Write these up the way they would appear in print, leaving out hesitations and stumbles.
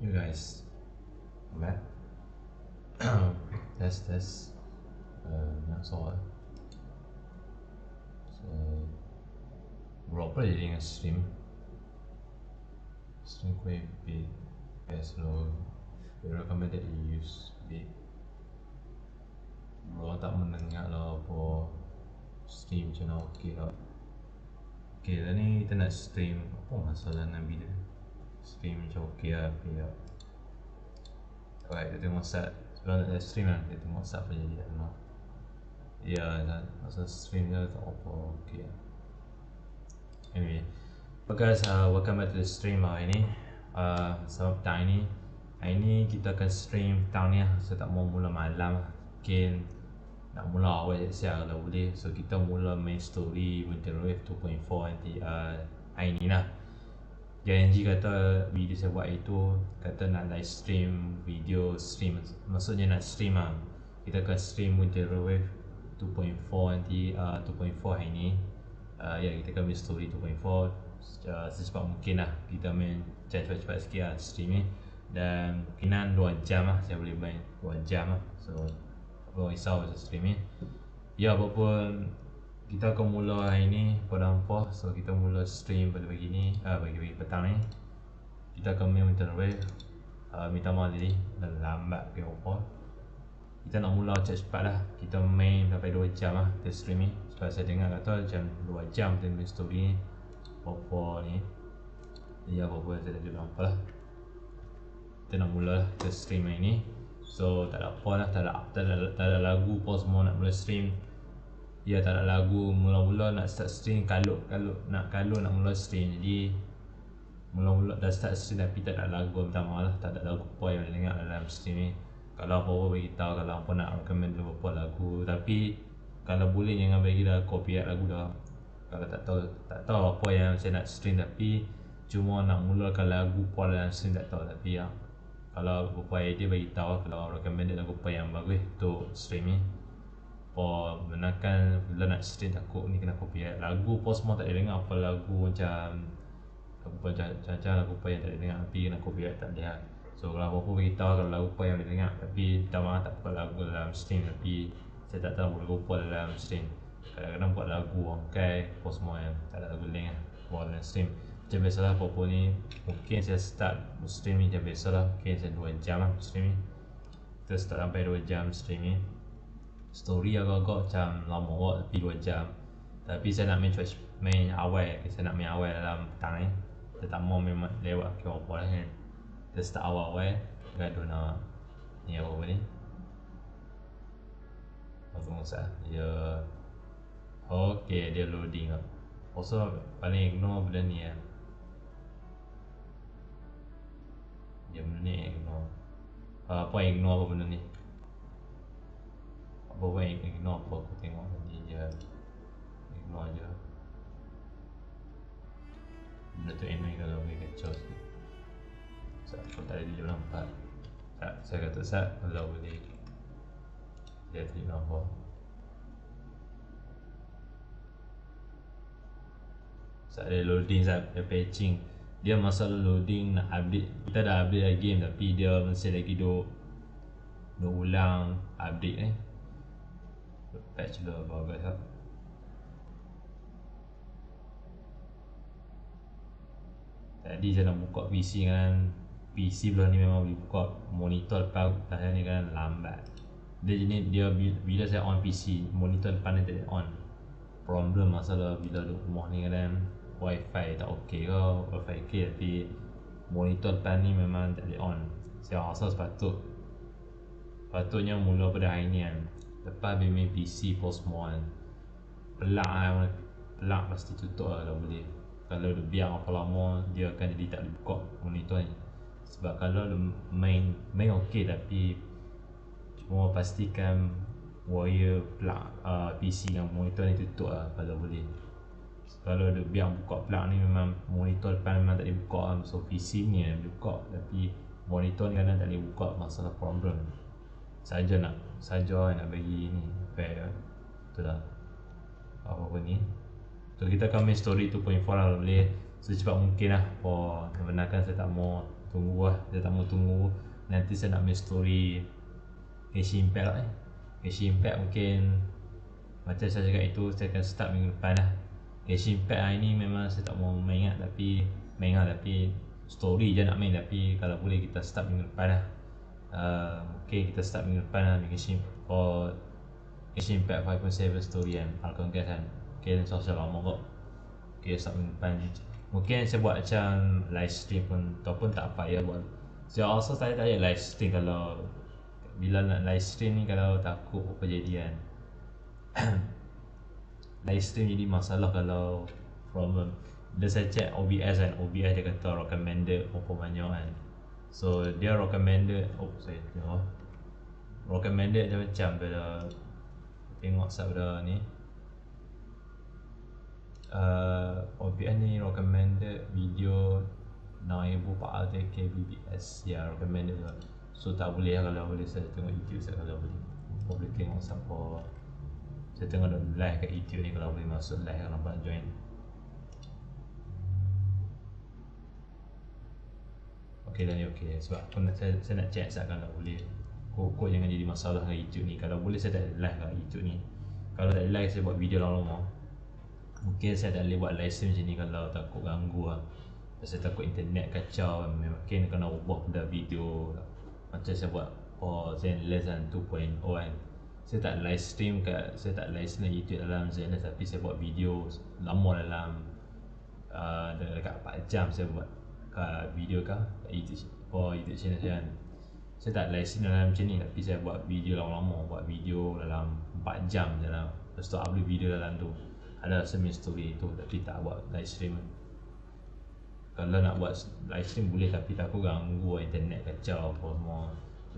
You guys, I'm back. Test. Nak soal. So, berapa jadi dengan stream? Stream quite big, slow. We recommend that you use big. Bro tak mendengar lah apa stream macam mana okey lah. Okay lah ni kita nak stream. Apa masalah Nabi dia? Stream macam okey lah, tapi ya. Alright, kita tengok start. Sebelum nak stream lah, kita tengok start apa jadi lah. Ya, masa stream dia tak apa, okey lah. Anyway, guys, welcome back to the stream hari ni. Selamat petang ni. Hari ni kita akan stream petang ni lah. Saya tak mau mula malam. Mungkin nak mula awal siang kalau boleh. So kita mula main story Wuthering 2.4 nanti hari ni lah. Janji kata video saya buat itu kata nak live stream video stream, maksudnya nak stream lah. Kita akan stream Wuthering 2.4 nanti 2.4 hari ni. Ya, kita akan main story 2.4 secepat mungkin lah. Kita main cepat-cepat sikit lah stream ni. Dan mungkinan 2 jam lah saya boleh main 2 jam lah. So tak perlu risau macam stream ni. Ya, apapun kita akan mula hari ni pada 4. So kita mula stream pada pagi ni, pagi petang ni. Kita akan main Wuthering. Minta maaf tadi dah lambat ke apa. Kita nak mula cepat-cepat lah. Kita main sampai 2 jam lah kita stream ni. Sebab saya dengar kata macam 2 jam kita main story ni. Apa ni. Ya, apa-apa saya tak nampak lah. Kita nak mula lah kita stream hari ni. So tak ada apa lah, tak ada lagu apa semua nak mula stream. Ya, tak ada lagu, mula-mula nak start stream kalau nak mula stream. Jadi mula-mula dah start stream tapi tak ada lagu, minta maaf lah, tak ada lagu apa yang boleh dengar dalam stream ni. Kalau apa-apa bagi tahu, kalau apa nak recommend apa lagu, tapi kalau boleh jangan bagi dah copyright lagu dah. Kalau tak tahu apa yang saya nak stream, tapi cuma nak mulakan lagu apa dalam stream tak tahu. Tapi ya, kalau apa idea bagi tahu, kalau recommend lagu apa yang bagus untuk stream ni. Benarkan bila nak stream takut ni kena copyright lagu apa semua tak boleh dengar. Apa lagu macam lagu apa yang tak boleh dengar tapi kena copyright tak boleh. So kalau apa-apa beritahu kalau lagu apa yang boleh dengar, tapi minta maaf tak buat lagu dalam stream. Tapi saya tak tahu lagu apa dalam stream. Kadang-kadang buat lagu okay, apa semua yang tak ada lagu link buat dalam stream. Macam biasalah apa-apa ni, mungkin saya start stream ni macam biasalah. Mungkin saya 2 jam lah stream ni. Kita start sampai 2 jam stream ni. Story agak-agak macam lama buat tapi 2 jam. Tapi saya nak main awal. Saya nak main awal dalam petang ni. Saya tak mau main lewat ke apa lah kan. Kita start awal-awal. Gaduh nak ni apa ni. Tunggu sah. Ya. Okay, dia loading lah. Also paling ignore benda ni kan. Dia benda ni ignore. Apa ignore apa benda ni? Apa yang ignore apa aku tengok tadi je. Ignore je. Benda tu annoy kalau boleh kacau sikit. Aku tak ada dia nampak. Saya kata kalau boleh dia tak nampak. Ada loading, ada patching. Dia masalah loading nak update. Kita dah update lagi game tapi dia masih lagi duk ulang update ni. Patch lah bagus lah. Tadi saya nak buka PC kan. PC belah ni memang boleh buka monitor depan ni kan lambat. Dia bila saya on PC, monitor depan ni tak on. Problem masalah bila duduk rumah ni kan wifi tak okey ke, wifi okey tapi monitor depan ni memang tak boleh on. Saya rasa sepatutnya mula pada hari ni kan. Lepas main PC post semua kan, pelak pasti tutup lah kalau boleh. Kalau dia biar apa lama dia akan jadi tak boleh buka monitor ni. Sebab kalau main okey tapi cuma pastikan wire pelak PC dengan monitor ni tutup lah kalau boleh. Kalau dia biar buka pelak ni memang monitor depan memang tak boleh buka lah. So PC ni boleh buka tapi monitor ni kadang tak boleh buka, masalah problem. Saja nak bagi ni fair. Betul lah apa ni. So kita akan main story 2.4 lah boleh secepat mungkin lah. Benarkan saya tak mau tunggu lah, saya tak mau tunggu. Nanti saya nak main story Genshin Impact lah Genshin Impact mungkin macam saya cakap itu, saya akan start minggu depan lah. Genshin Impact hari ni memang saya tak mau main lah, tapi story je nak main. Tapi kalau boleh kita start minggu depan lah. Okay, kita start minggu depan lah Genshin Impact 5.7 story kan, Falcon Guys kan. Okay, sosial lama kok. Okay, start minggu depan. Mungkin saya buat macam live stream pun, ataupun tak payah buat. Saya also saya tak payah live stream kalau bila nak live stream ni, kalau takut apa jadi kan. Live stream jadi masalah kalau problem. Bila saya check OBS kan, OBS dia kata recommended berapa banyak kan. So dia recommended, saya tengok recommended macam bila tengok sabda ni, OBS ni recommended video 9400 kbps ya, recommended lah. So tak boleh lah. Kalau boleh saya tengok YouTube saya, kalau boleh tengok siapa saya tengok live kat YouTube ni. Kalau boleh masuk live, kalau nampak join. Okay dah ni, okay. Sebab saya nak check kalau boleh kok jangan jadi masalah dengan YouTube ni. Kalau boleh saya tak live kat YouTube ni. Kalau tak live saya buat video lama-lama. Mungkin saya tak boleh buat live stream macam ni kalau takut ganggu lah. Saya takut internet kacau, mungkin kena ubah pada video. Macam saya buat Zenless kan 2.0 kan. Saya tak live stream YouTube dalam Zenless, tapi saya buat video lama dalam dekat 4 jam saya buat video kat YouTube channel saya kan. Saya tak live stream dalam macam ni, tapi saya buat video lama-lama, buat video dalam 4 jam dalam. Lepas tu upload video dalam tu, ada semi story tu, tapi tak buat live stream. Kalau nak buat live stream boleh, tapi takut ganggu internet kacau apa semua.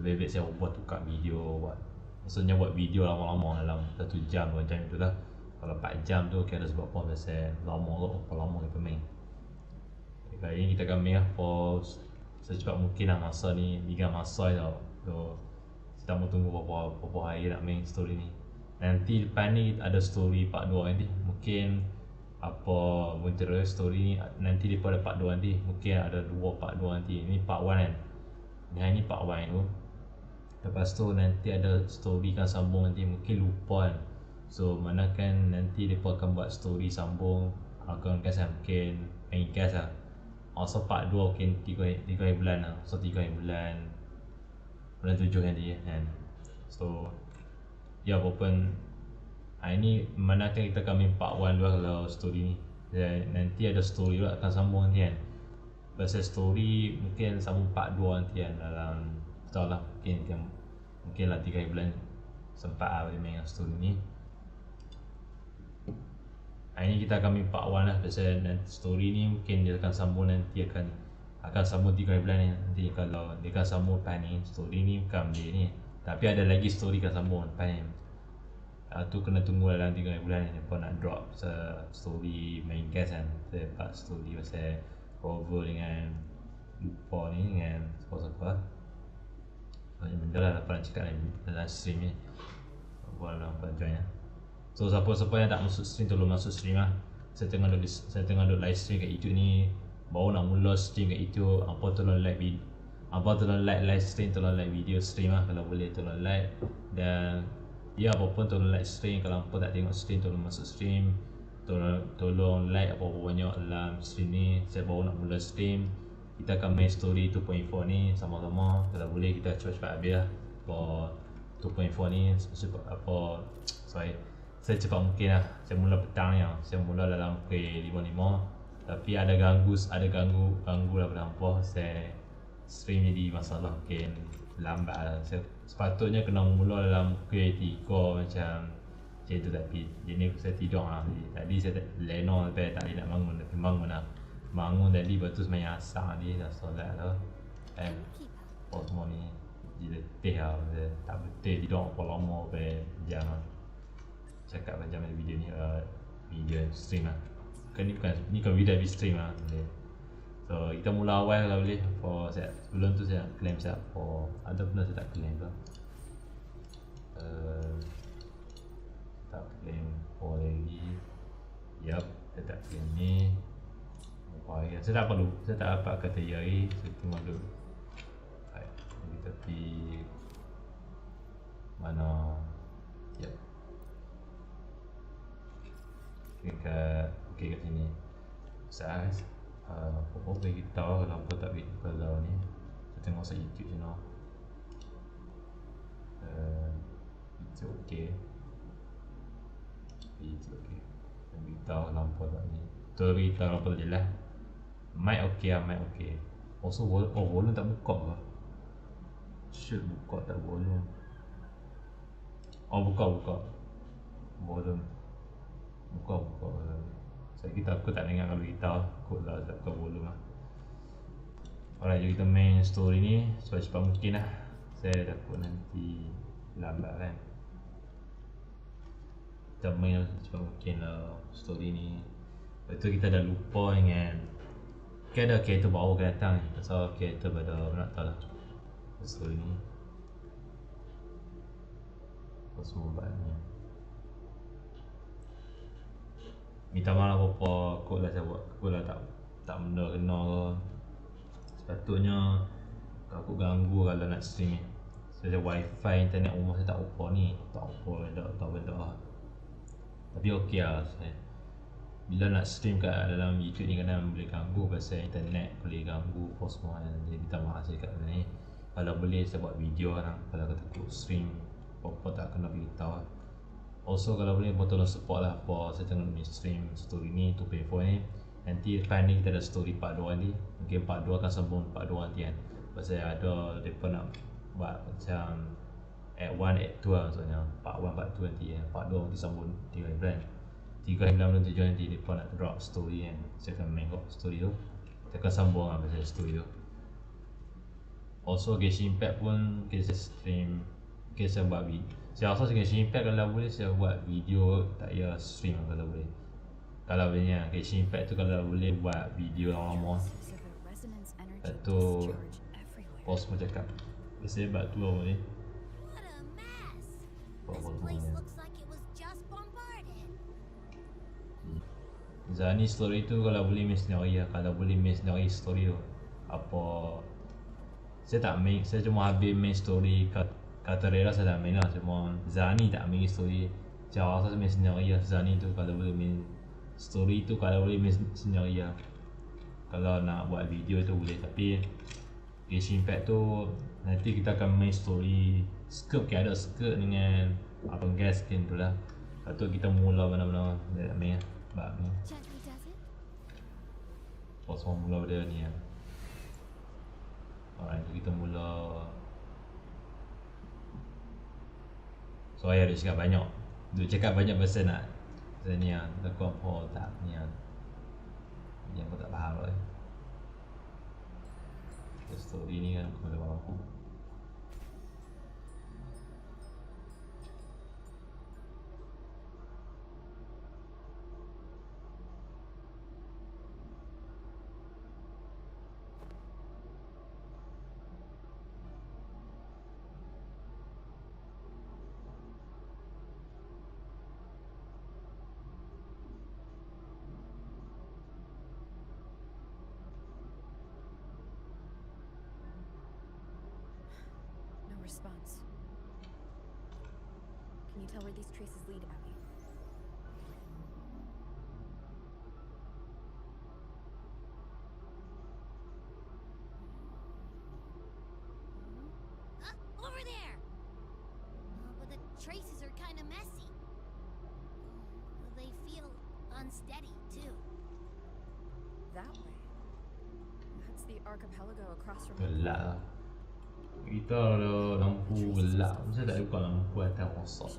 Lebih baik saya buat tukar video, maksudnya buat video lama-lama dalam 1 jam 2 jam tu lah. Kalau 4 jam tu kira sebab apa, biasa lama kot, berapa lama kita main. Kali ni kita akan main lah secepat mungkin lah. Masa ni liga masa tau, so kita mau tunggu berapa hari nak main story ni. Nanti depan ni ada story part 2 nanti. Mungkin apa Wuthering story ni nanti daripada part 2 nanti. Mungkin ada 2 part 2 nanti. Ini part 1 kan. Ini part 1 tu. Lepas tu nanti ada story kan sambung nanti. Mungkin lupa kan. So mana kan nanti mereka akan buat story sambung. Akan guys kan, mungkin main guys lah. Also part 2 mungkin 3 bulan lah. So 3 bulan 7 nanti kan. So ya walaupun hari ni mana kan kita akan main part 1 dulu kalau story ni. Dan nanti ada story pula akan sambung nanti kan. Pasal story mungkin sambung part 2 nanti kan, dalam tak lah, mungkin lah 3 bulan sempat lah boleh main story ni. Hari ni kita akan main part 1 lah. Pasal story ni mungkin dia akan sambung nanti, akan sambung 3 bulan ni. Nanti kalau dia akan sambung lepas ni, story ni bukan dia ni, tapi ada lagi story akan sambung lepas ni. Tu kena tunggu dalam 3 bulan ni. Mereka nak drop story main guest kan. Saya buat story pasal cover dengan lupa ni, dengan siapa-siapa. Banyak benda lah dapat nak cakap dalam stream ni. Buat lah dapat join lah. So siapa-siapa yang tak masuk stream, tolong masuk stream lah. Saya tengah duduk live stream kat YouTube ni. Baru nak mula stream kat YouTube. Tolong like live stream, tolong like video stream lah. Kalau boleh tolong like. Dan ya apapun tolong like stream. Kalau apa tak tengok stream, tolong masuk stream. Tolong like apa-apa banyak dalam stream ni. Saya baru nak mula stream. Kita akan main story 2.4 ni sama-sama. Kalau boleh kita cepat-cepat habis lah. 2.4 ni saya cepat mungkin lah. Saya mula petang ni lah. Saya mula dalam pukul 5.5. Tapi ada ganggu lah berlampau. Saya stream jadi masalah, mungkin lambat lah. Saya sepatutnya kena mula dalam pukul 3 macam tu, tapi jadi saya tidur lah. Tadi saya leno sampai tak boleh nak bangun. Tapi bangun tadi, lepas tu semayang asar tadi, dah solat lah. Apa semua ni jadi letih lah. Tak betul tidur apa lama sampai jam lah. Cakap macam mana video ni, video stream lah. Ni bukan video habis stream lah. So kita mula awal kalau boleh. Sebelum tu saya nak claim siapa. Ada benda saya tak claim tu. Tak claim lagi. Yup, saya tak claim ni. Wah ya, saya tak perlu, saya tak dapat kata ya ni, saya tengok dulu. Baik, kita pergi mana? Ya, kat sini. Saya apa bagi tahu kalau apa tak bagi kalau ni. Saya tengok saya YouTube channel. Itu okey. Itu okey. Bagi tahu lampu tak ni. Tu bagi tahu lampu tak jelas. Mic okey ah, mic okey. Also volume tak buka ke? Should buka tak volume. Oh buka. Volume. Buka. Saya kita aku tak dengar kalau kita aku lah tak buka volume lah. Alright, jadi kita main story ni cepat-cepat mungkin lah. Saya takut nanti lambat kan. Kita main cepat mungkin lah story ni. Lepas tu kita dah lupa dengan ada kereta baru akan datang ni. Pasal kereta pada nak tahu lah story ni. Apa semua banyak. Minta maaf apa kot lah saya buat. Kot lah tak benda kena ke. Sepatutnya aku ganggu kalau nak stream ni. Saya wifi internet rumah saya tak apa ni. Tak benda lah. Tapi okey lah saya. Bila nak stream kat dalam YouTube ni kadang boleh ganggu pasal internet boleh ganggu apa semua kan. Jadi minta maaf saya kat ni. Kalau boleh saya buat video lah. Kalau kata aku stream apa tak kena beritahu lah. Also kalau boleh tolong support lah apa saya tengok ni stream story ni 2.4 ni. Nanti depan ni kita ada story part 2 nanti. Mungkin part 2 akan sambung part 2 nanti kan. Pasal ada mereka nak buat macam Act 1, Act 2 lah maksudnya. Part 1, part 2 nanti kan. Part 2 nanti sambung 3 bulan 3 bulan 7 nanti mereka nak drop story kan. Saya akan main kok story tu. Kita akan sambung lah pasal story tu. Also Genshin Impact pun kita stream. Okay, saya buat video. Saya rasa Genshin Impact kalau boleh saya buat video tak payah stream kalau boleh. Kalau boleh Genshin Impact tu kalau boleh buat video lama-lama. Lepas tu post pun cakap saya buat tu lah boleh. Zani story tu kalau boleh main scenario. Kalau boleh main scenario story tu apa saya tak main, saya cuma habis main story kata Rera saya tak main lah. Cuma Zani tak main story. Saya rasa saya main scenario Zani tu kalau boleh main story tu, kalau boleh main scenario. Kalau nak buat video tu boleh, tapi Genshin Impact tu nanti kita akan main story. Skirt ada skirt dengan apa gas skin tu lah. Lepas tu kita mula benar-benar nak main lah. Pas semua mula pada ni lah. Alright, kita mula. So ayah dia cakap banyak. Dia cakap banyak pasal nak pasal ni lah. Takut apa tak ni lah. Ni aku tak faham lah. Story ni kan aku tak faham. Response. Can you tell where these traces lead, Abby? Over there! But the traces are kind of messy. They feel unsteady, too. That way. That's the archipelago across from Gelap. Kita ada lampu gelap. Saya tak buka lampu atas rosak.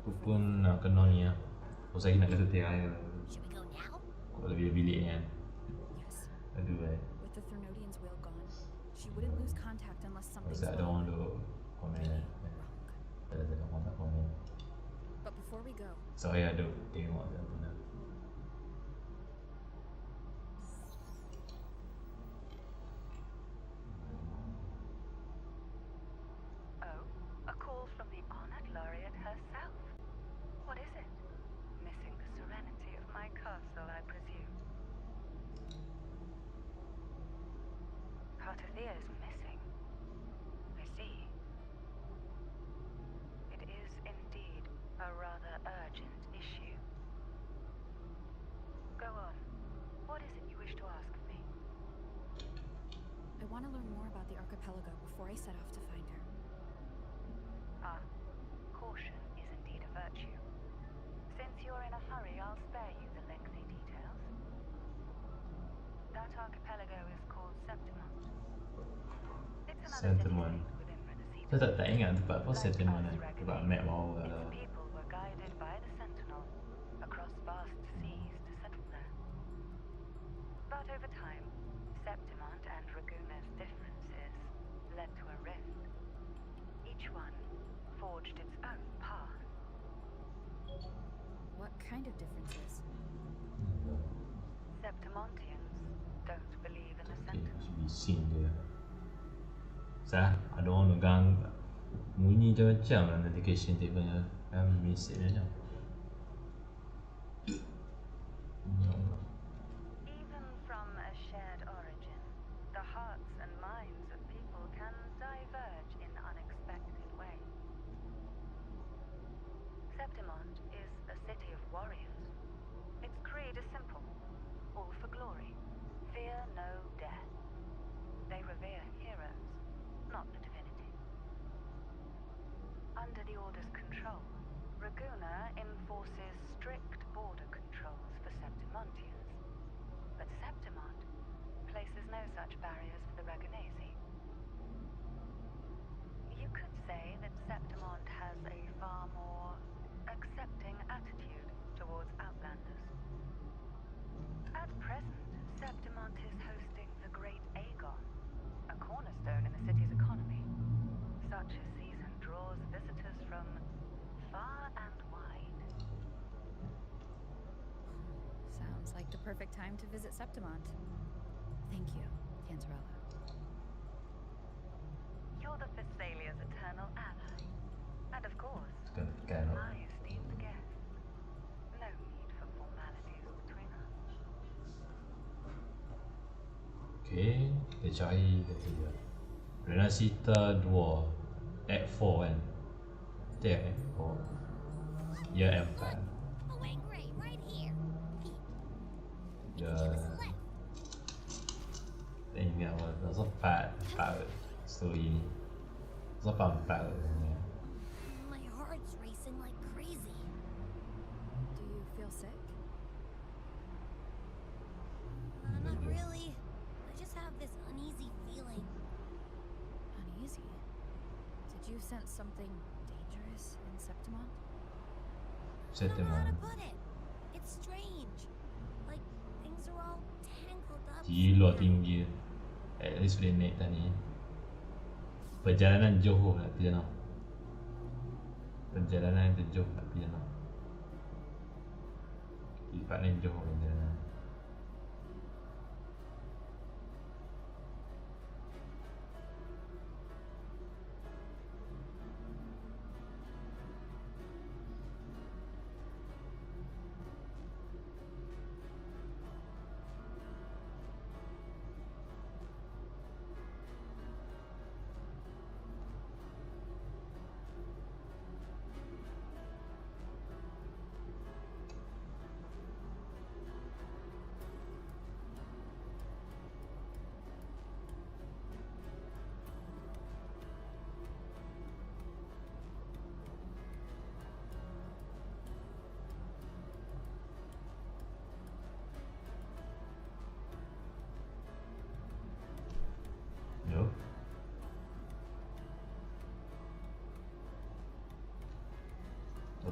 Aku pun nak kena ni lah. Kalau saya nak kata tirai lah. Kau lebih bilik ni kan. Aduh Saya ada orang duk komen kan. Ada orang tak komen. Saya ada tengok macam mana. Dr. Thea is missing. I see. It is indeed a rather urgent issue. Go on. What is it you wish to ask of me? I want to learn more about the archipelago before I set off to find her. Ah, caution is indeed a virtue. Since you're in a hurry, I'll spare you the lengthy details. That archipelago is called Septimont. It's another Septimont. city-state within Renacita. Saya tak ingat tempat apa Like Septimont us ni. Sebab map bawah Its lah. people were guided by the Sentinel across vast seas to settle there. But over time, Septimont and Raguna's differences led to a rift. Each one forged its own path. What kind of differences? Septimontians don't believe in the Okay, Sentinel. bising dia. Sah, ada orang megang bunyi macam-macam lah notification dia punya. Mesej macam. Even from a shared origin, the hearts and minds of people can diverge in unexpected ways. Septimont is a city of warriors. Its creed is simple: all for glory. Fear no death. They revere heroes, not the divinity. Under the Order's control, Raguna enforces strict border controls for Septimontians. But Septimont places no such barriers for the Ragunesi. You could say that Septimont has a far more accepting attitude towards outlanders. At present, Septimont is hosting the Great Aegon, a cornerstone in the city's economy. Such a season draws visitors from far and wide. Sounds like the perfect time to visit Septimont. Thank you, Cantarella. You're the Thessalia's eternal ally. And of course, Tekan my esteemed guest. No need for formalities between us. Okay, kita cari kata dia. Renacita 2 Act 4 kan? Betul kan? Oh. Ya, Act 4. Oh, Angry, right here. Ya. Give us a lift. Tak ingat apa. Tak sempat story ni. Sempat 4 sebenarnya. My heart's racing like crazy. Do you feel sick? Not really. I just have this uneasy feeling. Uneasy? Did you sense something dangerous in Septimont? I don't know how to Septimont. put it. It's strange. Like things are all tangled up. Gila somehow. tinggi. At least boleh naik tadi. Perjalanan Johor nak pergi sana. Perjalanan ke Johor nak pergi sana. Tempat lain Johor perjalanan. Yo.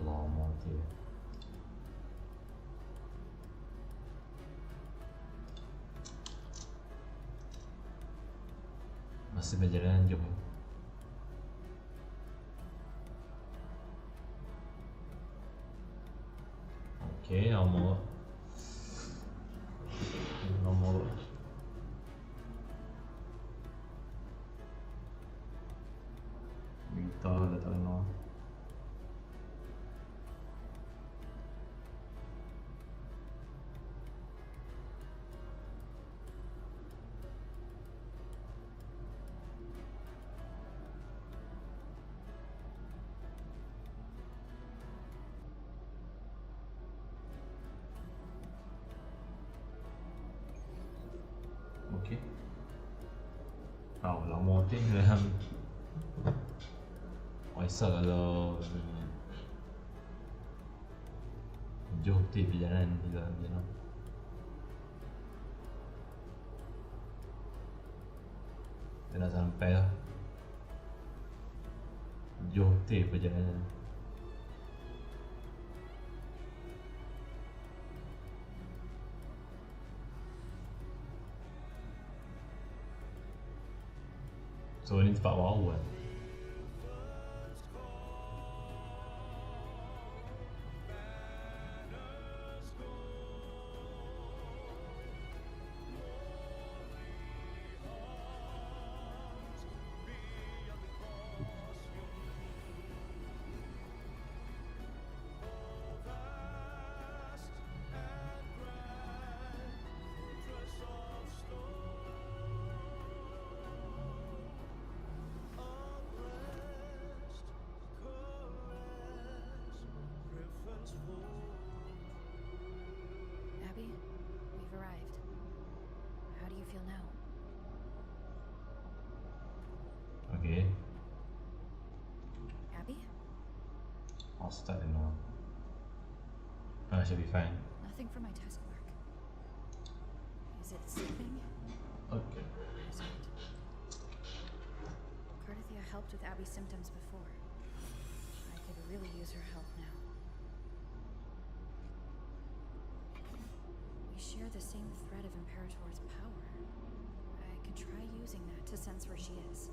Lama tu. Masih perjalanan Johor. Okay, nomor Minta dah tak dengar. okey. Lama hati dalam Faisal kalau jauh hati perjalanan juga kita nak sampai lah. Jauh hati perjalanan. So ni tempat bawah kan. Abby, we've arrived. How do you feel now? Okay. Abby? I'll start in now. I should be fine. Nothing for my test work. Is it sleeping? Okay. Is it? Cardathia helped with Abby's symptoms before. I could really use her help now. We share the same thread of Imperator's power. I could try using that to sense where she is.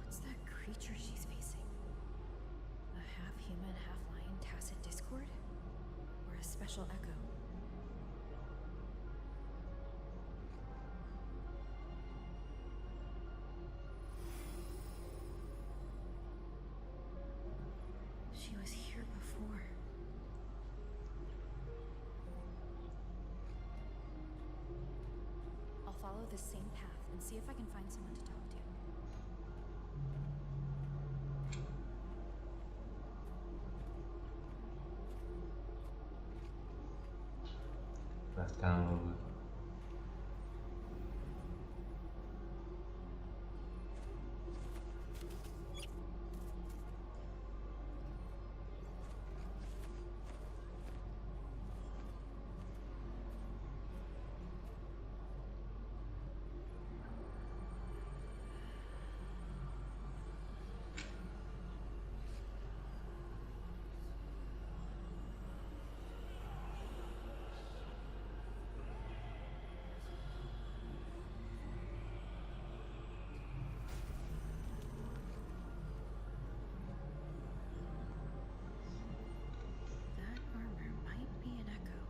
What's that creature she's facing? A half-human, half-lion tacit discord? Or a special echo? She was here before. I'll follow the same path and see if I can find someone to talk to. Left down over. That armor might be an echo.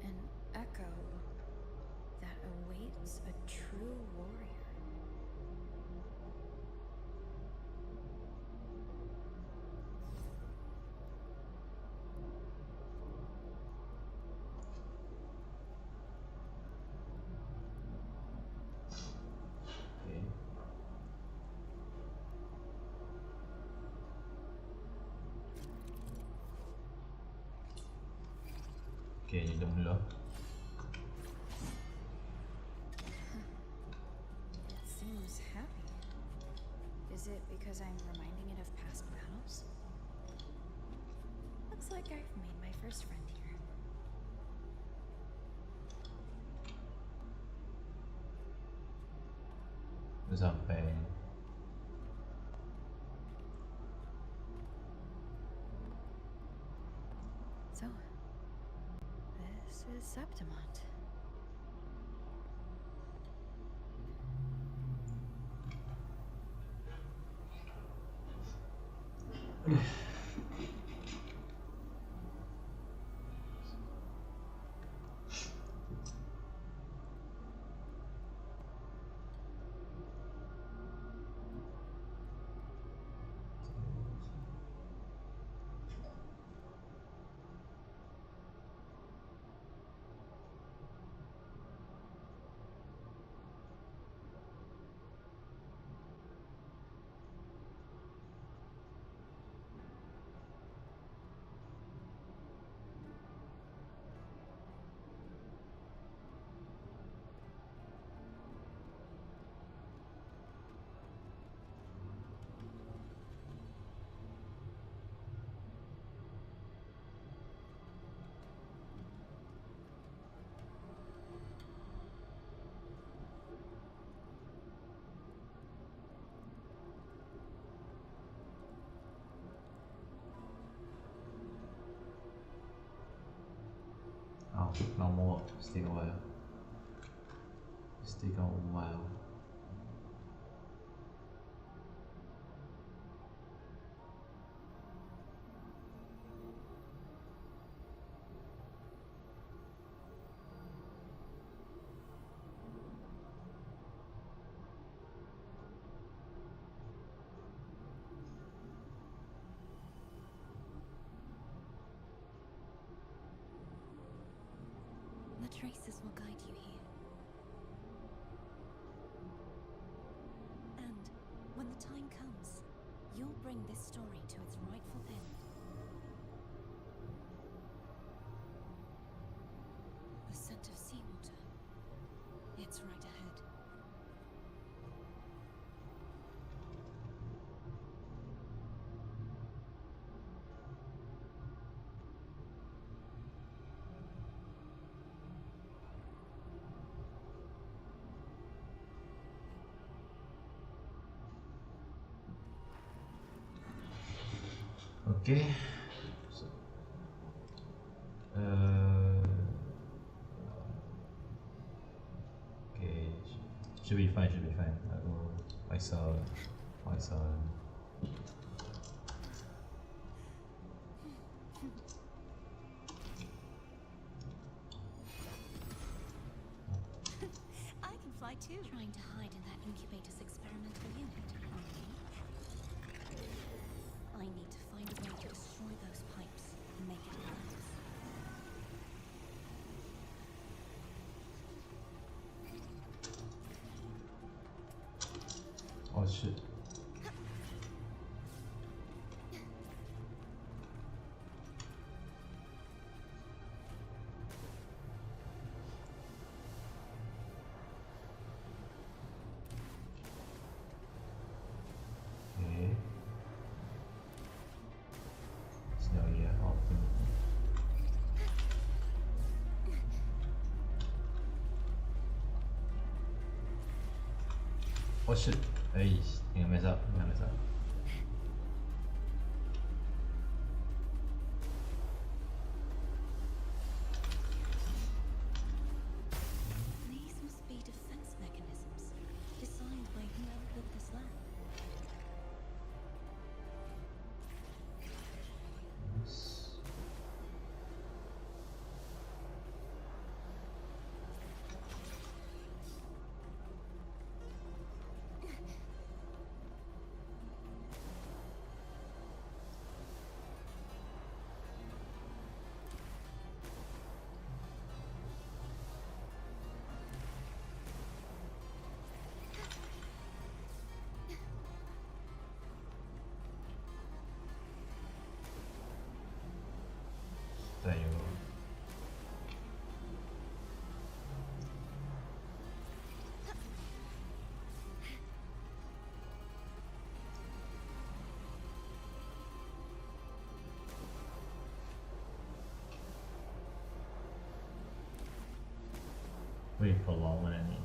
An echo that awaits a true warrior. Okay. Okay, ni dah mula. It seems happy. Is it because I'm reminding it of past battles? Looks like I've made my first friend here. Dah sampai. So, this is Septimont. No more. Just take a while. Just take a while. The traces will guide you here. And when the time comes, you'll bring this story to its rightful end. The scent of seawater. It's right ahead. Okay. So, okay. Should be fine. Should be fine. I saw. I saw. I can fly too. Trying to hide in that incubator's experimental unit, aren't you? I need to find a way to destroy those pipes and make it collapse. Oh shit. Okay. So yeah, open. Oh shit. Hey, jangan mess up. Jangan mess up. These must be defense mechanisms designed by whoever built this lab. Yes. There you go. Wait for long one any.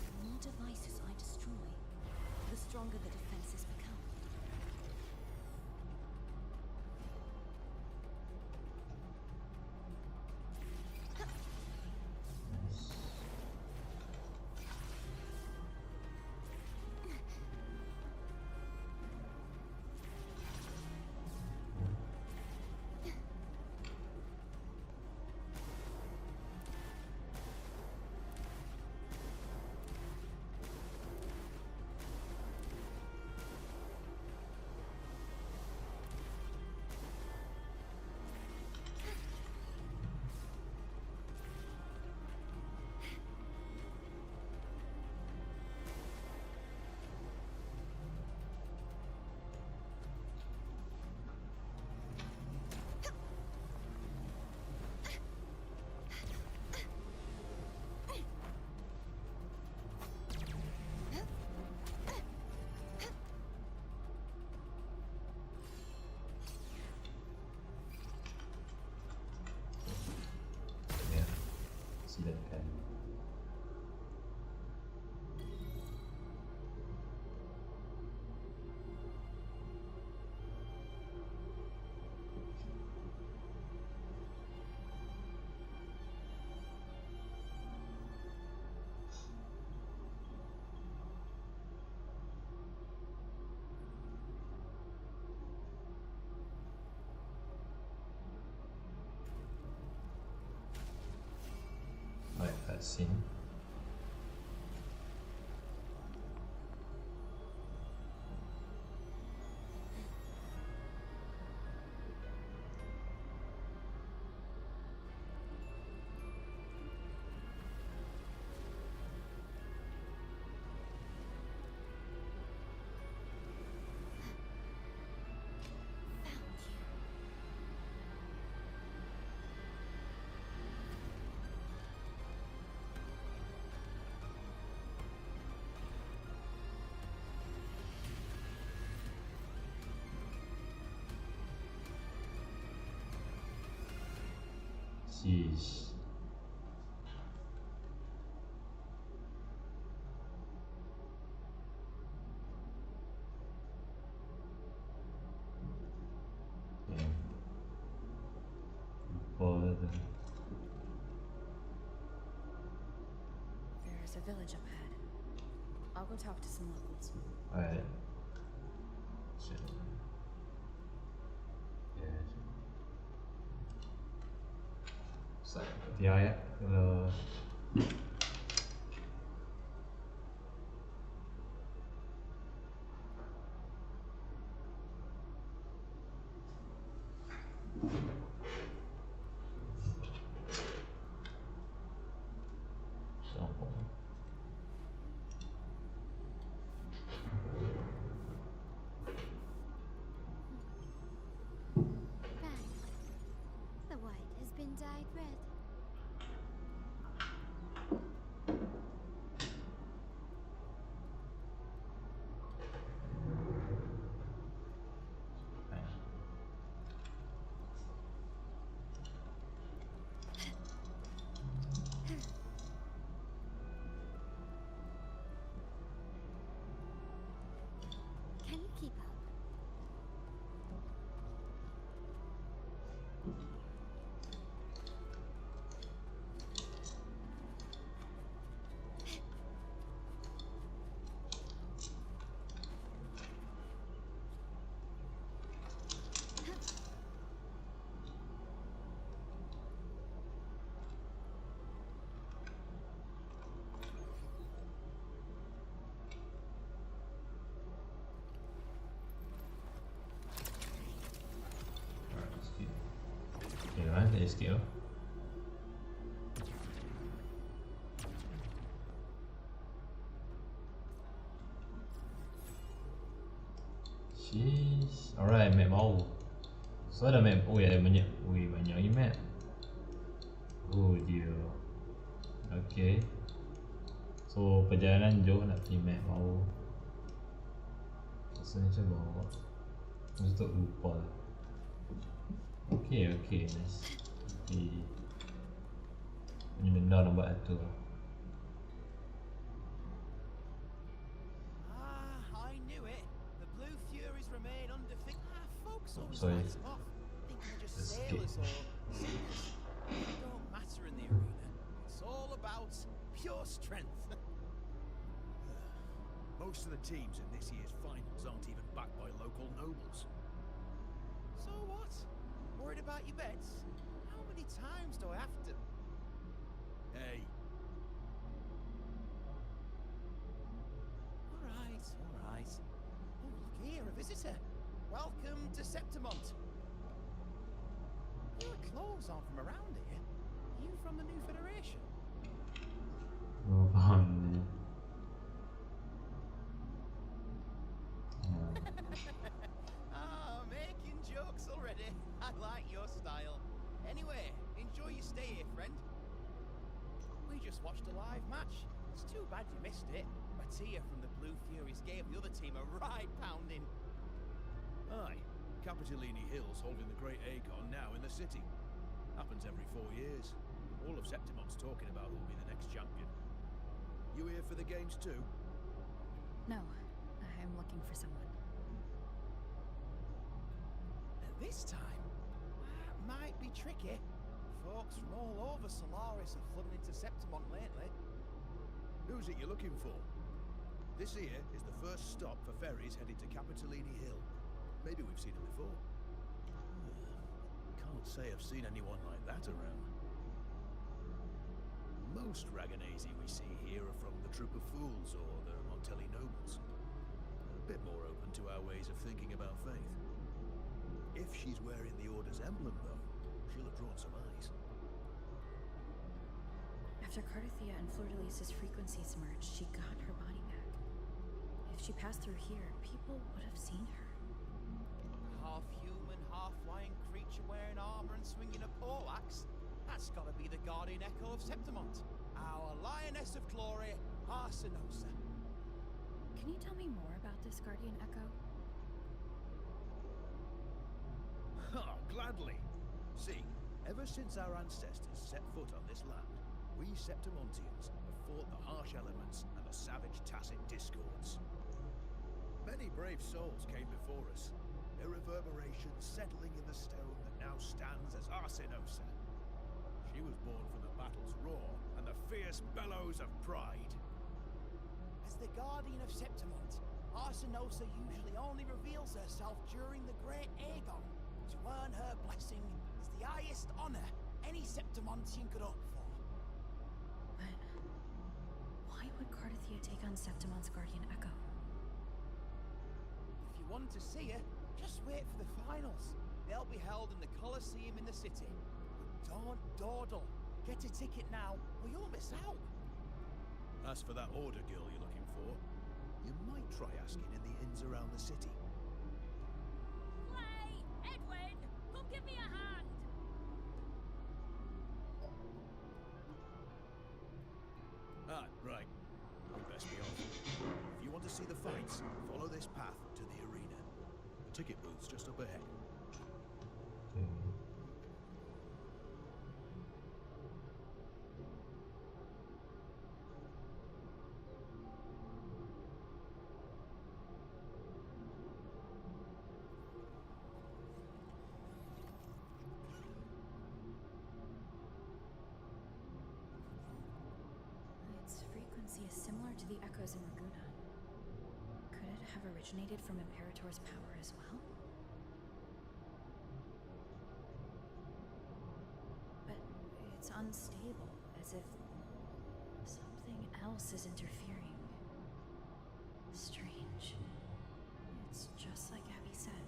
The more devices I destroy, the stronger the defenses become. Yeah. See that can. cutscene. Jeez. Okay. Bother. There's a village up ahead. I'll go talk to some locals. Alright. Shit. Yeah. Seperti ayat kalau sombong. Bang. The white has been dyed red. Can you keep up? Alright, skip. Okay, mana tak skip lah. Jeez. Alright, map baru. So ada map, oh ya, ada banyak, banyak lagi map. Oh dear. Okay. So perjalanan jauh nak pergi map baru. Rasanya macam bawa. Mesti tak lupa lah. Okay, nice. Tapi ini benda nak buat tu lah. I knew it. The Blue Furies remain undefeated. Folks always Sorry. write them off, thinking they're just Let's sailors or singers. They don't matter in the arena. It's all about pure strength. Most of the teams in this year's finals aren't even backed by local nobles. So what? Worried about your bets? How many times do I have to? Hey, All right. Oh, look here, a visitor. Welcome to Septimont. Your clothes aren't from around here. Are you from the New Federation? Oh, faham ni. Making jokes already. I like your style. Anyway, enjoy your stay here, friend. We just watched a live match. It's too bad you missed it. Mattia from the Blue Furies gave the other team a right pounding. aye. Capitolini Hill's holding the Great Aegon now in the city. Happens every 4 years. All of Septimont's talking about who'll be the next champion. You here for the games too? No, I'm looking for someone. This time, that might be tricky. Folks from all over Solaris have flooded into Septimont lately. Who's it you're looking for? This here is the first stop for ferries heading to Capitolini Hill. Maybe we've seen him before. Can't say I've seen anyone like that around. Most Raganesi we see here are from the Troop of Fools or the Montelli nobles. A bit more open to our ways of thinking about faith. If she's wearing the Order's emblem, though, she'll have drawn some eyes. After Cardathia and Fleur-de-Lis's frequencies merged, she got her body back. If she passed through here, people would have seen her. Half human, half lion creature wearing armor and swinging a poleaxe. That's gotta be the guardian echo of Septimont. Our lioness of glory, Arsinosa. Can you tell me more about this guardian echo? Oh, gladly. See, ever since our ancestors set foot on this land, we Septimontians have fought the harsh elements and the savage tacit discords. Many brave souls came before us, their reverberations settling in the stone that now stands as Arsinosa. She was born from the battle's roar and the fierce bellows of pride. As the guardian of Septimont, Arsinosa usually only reveals herself during the Great Aegon. To earn her blessing is the highest honor any Septimontian could hope for. But why would Cardathia take on Septimont's guardian echo? If you want to see her, just wait for the finals. They'll be held in the Colosseum in the city. But don't dawdle. Get a ticket now, or you'll miss out. As for that Order girl you're looking for, you might try asking in the inns around the city. Clay! Edwin! Come give me a hand! Ah, right. We'd best be off. If you want to see the fights, follow this path to the arena. The ticket booth's just up ahead. Its frequency is similar to the echoes in Laguna. Could it have originated from Imperator's power as well? But it's unstable, as if something else is interfering. Strange. It's just like Abby said.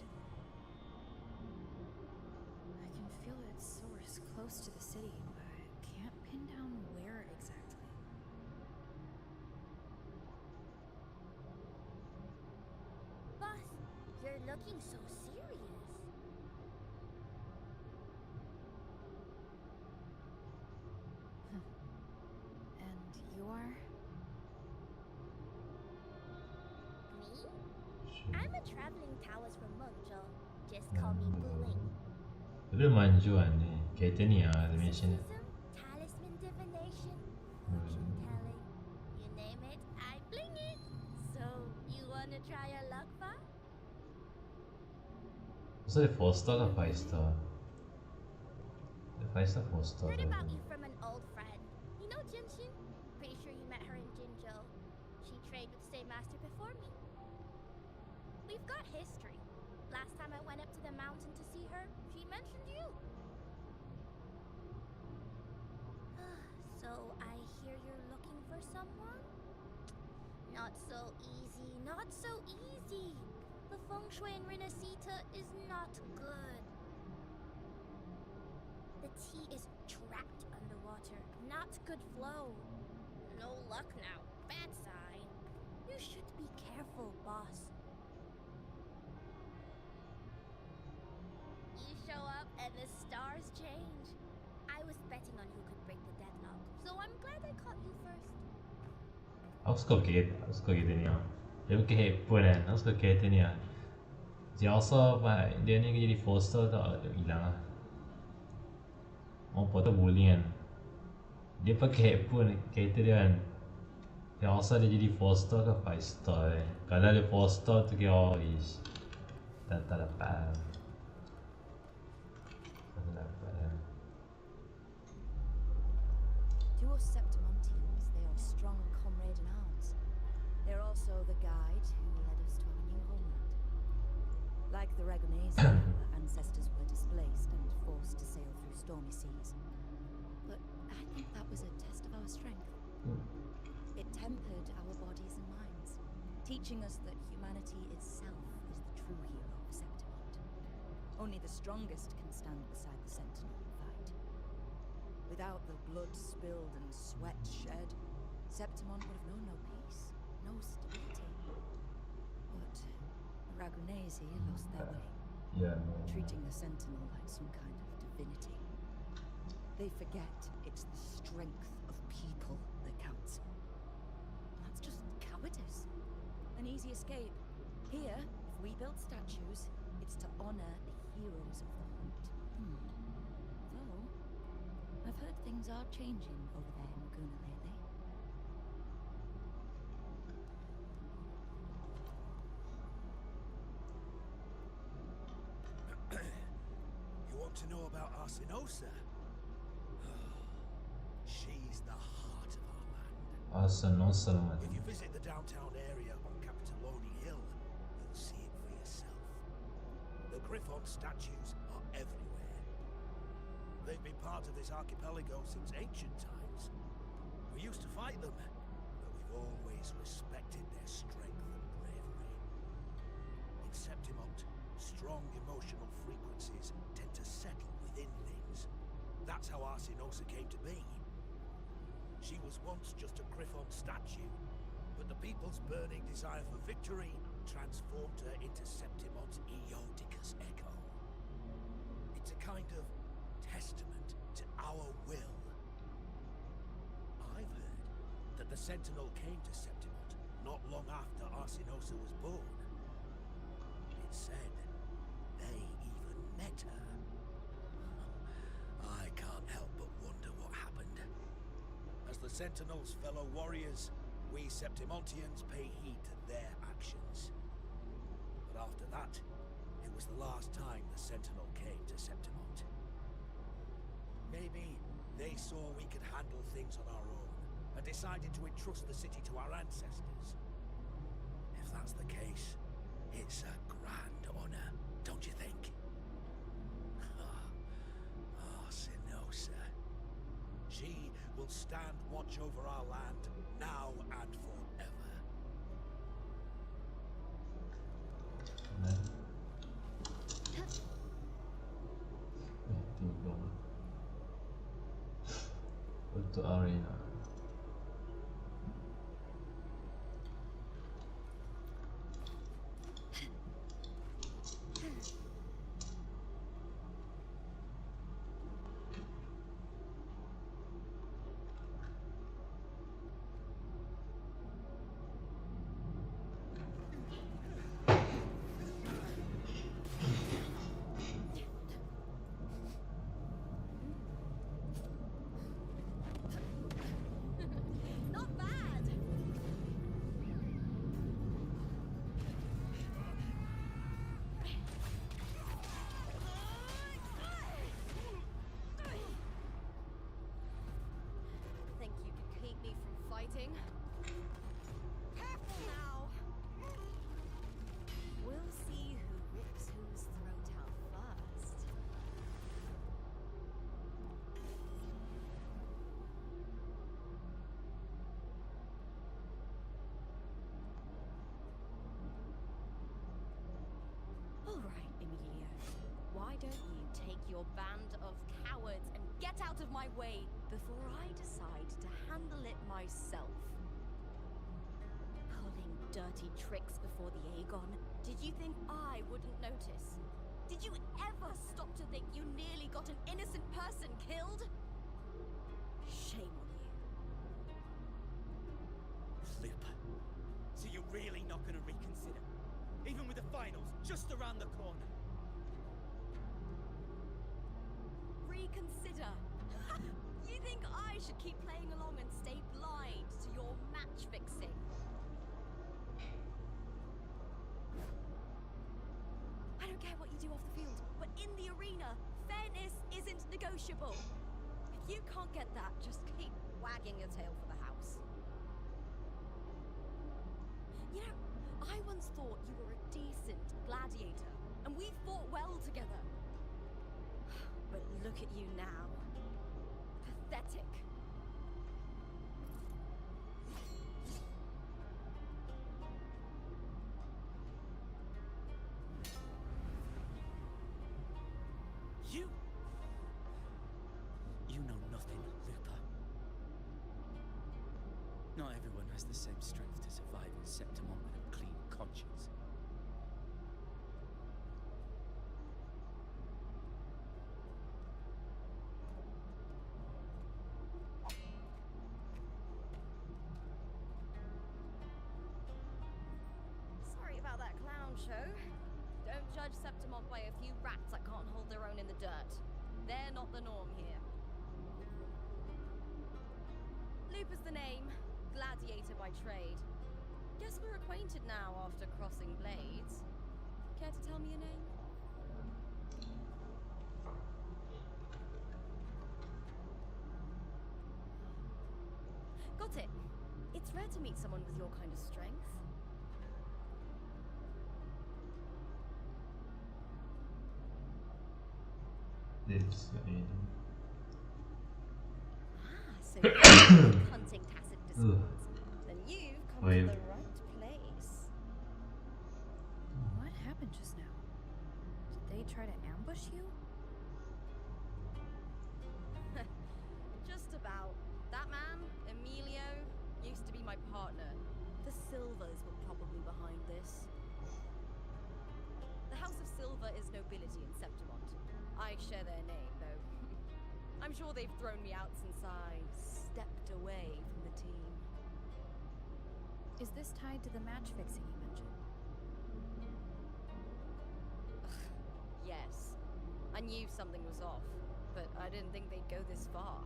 I can feel its source close to the city, but I can't pin down where exactly. Boss, you're looking so serious. And you are? Me? I'm a traveling towers from Muncho. Just call me Wuthering. 그를 만주하네. 개tên이야. 대신에. Mysticism, talisman divination, fortune telling. You name it, I bling it. So, you wanna try your luck, Fa? 무슨 포스터가 파이스터. 파이스터 포스터. Heard about you from an old friend. You know Jinshin? Pretty sure you met her in Jinzhou. She trained with the same master before me. We've got history. Last time I went up to the mountain to see her, she mentioned you. So I hear you're looking for someone? Not so easy, not so easy. The feng shui in Renacita is not good. The tea is trapped underwater, not good flow. No luck now, bad sign. You should be careful, boss. You show up and the stars change. I was betting on who could break the deadlock, so I'm glad I caught you first. Ausko 개tên 이야. 이렇게 예쁘네. ausko 개tên 이야. Gialsa by Danny Giddy Foster ilang. Mau poto bulian. Dia pakai pun kereta dia kan. Gialsa dia jadi Foster ke Five-star. Kalau dia Foster tu kira ish. Tak dapat. To us Septimontians, they are strong comrade in arms. They're also the guide who led us to our new homeland. Like the Ragonese, our ancestors were displaced and forced to sail through stormy seas. But I think that was a test of our our strength. Hmm. It tempered our bodies and minds, teaching us that humanity itself is the true hero of Septimont. Only the strongest can stand beside the Sentinel and fight. Without the blood spilled and sweat shed, Septimont would have known no peace, no stability. But the Ragunesi lost their way, Yeah. treating the Sentinel like some kind of divinity. They forget it's the strength of people that counts. That's just cowardice. An easy escape. Here, if we build statues, it's to honor the heroes of the hunt. Though, I've heard things are changing over there in Laguna lately. You want to know about Arsinosa? She's the heart of our land. Asanosa. If you visit the downtown area on Capitoloni Hill, you'll see it for yourself. The Griffon statues are everywhere. They've been part of this archipelago since ancient times. We used to fight them, but we've always respected their strength and bravery. In Septimont, strong emotional frequencies tend to settle within things. That's how Arsinosa came to be. She was once just a Griffon statue, but the people's burning desire for victory transformed her into Septimont's Eodicus echo. It's a kind of testament to our will. I've heard that the Sentinel came to Septimont not long after Arsinosa was born. It's said they even met her. I can't help but wonder what happened. As the Sentinel's fellow warriors, we Septimontians pay heed to their actions. But after that, it was the last time the Sentinel came to Septimont. Maybe they saw we could handle things on our own, and decided to entrust the city to our ancestors. If that's the case, it's a grand honor, don't you think? Arsinosa. She will stand watch over our land now and forever. Timbang untuk arena. Not bad! Think you could keep me from fighting? Careful now! We'll see who rips whose throat out first. All right, Emilio. Why don't you take your band of cowards and get out of my way before I decide to handle it myself? Pulling dirty tricks before the Aegon. Did you think I wouldn't notice? Did you ever stop to think you nearly got an innocent person killed? Shame on you. Lupa. So you're really not going to reconsider? Even with the finals just around the corner? Reconsider. You think I should keep playing along and stay blind to your match fixing? I don't care what you do off the field, but in the arena, fairness isn't negotiable. If you can't get that, just keep wagging your tail for the house. You know, I once thought you were a decent gladiator, and we fought well together. But look at you now. Pathetic. You! You know nothing, Lupa. Not everyone has the same strength to survive in Septimont with a clean conscience. Sorry about that clown show. Don't judge Septimont by a few rats that can't hold their own in the dirt. They're not the norm here. Lupa's the name, gladiator by trade. Guess we're acquainted now after crossing blades. Care to tell me your name? Got it. It's rare to meet someone with your kind of strength. This guy. So you're hunting tacit discords. Then you've come Wait. to the right place. What happened just now? Did they try to ambush you? Just about. That man, Emilio, used to be my partner. The Silvers were probably behind this. The House of Silver is nobility in Septimont. I share their name, though. I'm sure they've thrown me out since I stepped away from the team. Is this tied to the match fixing you mentioned? Yes. I knew something was off, but I didn't think they'd go this far.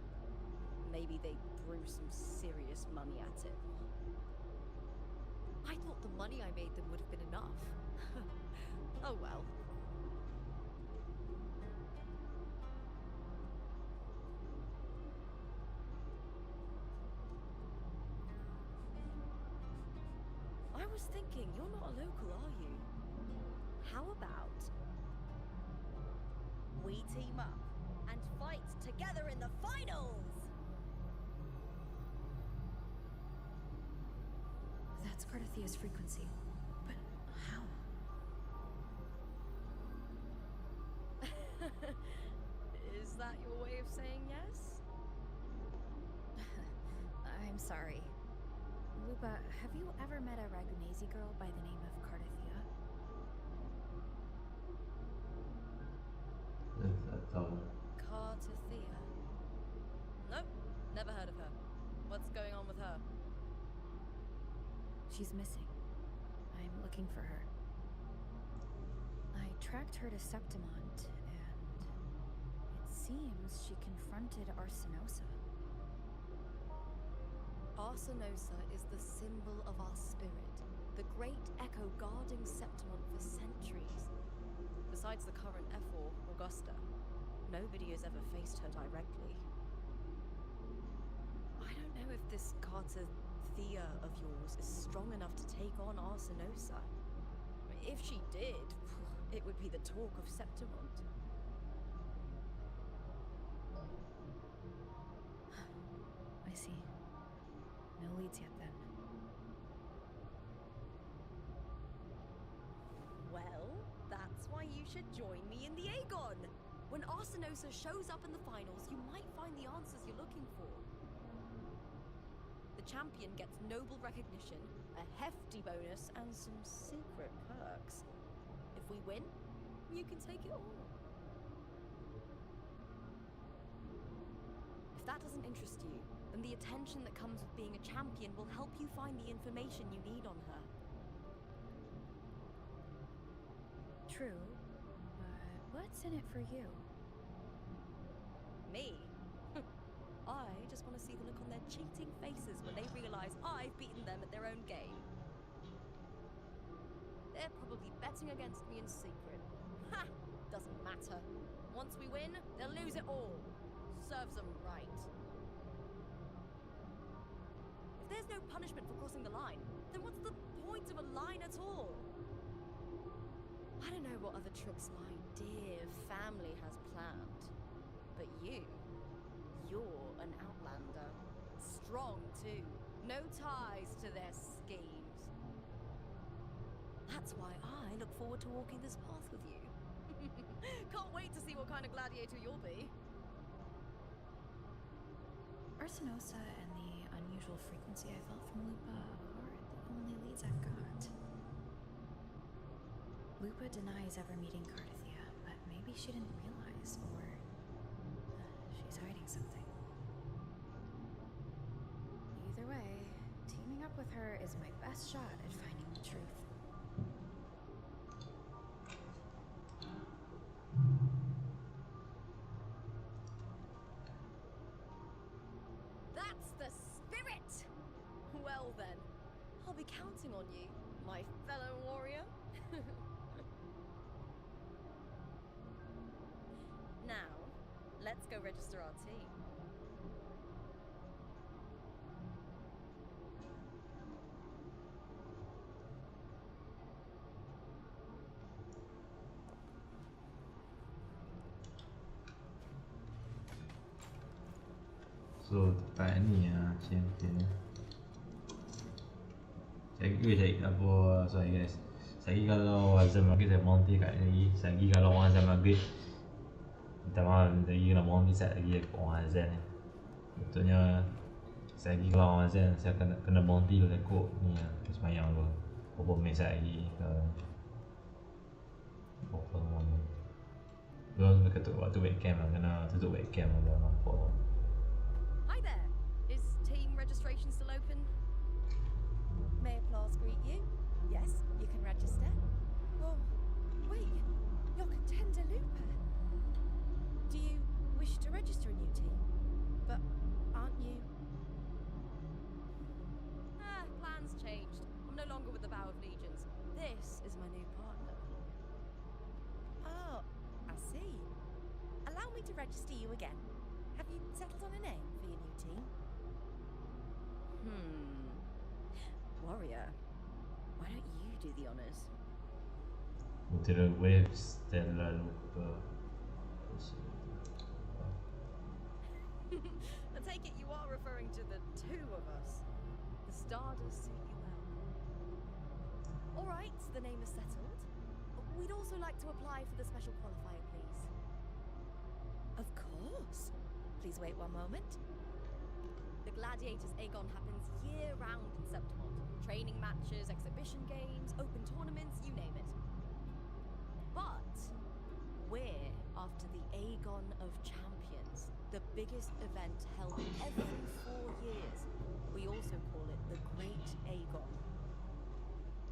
Maybe they threw some serious money at it. I thought the money I made them would have been enough. Oh well. I was thinking, you're not a local, are you? How about we team up and fight together in the finals? That's Cardathia's frequency. But how? Is that your way of saying yes? I'm sorry. Lupa, have you ever met a Ragunesi girl by the name of Cardathia? That's all. Cartathea? Nope, never heard of her. What's going on with her? She's missing. I'm looking for her. I tracked her to Septimont, and it seems she confronted Arsenosa. Arsenosa is the symbol of our spirit, the great echo guarding Septimont for centuries. Besides the current F4, Augusta, nobody has ever faced her directly. I don't know if this Cartathea of yours is strong enough to take on Arsenosa. If she did, it would be the talk of Septimont. I see. No leads yet, then. Well, that's why you should join me in the Aegon! When Arsenosa shows up in the finals, you might find the answers you're looking for. The champion gets noble recognition, a hefty bonus, and some secret perks. If we win, you can take it all. If that doesn't interest you, then the attention that comes with being a champion will help you find the information you need on her. True, but what's in it for you? Me? I just want to see the look on their cheating faces when they realize I've beaten them at their own game. They're probably betting against me in secret. Ha! Doesn't matter. Once we win, they'll lose it all. Serves them right. If there's no punishment for crossing the line, then what's the point of a line at all? I don't know what other tricks my dear family has planned, but you're an outlander. Strong, too. No ties to their schemes. That's why I look forward to walking this path with you. Can't wait to see what kind of gladiator you'll be. Ursinosa and the unusual frequency I felt from Lupa are the only leads I've got. Lupa denies ever meeting Cardathia, but maybe she didn't realize, or she's hiding something. Either way, teaming up with her is my best shot at finding the truth. That's the spirit! Well then, I'll be counting on you, my fellow warrior. Now, let's go register our team. So tempat ni champion. Saya apa, sorry guys. Saya kalau Azam Maghrib saya monty kat lagi. Saya kalau orang Azam Maghrib minta maaf, lagi kena monty saya lagi kat orang Azan ni. Betulnya saya kalau orang Azan saya kena monty dulu tekuk ni semayang dulu. Berapa minit saya lagi berapa semua ni. Belum ketuk waktu webcam lah, kena tutup webcam lah nampak. Hi there! Is team registration still open? May applause greet you? Yes, you can register. Oh, wait, you're Contender Lupa. Do you wish to register a new team? But aren't you? Plans changed. I'm no longer with the Bow of Legions. This is my new partner. Oh, I see. Allow me to register you again. Have you settled on a name for your new team? Warrior, why don't you do the honors? Wuthering waves Stella Lupa. I take it you are referring to the two of us. The star does suit you well. Alright, the name is settled. We'd also like to apply for the special qualifier, please. Of course. Please wait one moment. The Gladiators Aegon happens year-round in Septimont. Training matches, exhibition games, open tournaments, you name it. But we're after the Aegon of Champions, the biggest event held every 4 years. We also call it the Great Aegon.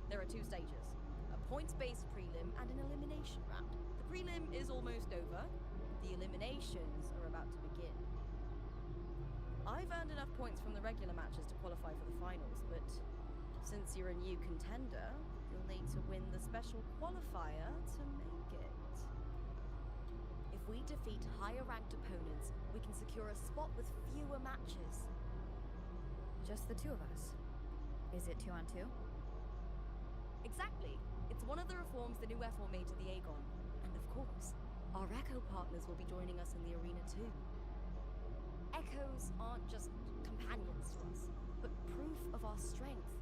There are 2 stages, a points-based prelim and an elimination round. The prelim is almost over. The eliminations are about to begin. I've earned enough points from the regular matches to qualify for the finals, but since you're a new contender, you'll need to win the special qualifier to make it. If we defeat higher-ranked opponents, we can secure a spot with fewer matches. Just the two of us. Is it 2-on-2? Exactly. It's one of the reforms the new FO made to the Aegon. And of course, our Echo partners will be joining us in the arena too. Echoes aren't just companions to us, but proof of our strength.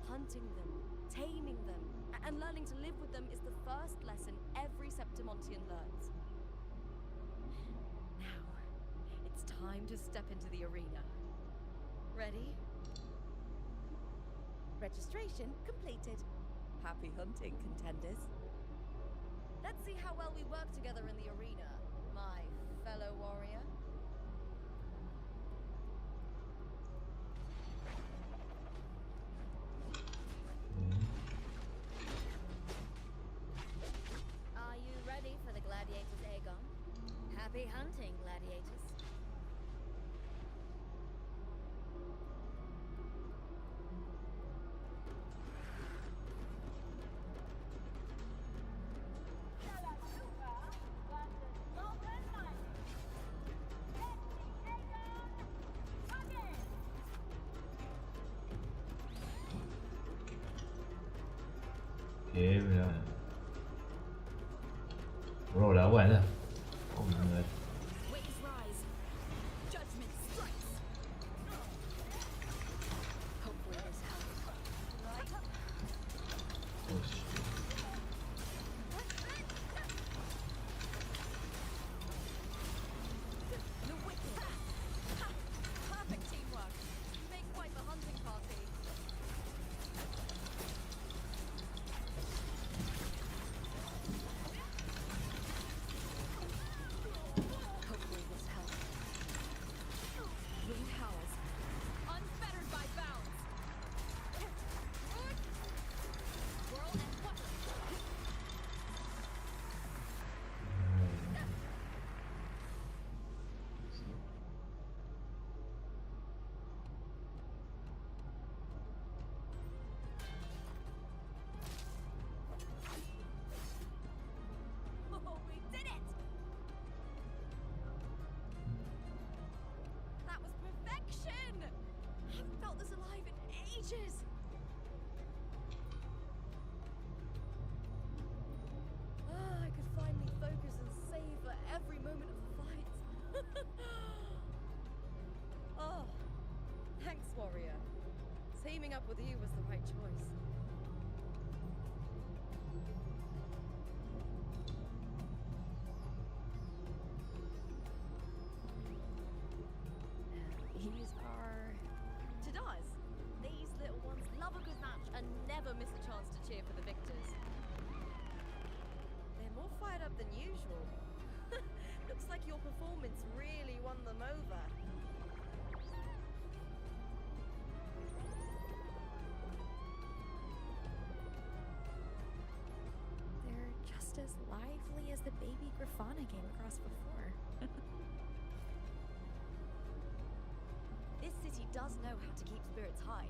Hunting them, taming them, and learning to live with them is the first lesson every Septimontian learns. Now, it's time to step into the arena. Ready? Registration completed. Happy hunting, contenders. Let's see how well we work together in the arena, my fellow warrior. Are you ready for the Gladiators Aegon? Happy hunting, gladiators. Okay, bro lawan lah. Oh my god. Waves rise. Judgment strikes. Hopefully this helps. Right up. Oh shit. matches! Ah, I could finally focus and savor every moment of the fight. Oh, thanks, warrior. Teaming up with you was the right choice. These are Tadars. These little ones love a good match and never miss a chance to cheer for the victors. They're more fired up than usual. Looks like your performance really won them over. They're just as lively as the baby Grafana came across before. This city does know how to keep spirits high.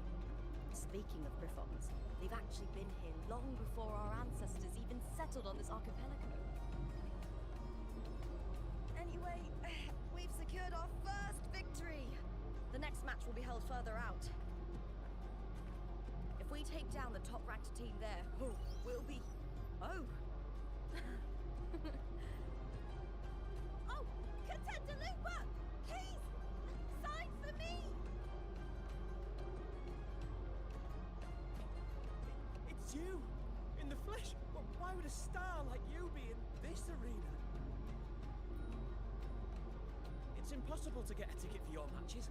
Speaking of Griffons, they've actually been here long before our ancestors even settled on this archipelago. Anyway, we've secured our first victory. The next match will be held further out. If we take down the top-ranked team there, we'll be... Oh! Oh! Contender Lupa! Please! Sign for me! It's you! In the flesh! Why would a star like you be in this arena? It's impossible to get a ticket for your matches.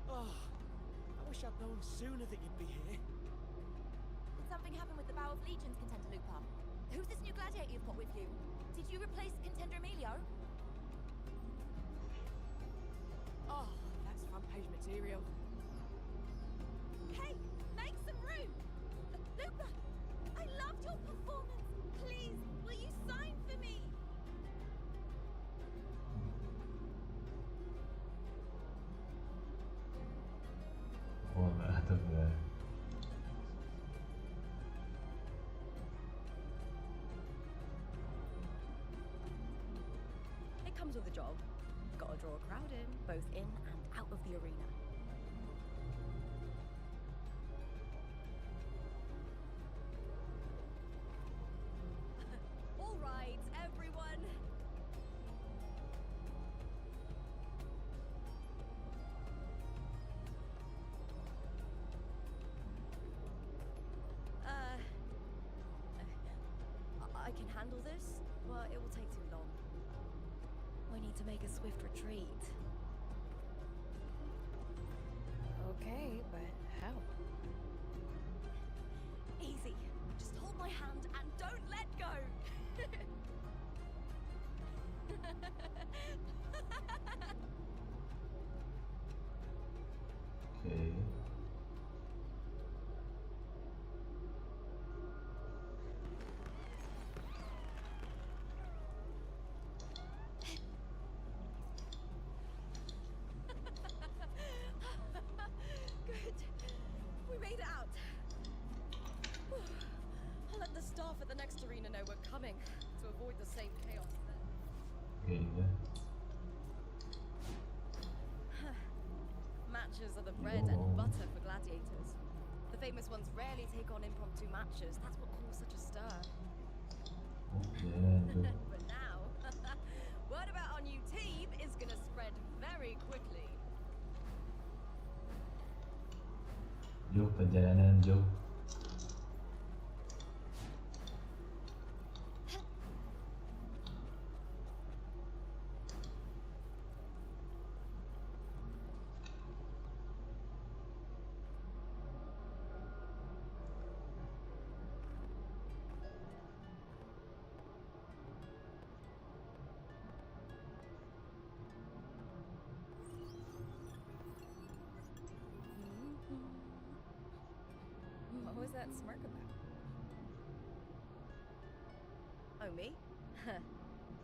Oh, I wish I'd known sooner that you'd be here. Did something happen with the Bow of Legions, Contender Lupa? Who's this new gladiator you've got with you? Did you replace Contender Emilio? Oh, that's front page material. Hey, make some room! Lupa, I loved your performance. Please, will you sign for me? والله هتبقى It comes with the job. Gotta draw a crowd in, both in and out of the arena. All right, everyone. I can handle this, but it will take too long. We need to make a swift retreat. Okay, but how? Easy. Just hold my hand and don't let go. okay. Good. We made it out. I'll let the staff at the next arena know we're coming to avoid the same chaos there. Okay. Matches are the bread and butter for gladiators. The famous ones rarely take on impromptu matches. That's what caused such a stir. Okay. But now, word about our new team is gonna spread very quickly. Jom perjalanan jom. What was that smirk about? Oh, me?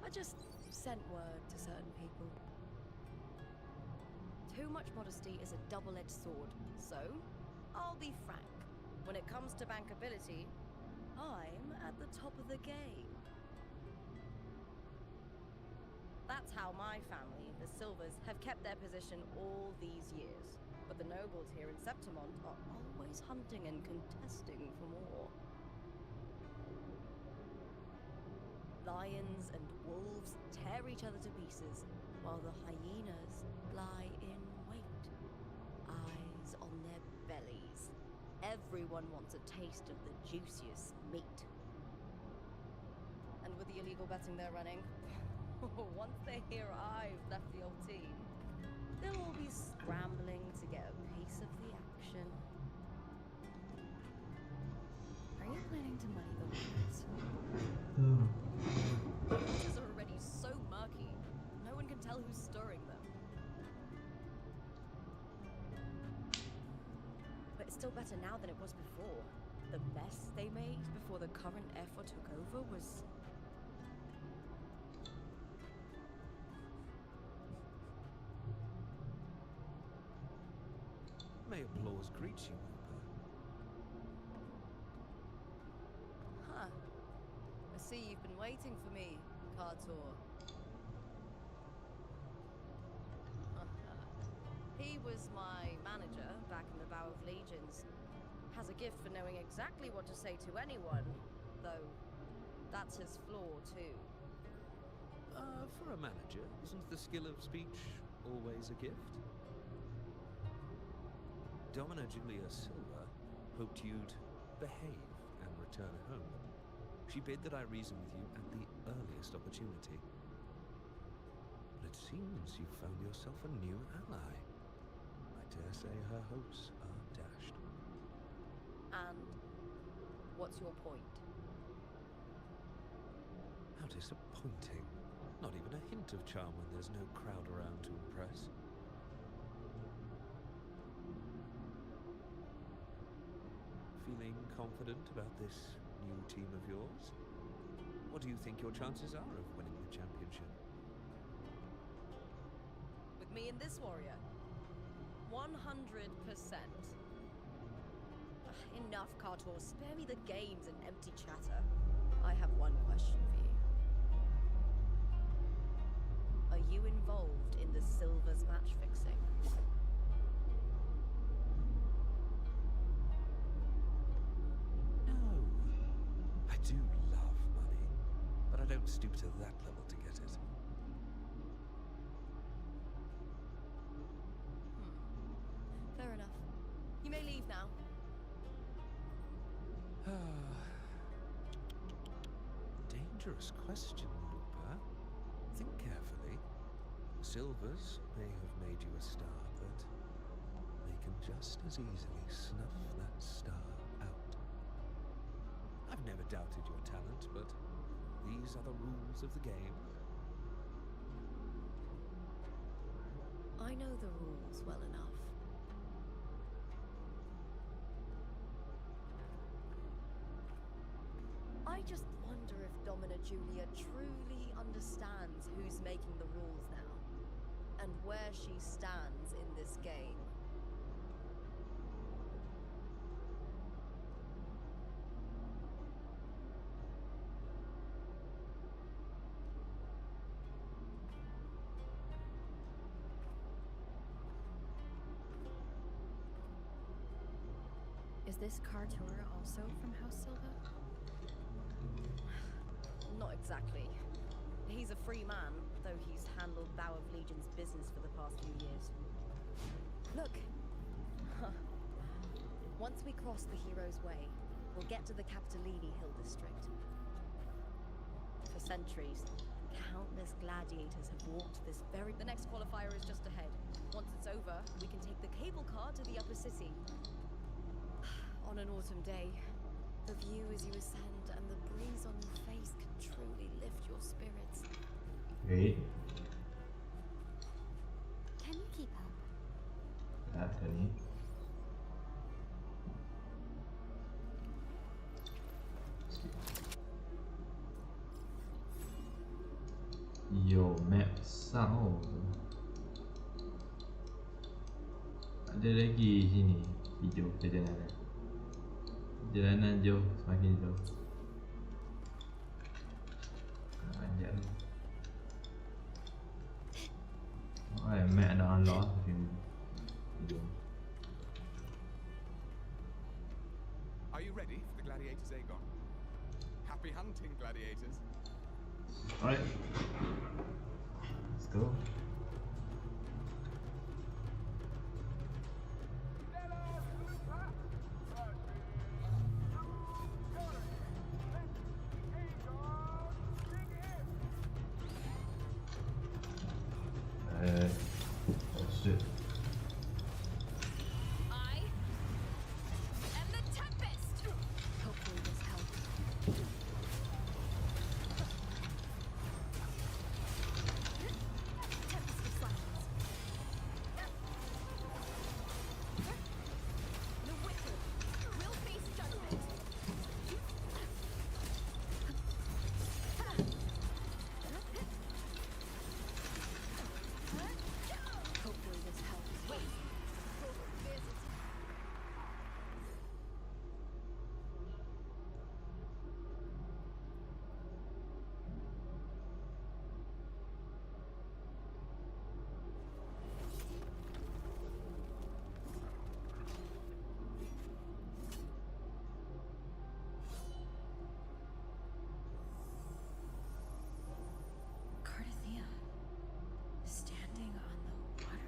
I just sent word to certain people. Too much modesty is a double-edged sword, so I'll be frank. When it comes to bankability, I'm at the top of the game. That's how my family, the Silvers, have kept their position all these years. But the nobles here in Septimont are always hunting and contesting for more. Lions and wolves tear each other to pieces, while the hyenas lie in wait, eyes on their bellies. Everyone wants a taste of the juiciest meat. And with the illegal betting they're running, once they hear I've left the old team, they'll all be scrambling to get a piece of the action. Are you planning to muddy the waters? The waters are already so murky, no one can tell who's stirring them. But it's still better now than it was before. The mess they made before the current effort took over was... May applause greet you, Hooper. Huh. I see you've been waiting for me, Kartor. He was my manager back in the Bow of Legions. Has a gift for knowing exactly what to say to anyone, though that's his flaw too. For a manager, isn't the skill of speech always a gift? Domina Julia Silva hoped you'd behave and return home. She bid that I reason with you at the earliest opportunity. But it seems you've found yourself a new ally. I dare say her hopes are dashed. And what's your point? How disappointing. Not even a hint of charm when there's no crowd around to impress. Feeling confident about this new team of yours? What do you think your chances are of winning the championship? With me and this warrior? 100%. Enough, Kartor. Spare me the games and empty chatter. I have one question for you. Are you involved in the Silver's match fixing? No. I do love money, but I don't stoop to that level to get it. Fair enough. You may leave now. Dangerous question, Lupa. Think carefully. Silvers may have made you a star, but they can just as easily snuff that star out. I've never doubted your talent, but these are the rules of the game. I know the rules well enough. I just wonder if Domina Julia truly understands who's making the rules now, and where she stands in this game. Is this Kartor also from House Silva? Not exactly. He's a free man, though he's handled Bow of Legion's business for the past few years. Look! Once we cross the Hero's Way, we'll get to the Capitolini Hill district. For centuries, countless gladiators have walked this very... The next qualifier is just ahead. Once it's over, we can take the cable car to the upper city. On an autumn day, the view as you ascend and the breeze on your face can truly lift your spirits. Wait. Can you keep up? Ada nih. Yo, map sound. Ada lagi sini video perjalanan. Perjalanan jauh, semakin jauh. Anjir. Oh, map dah unlock video. be hunting gladiators. Alright. Let's go. Oh shit. I am the Tempest! Hopefully this helps. Tempest of silence. The wicked will face judgment. Hopefully this helps. Wait. There's a Cardathia, standing on the water.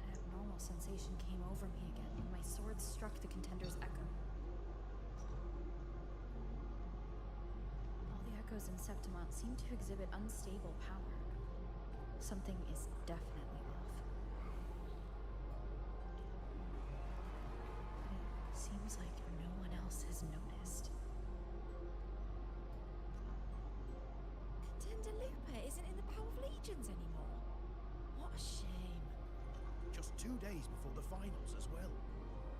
That abnormal sensation came over me again when my sword struck the contender's echo. All the echoes in Septimont seem to exhibit unstable power. Something is definitely off. But it seems like no one else has noticed. Contender Lupa isn't in the Power of Legions anymore. What a shame. Just 2 days before the finals as well.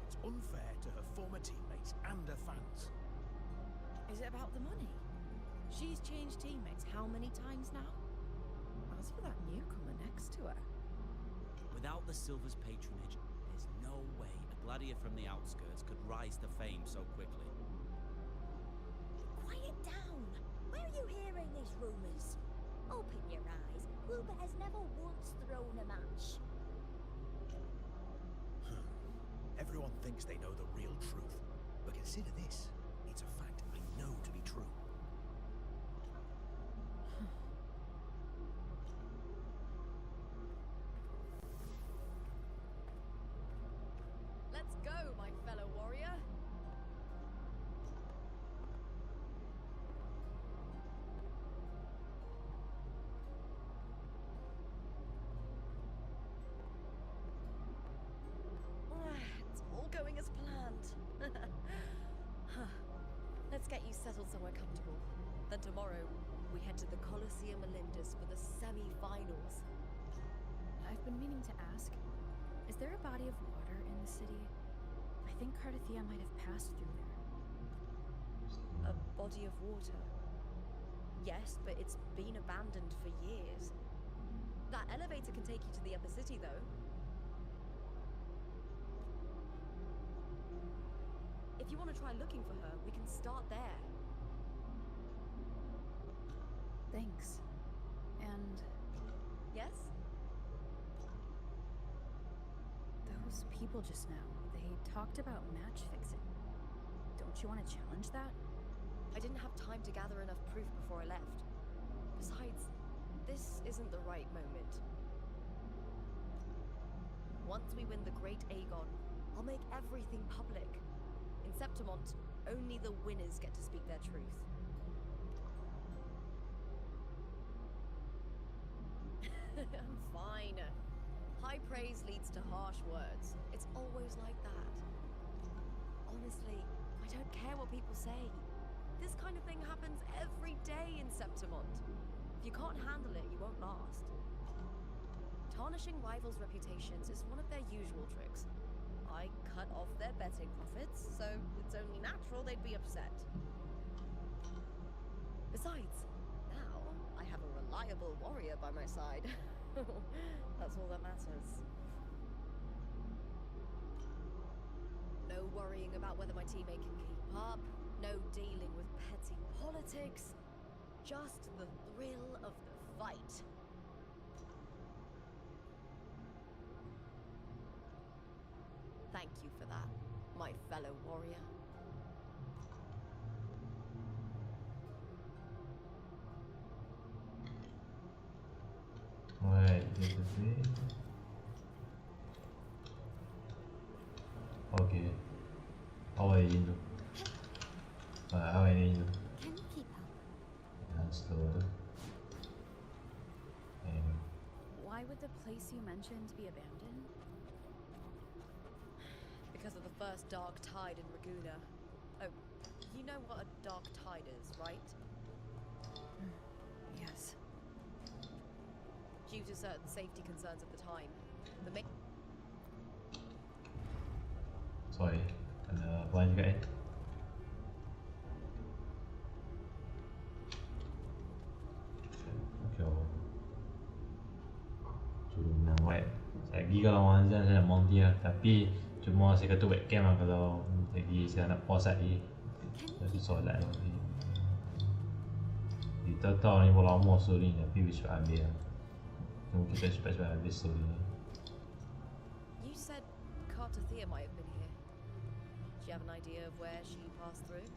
It's unfair to her former teammates and her fans. Is it about the money? She's changed teammates how many times now? As for that newcomer next to her. Without the Silver's patronage, there's no way a gladiator from the outskirts could rise to fame so quickly. Quiet down! Where are you hearing these rumors? Open your eyes. Wilbur has never once thrown a match. Everyone thinks they know the real truth, but consider this. It's a fact I know to be true. Let's go, my fellow warrior. It's all going as planned. Huh. Let's get you settled somewhere comfortable. Then tomorrow, we head to the Colosseum Melindus for the semi-finals. I've been meaning to ask, is there a body of water in the city? I think Cardathia might have passed through there. A body of water. Yes, but it's been abandoned for years. That elevator can take you to the upper city, though. If you want to try looking for her, we can start there. Thanks. And Yes? those people just now, they talked about match fixing. Don't you want to challenge that? I didn't have time to gather enough proof before I left. Besides, this isn't the right moment. Once we win the Great Aegon, I'll make everything public. In Septimont, only the winners get to speak their truth. I'm fine. High praise leads to harsh words. It's always like that. Honestly, I don't care what people say. This kind of thing happens every day in Septimont. If you can't handle it, you won't last. Tarnishing rivals' reputations is one of their usual tricks. I cut off their betting profits, so it's only natural they'd be upset. Besides, now I have a reliable warrior by my side. That's all that matters. No worrying about whether my teammate can keep up, no dealing with petty politics, just the thrill of the fight. Thank you for that, my fellow warrior. Ouais, désolé. Ok. Away indo. Away indo. Can you keep up? Slow. Why would the place you mentioned be abandoned? Because of the first dark tide in Raguna. Oh, you know what a dark tide is, right? Yes. Due to certain safety concerns at the time, the main... Sorry, kena buang juga Okay. Suruh menang web. Saya pergi kalau orang azan saya nak monty lah. Tapi cuma saya kata webcam lah kalau lagi saya nak pause lagi. Jadi solat lagi. Kita tahu ni pun lama story ni tapi cepat habis lah. Cuma kita cepat-cepat habis story ni. You said Cartathea might have been here. Do you have an idea of where she passed through?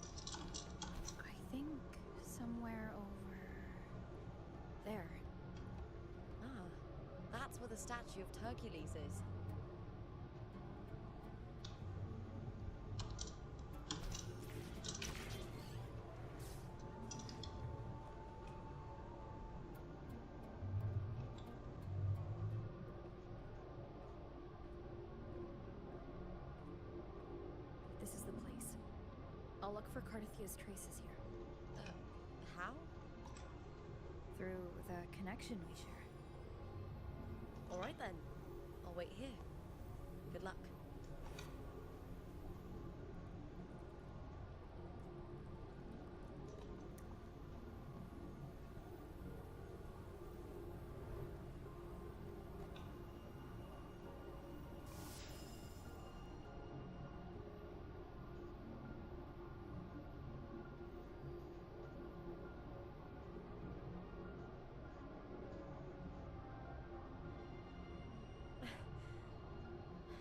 I think somewhere over there. Ah, that's where the statue of Hercules is. This is the place. I'll look for Cartathea's traces here. How? Through the connection we share. Alright then. I'll wait here. Good luck.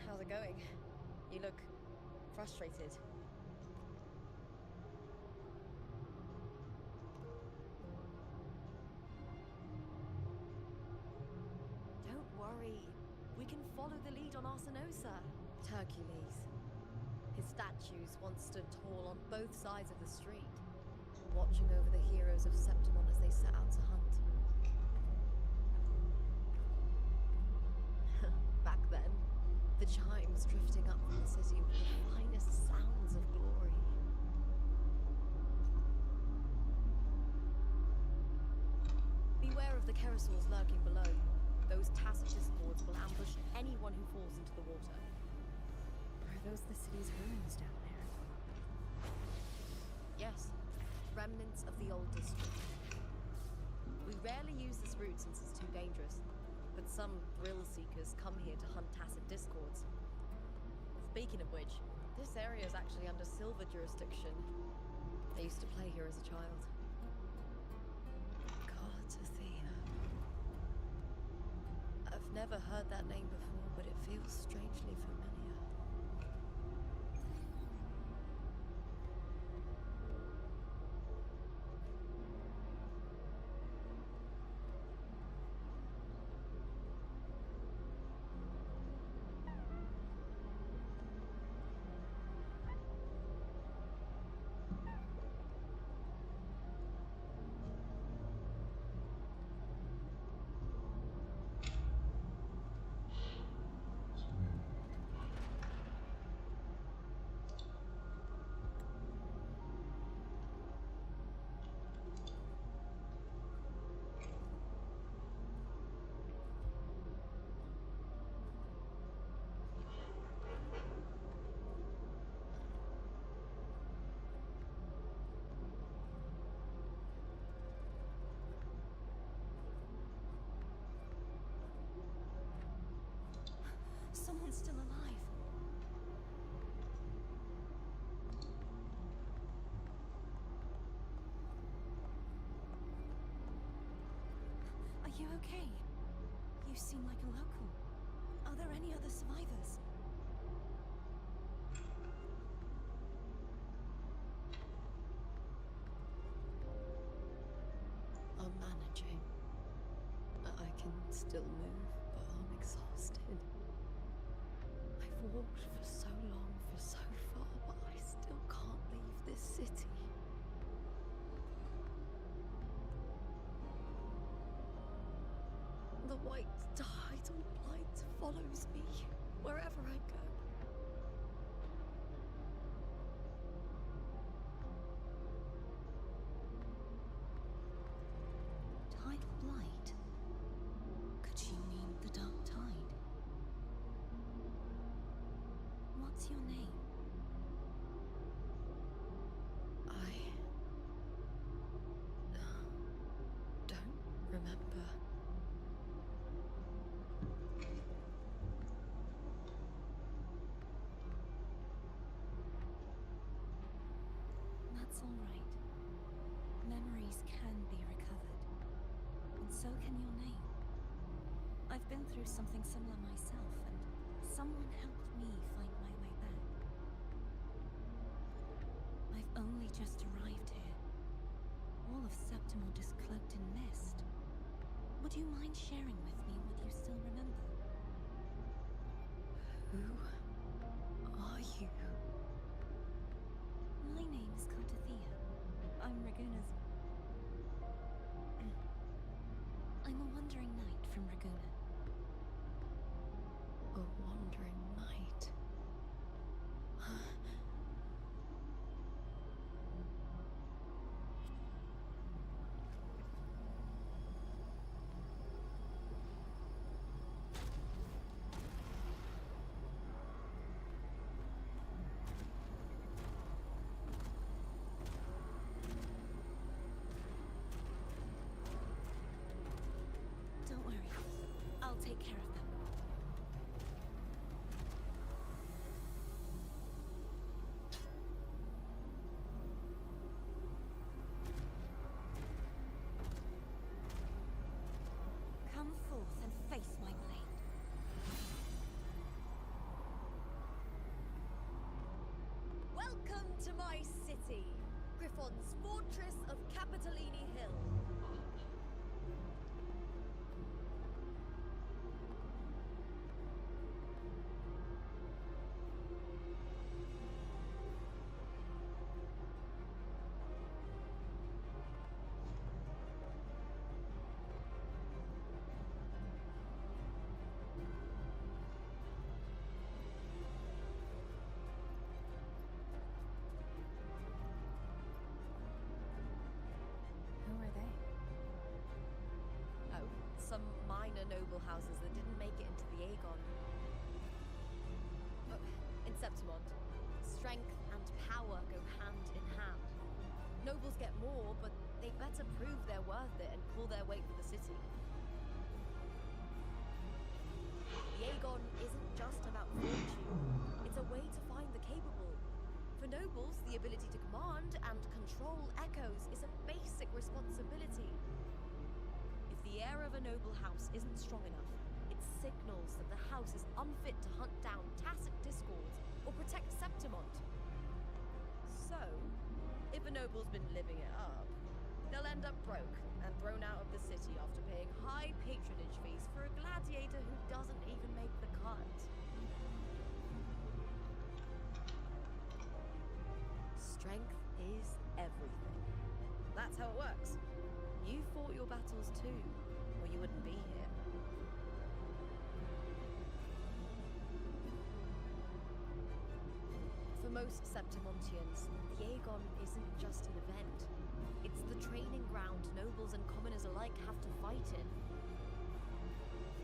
How's it going? You look frustrated. Don't worry. We can follow the lead on Arsinosa. Hercules. His statues once stood tall on both sides of the street, watching over the heroes of Septimon as they set out to hunt. Back then, the chimes drifting up from the city were the finest sounds of glory. Beware of the carousels lurking below. Those Tacitus boards will ambush anyone who falls into the water. Are those the city's ruins down there? Yes, remnants of the old district. We rarely use this route since it's too dangerous, but some thrill seekers come here to hunt Tacit discords. Speaking of which, this area is actually under Silver jurisdiction. I used to play here as a child. Cartathea. I've never heard that name before, but it feels strangely familiar. Someone's still alive. Are you okay? You seem like a local. Are there any other survivors? still move, but I'm exhausted. I've walked for so long, for so far, but I still can't leave this city. The white tidal blight follows me wherever I go. Tidal blight? Could she mean the dark tide? What's your name? I don't remember. That's all right. Memories can be recovered. And so can your name. I've been through something similar myself, and someone helped me find my way back. I've only just arrived here. All of Septimont is cloaked in mist. Would you mind sharing with me what you still remember? Who are you? My name is Cartathea. I'm Raguna's... I'm a wandering knight from Raguna. A wandering knight. Don't worry. I'll take care of them. Come forth and face my blade. Welcome to my city, Griffon's fortress of Capitolini Hill. Who are they? Oh, some minor noble houses that didn't make it into the Aegon. In Septimont, strength and power go hand in hand. Nobles get more, but they better prove they're worth it and pull their weight for the city. The Aegon isn't just about fortune, it's a way to find the capable. For nobles, the ability to command and control echoes is a basic responsibility. If the heir of a noble house isn't strong enough, it signals that the house is unfit to hunt down tacit discords or protect Septimont. So, if a noble's been living it up, they'll end up broke and thrown out of the city after paying high patronage fees for a gladiator who doesn't even make the cut. Strength is everything. That's how it works. You fought your battles too, or you wouldn't be here. For most Septimontians, the Aegon isn't just an event. It's the training ground nobles and commoners alike have to fight in.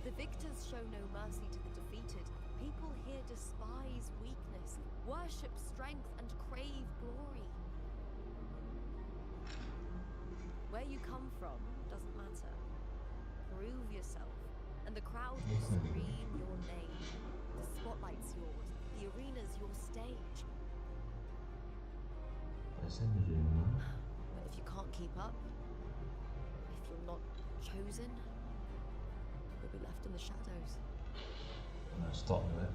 The victors show no mercy to the defeated. People here despise weakness, worship strength, and crave glory. Where you come from doesn't matter. Prove yourself, and the crowd will scream your name. The spotlight's yours, the arena's your stage. But if you can't keep up, if you're not chosen, you'll be left in the shadows. No, stop with it.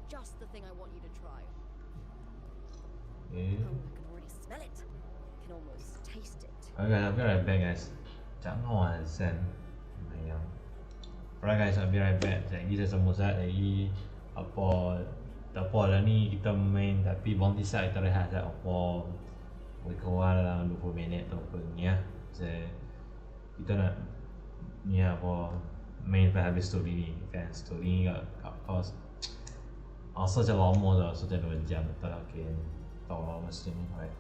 just the thing I want you to try. Okay. Oh, I can already smell it. I can almost taste it. Okay, I'll be right back guys. Chẳng hoàn sen. Alright guys, I'll be right back. Lagi saya semua lagi apa tak apa lah ni kita main tapi bounty side kita rehat sekejap apa boleh keluar dalam 20 minit atau apa ni ya. Kita nak ni apa main sampai habis story ni kan. Story ni kat kos rasa macam lama dah, rasa macam 2 jam betul lah okay. Tahu lama stream ni, alright.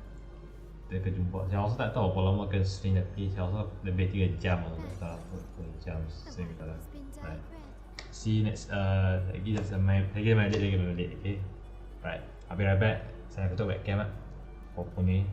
Kita kejumpa, saya rasa tak tahu berapa lama akan stream tapi saya rasa lebih 3 jam atau tak tahu 2 jam stream betul lah. Alright. See you next, lagi main update, okay. Right, I'll be right back. Saya tutup webcam lah. Apa ni.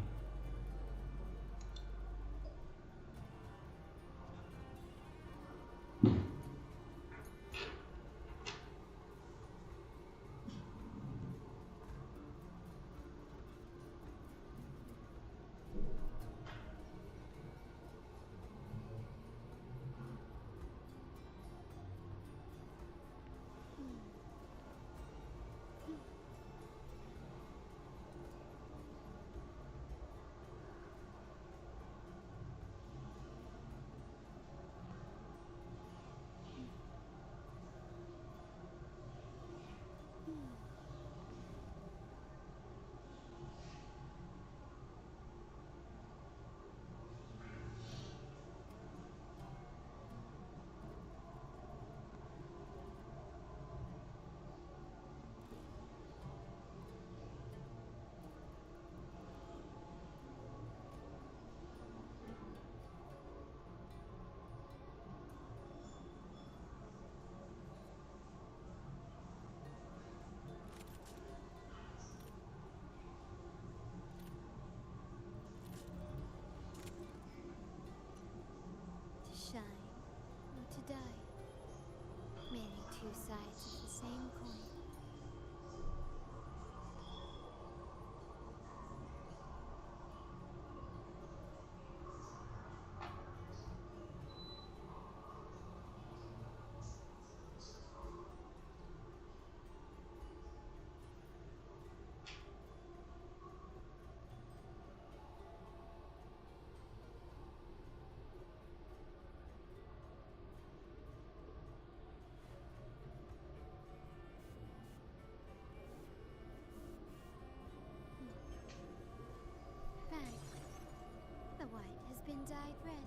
Shine or to die. Merely two sides of the same coin. Bang. The white has been dyed red.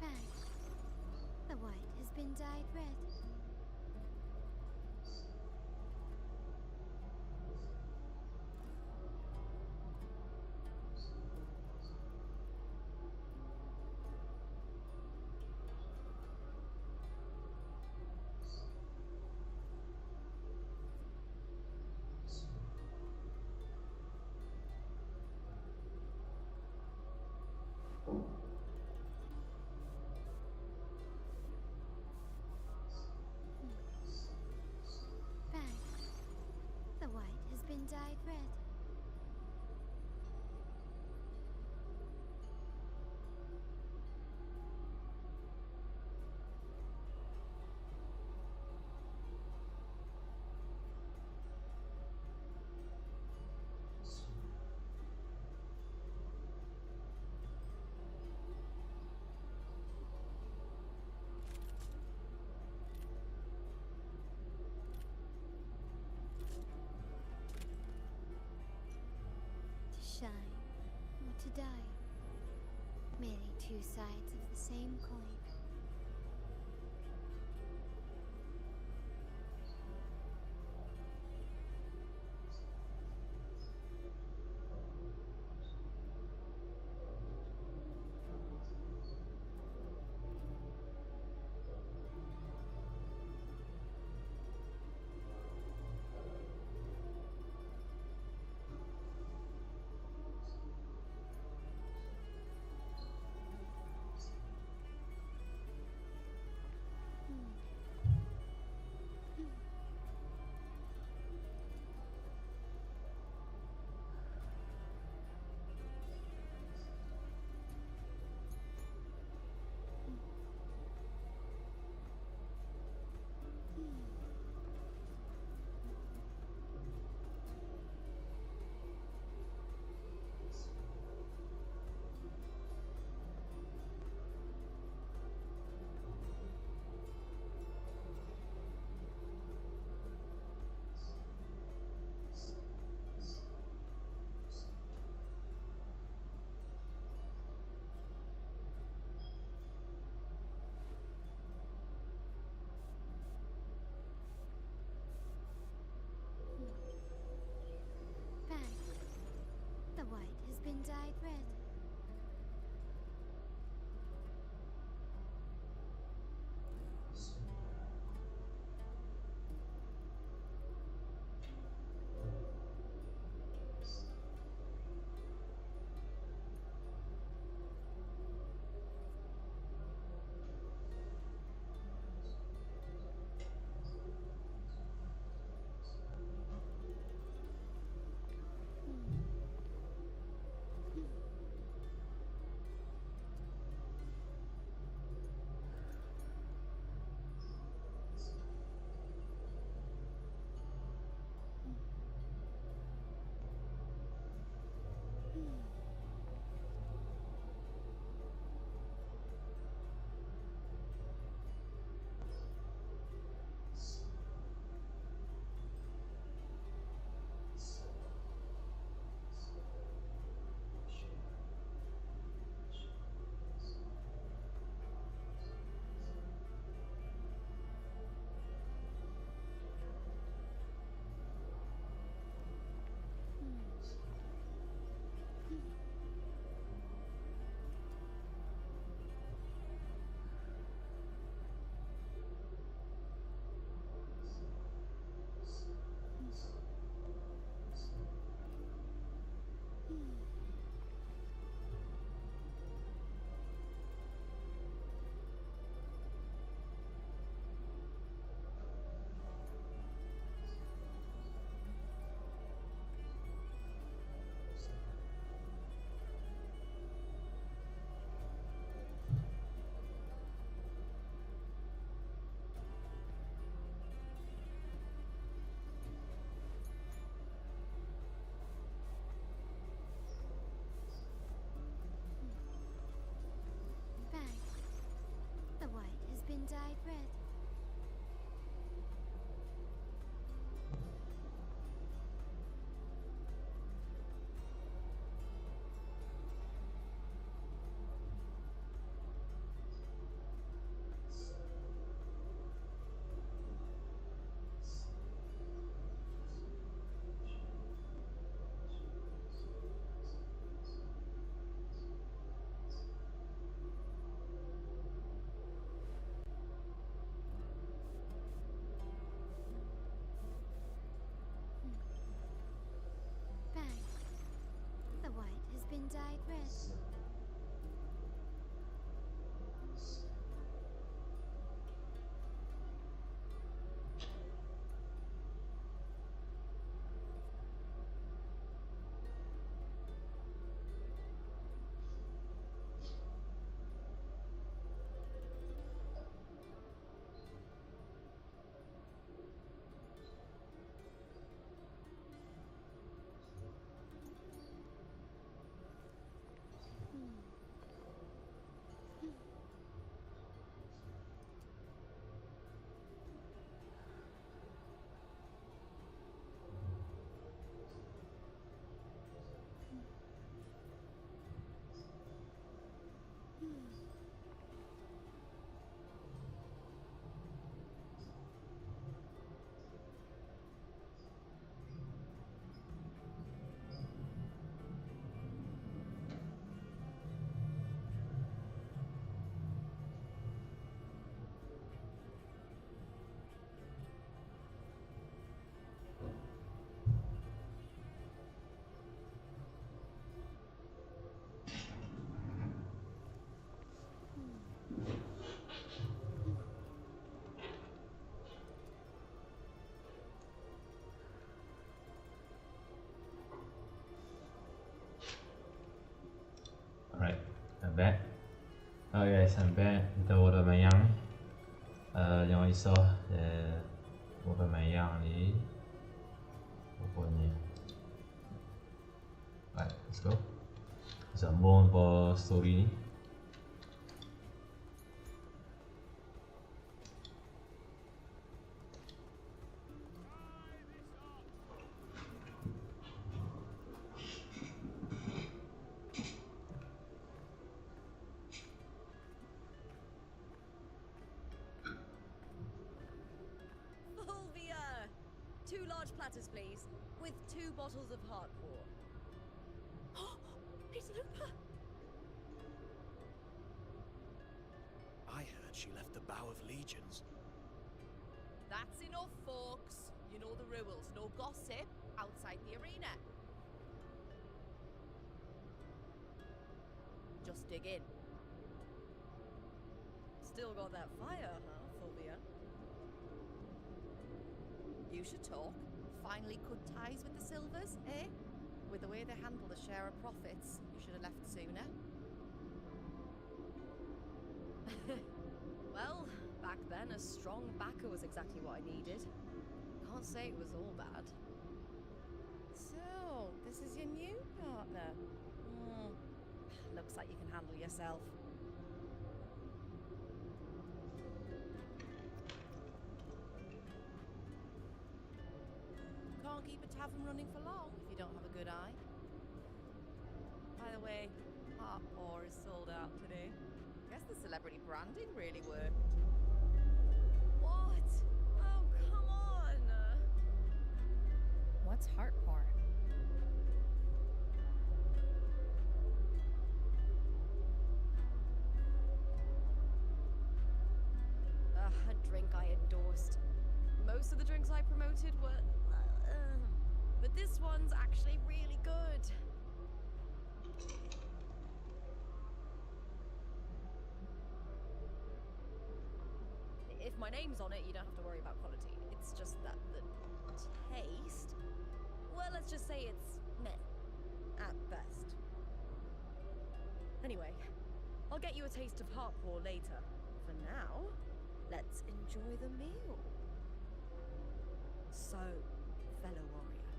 Bang. The white has been dyed red. shine or to die. Merely two sides of the same coin. Bang. The white has been dyed red. Bang. The white has been dyed red. Bang. The white has been dyed red. back. Alright guys, I'm back. Kita order mayang. Jangan risau, order mayang ni. Pokoknya. Alright, let's go. Sambung apa story ni. Fulvia! 2 large platters, please, with 2 bottles of Heartcore. Oh, it's Lupa! I heard she left the Bow of Legions. That's enough, folks. You know the rules. No gossip outside the arena. Just dig in. Still got that fire, huh, Fulvia? You should talk. Finally cut ties with the Silvers, eh? With the way they handle the share of profits, you should have left sooner. Well, back then a strong backer was exactly what I needed. Can't say it was all bad. So, this is your new partner. Looks like you can handle yourself. Can't keep a tavern running for long if you don't have a good eye. By the way, Heartcore is sold out today. Guess the celebrity branding really worked. What? Oh, come on! What's Heartcore? A drink I endorsed. Most of the drinks I promoted were... but this one's actually really good. If my name's on it, you don't have to worry about quality. It's just that the taste... Well, let's just say it's meh. At best. Anyway, I'll get you a taste of Heartcore later. For now, let's enjoy the meal. So, fellow warrior,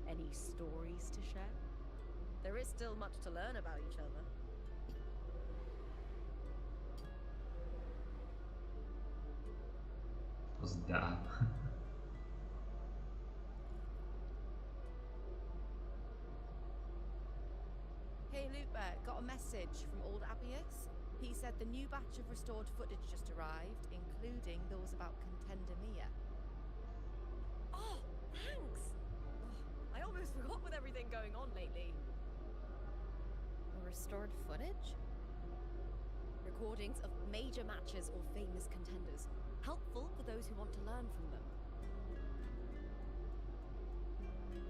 any stories to share? There is still much to learn about each other. Sedap. Hey Lupa, got a message from old Abius. He said the new batch of restored footage just arrived, including those about Contender Mia. Oh, thanks! I almost forgot with everything going on lately. Restored footage? Recordings of major matches or famous contenders. Helpful for those who want to learn from them.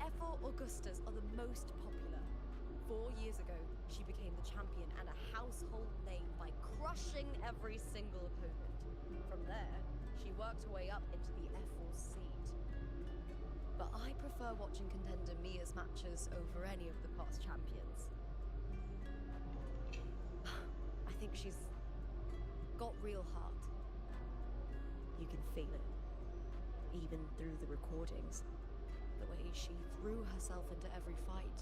F4 Augustas are the most popular. 4 years ago, she became the champion and a household name by crushing every single opponent. From there, she worked her way up into the F4 seed. But I prefer watching contender Mia's matches over any of the past champions. I think she's got real heart. You can feel it, even through the recordings. The way she threw herself into every fight.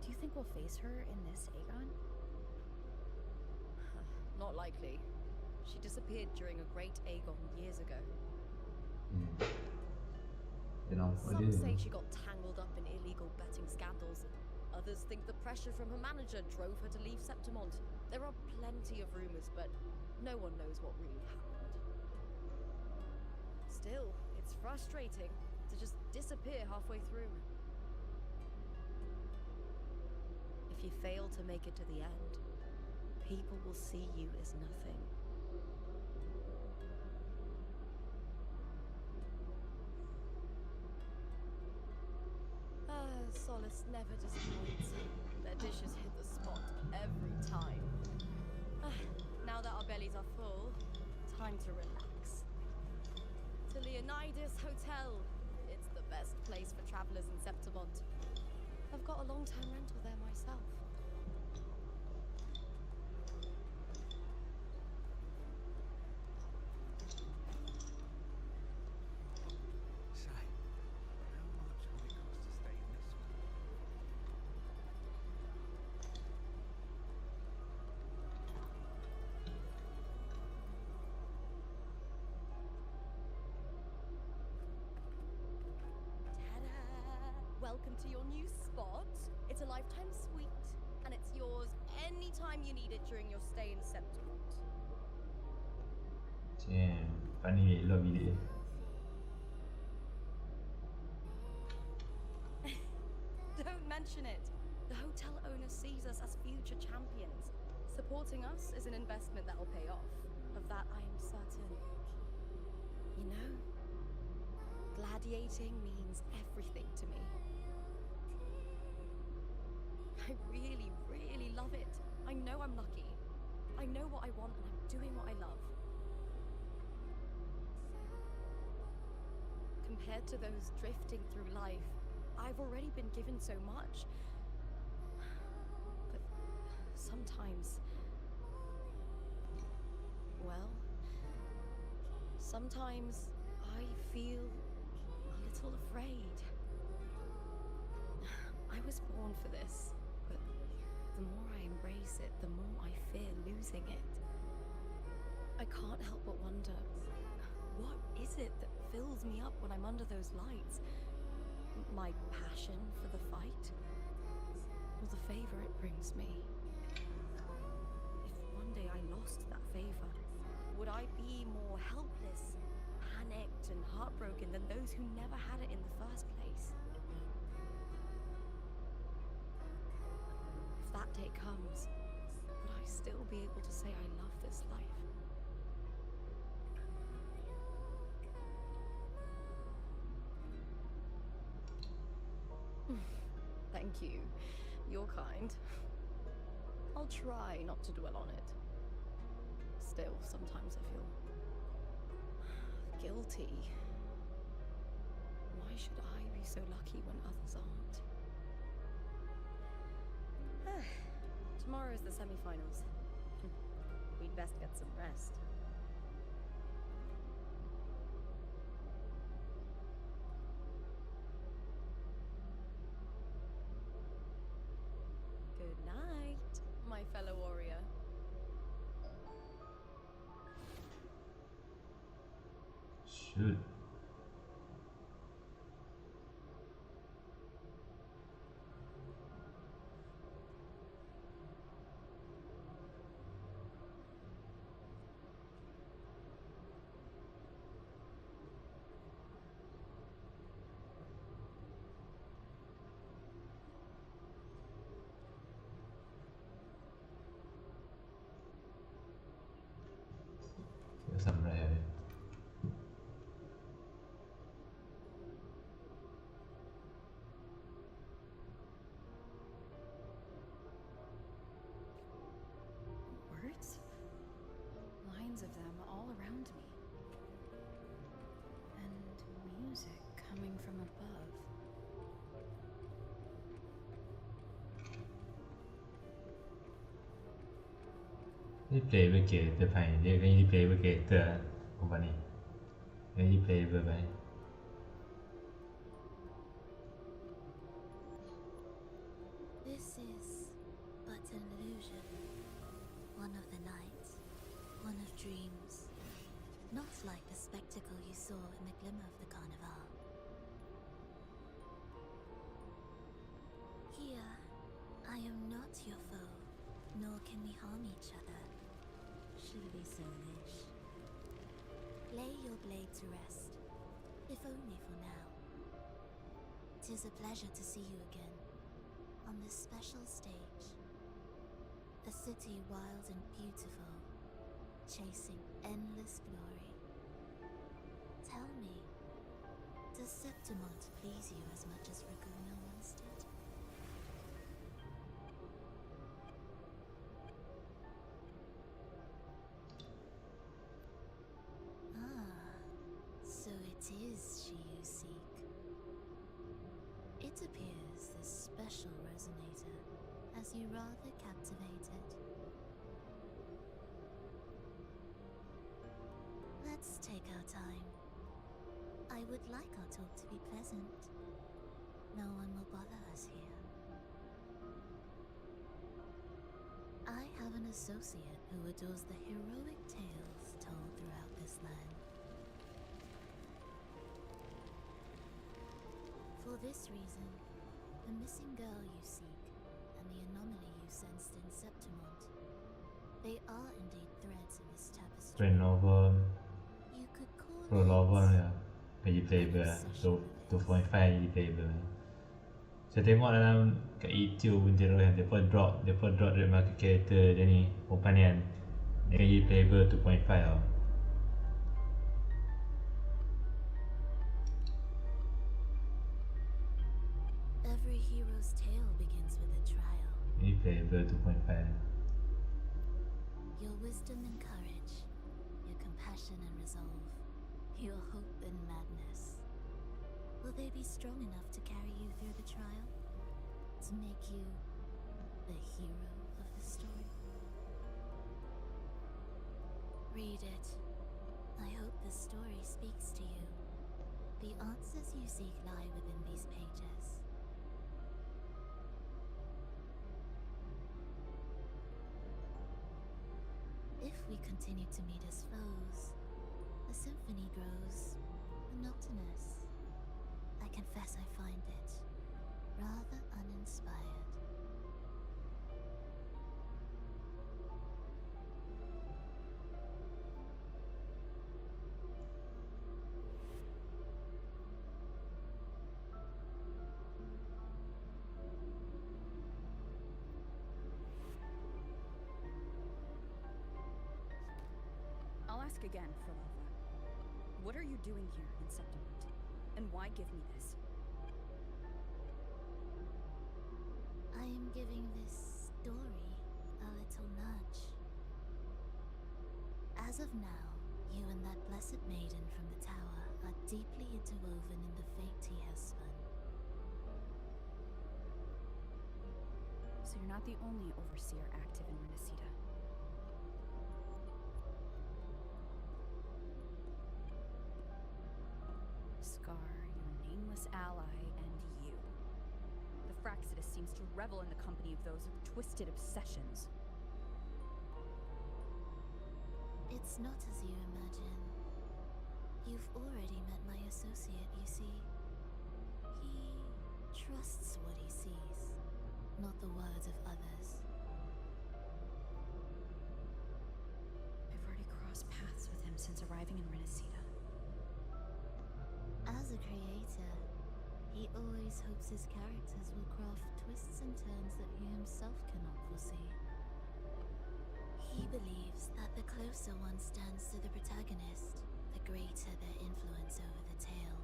Do you think we'll face her in this Aegon? Not likely. She disappeared during a great Aegon years ago. Some say she got tangled up in illegal betting scandals. Others think the pressure from her manager drove her to leave Septimont. There are plenty of rumors, but no one knows what really happened. Still, it's frustrating to just disappear halfway through. If you fail to make it to the end, people will see you as nothing. Solace never disappoints. Their dishes hit the spot every time. Now that our bellies are full, time to relax. To Leonidas Hotel. It's the best place for travelers in Septimont. I've got a long-term rental there myself. welcome to your new spot. It's a lifetime suite, and it's yours anytime you need it during your stay in Septimont. Damn, funny, love it. Don't mention it. The hotel owner sees us as future champions. Supporting us is an investment that'll pay off. Of that I am certain. You know, gladiating means everything to me. I really, really love it. I know I'm lucky. I know what I want and I'm doing what I love. Compared to those drifting through life, I've already been given so much. But sometimes, well, sometimes I feel a little afraid. I was born for this, but the more I embrace it, the more I fear losing it. I can't help but wonder, what is it that fills me up when I'm under those lights? My passion for the fight? Or the favor it brings me? If one day I lost that favor, would I be more helpless, panicked, and heartbroken than those who never had it in the first place? If that day comes, would I still be able to say I love this life? Thank you. You're kind. I'll try not to dwell on it. Still, sometimes I feel guilty. Why should I be so lucky when others aren't? Tomorrow's the semi-finals. We'd best get some rest. Good night, my fellow warrior. Shoot. There's some rare. Words? Lines of them all around me. And music coming from above. They play with it, the pain. They can play with it, company. They play with it. This is but an illusion. One of the nights, one of dreams. Not like the spectacle you saw in the glimmer of the carnival. Here, I am not your foe, nor can we harm each other. Should we so wish? Lay your blade to rest, if only for now. 'Tis a pleasure to see you again, on this special stage. A city wild and beautiful, chasing endless glory. Tell me, does Septimont please you as much as Raguna once did? So it is she you seek. It appears this special resonator has you rather captivated. Let's take our time. I would like our talk to be pleasant. No one will bother us here. I have an associate who adores the heroic tales told throughout this land. For this reason, The missing girl you seek, and the anomaly you sensed in Septimont. They are indeed threads in this tapestry. Friend over You could call rollover it ya, jadi playable lah. obsession So of his. 2.5 jadi playable. Saya tengok dalam kat YouTube pun dia orang depa drop dia market character dia ni companion. Dia jadi playable 2.5 tau. Every hero's tale begins with a trial. Jadi playable 2.5. Your wisdom and courage, your compassion and resolve, your hope and madness. Will they be strong enough to carry you through the trial? To make you the hero of the story? Read it. I hope the story speaks to you. The answers you seek lie within these pages. If we continue to meet as foes, the symphony grows monotonous. I confess I find it rather uninspired. I'll ask again, Philova. What are you doing here in Septimont? And why give me this? I am giving this story a little nudge. As of now, you and that blessed maiden from the tower are deeply interwoven in the fate he has spun. So you're not the only overseer active in Renacida. Scar, your nameless ally, and you. The Fraxidus seems to revel in the company of those with twisted obsessions. It's not as you imagine. You've already met my associate, you see. He trusts what he sees, not the words of others. I've already crossed paths with him since arriving in Renacida. As a creator, he always hopes his characters will craft twists and turns that he himself cannot foresee. He believes that the closer one stands to the protagonist, the greater their influence over the tale.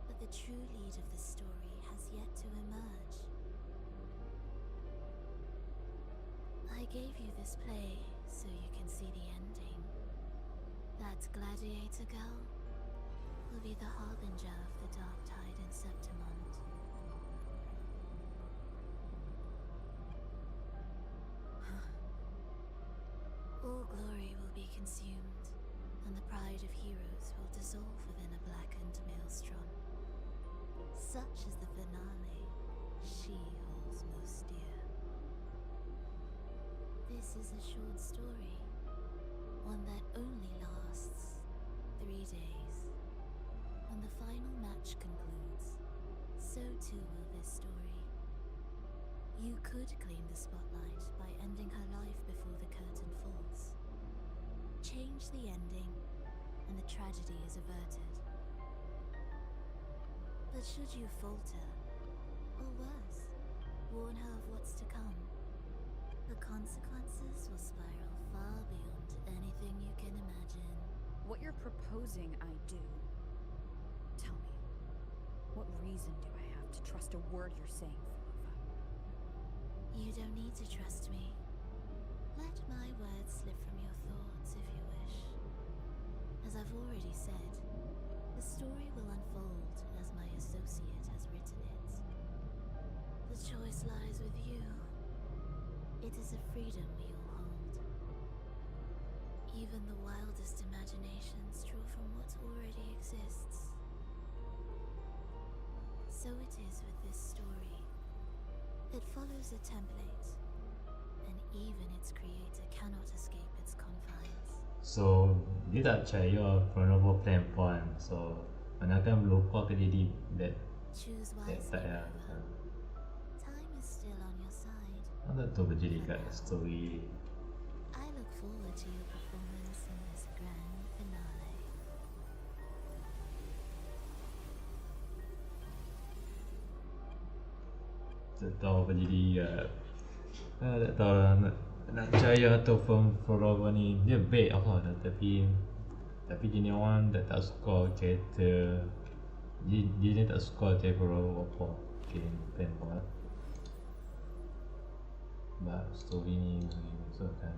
But the true lead of the story has yet to emerge. I gave you this play so you can see the ending. That gladiator girl will be the harbinger of the dark tide in Septimont. All glory will be consumed, and the pride of heroes will dissolve within a blackened maelstrom. Such is the finale she holds most dear. This is a short story, one that only lasts 3 days. When the final match concludes, so too will this story. You could claim the spotlight by ending her life before the curtain falls. Change the ending, and the tragedy is averted. But should you falter, or worse, warn her of what's to come, the consequences will spiral far beyond anything you can imagine. What you're proposing I do. Tell me, what reason do I have to trust a word you're saying, Philova? You don't need to trust me. Let my words slip from your thoughts if you wish. As I've already said, the story will unfold as my associate has written it. The choice lies with you. It is a freedom we all hold. Even the wildest imaginations draw from what already exists. So it is with this story. It follows a template, and even its creator cannot escape its confines. So dia tak percaya Chronovo plan pun. So Mana kan lupa ke jadi that Choose that wisely, type lah. Rover. Time is still on your side. Mana tu berjadi kat story. I look forward to your performance in this grand finale. Tak tahu apa jadi kat tak tahu lah nak percaya ataupun Forever ni dia baik apa dah, tapi jenis orang tak suka karakter dia ni tak suka karakter Forever apa. Okay, depend apa. Sebab story ni maksudkan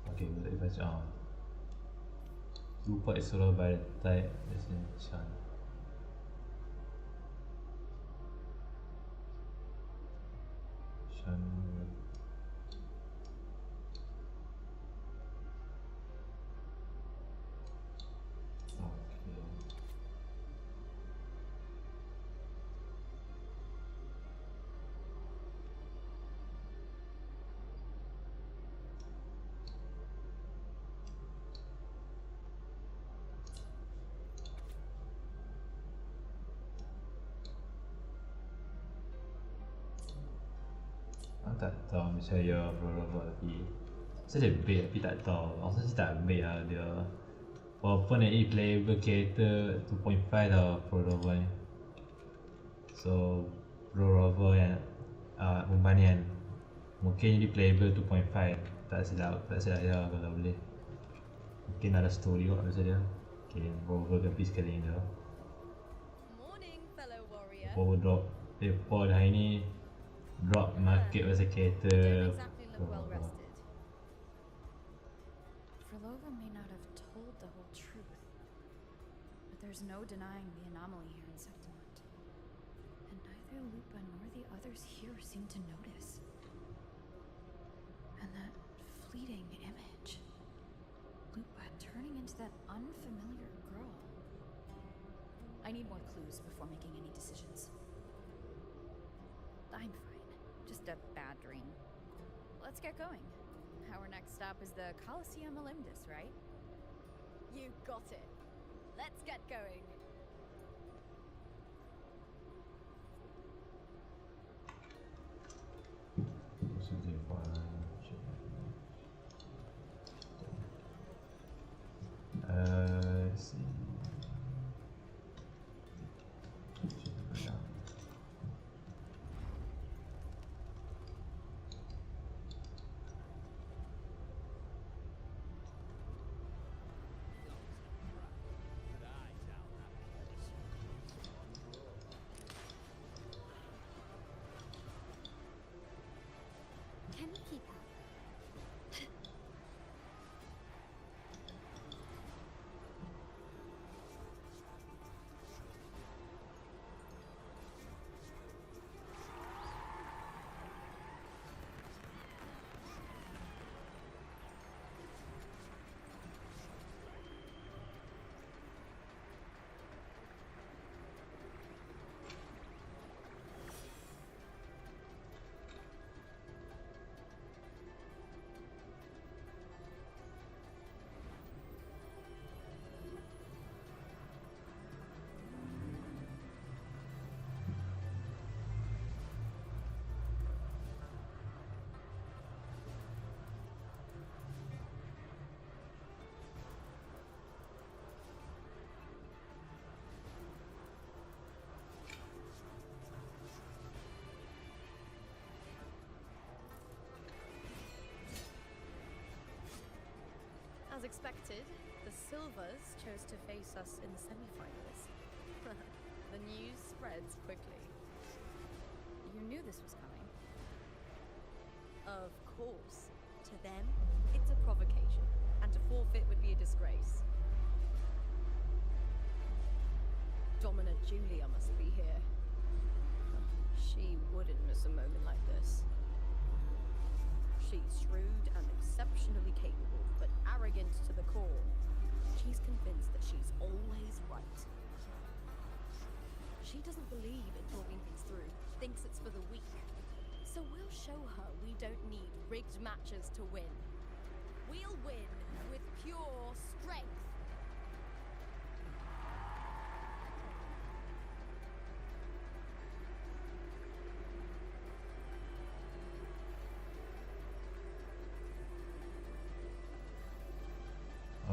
okay, boleh baca lupa is solo by the type as in Chan. Chan tak tahu percaya berapa tapi saya baik tapi tak tahu rasa sih tak baik lah dia walaupun ni playable character 2.5 tau Pro Rover ni so Pro Rover yang pembandingan mungkin jadi playable 2.5 tak silap dia kalau boleh mungkin ada story kot masa dia okay Pro Rover kan sekali ni dah Morning, fellow warrior. Power drop Paul hari ni drop market pasal kereta Don't exactly look well Rover. rested. Frolova may not have told the whole truth, but there's no denying the anomaly here in Septimont. And neither Lupa nor the others here seem to notice. And that fleeting image. Lupa turning into that unfamiliar girl. I need more clues before making any decisions. I'm fine. Just a bad dream. Let's get going. Our next stop is the Coliseum Olympus, right? You got it. Let's get going. Something fine. Let's see. Can we keep up? As expected, the Silvers chose to face us in the semi-finals. The news spreads quickly. You knew this was coming. Of course. To them, it's a provocation, and to forfeit would be a disgrace. Domina Julia must be here. She wouldn't miss a moment like this. She's shrewd and exceptionally capable, but arrogant to the core. She's convinced that she's always right. She doesn't believe in talking things through, thinks it's for the weak. So we'll show her we don't need rigged matches to win. We'll win with pure strength.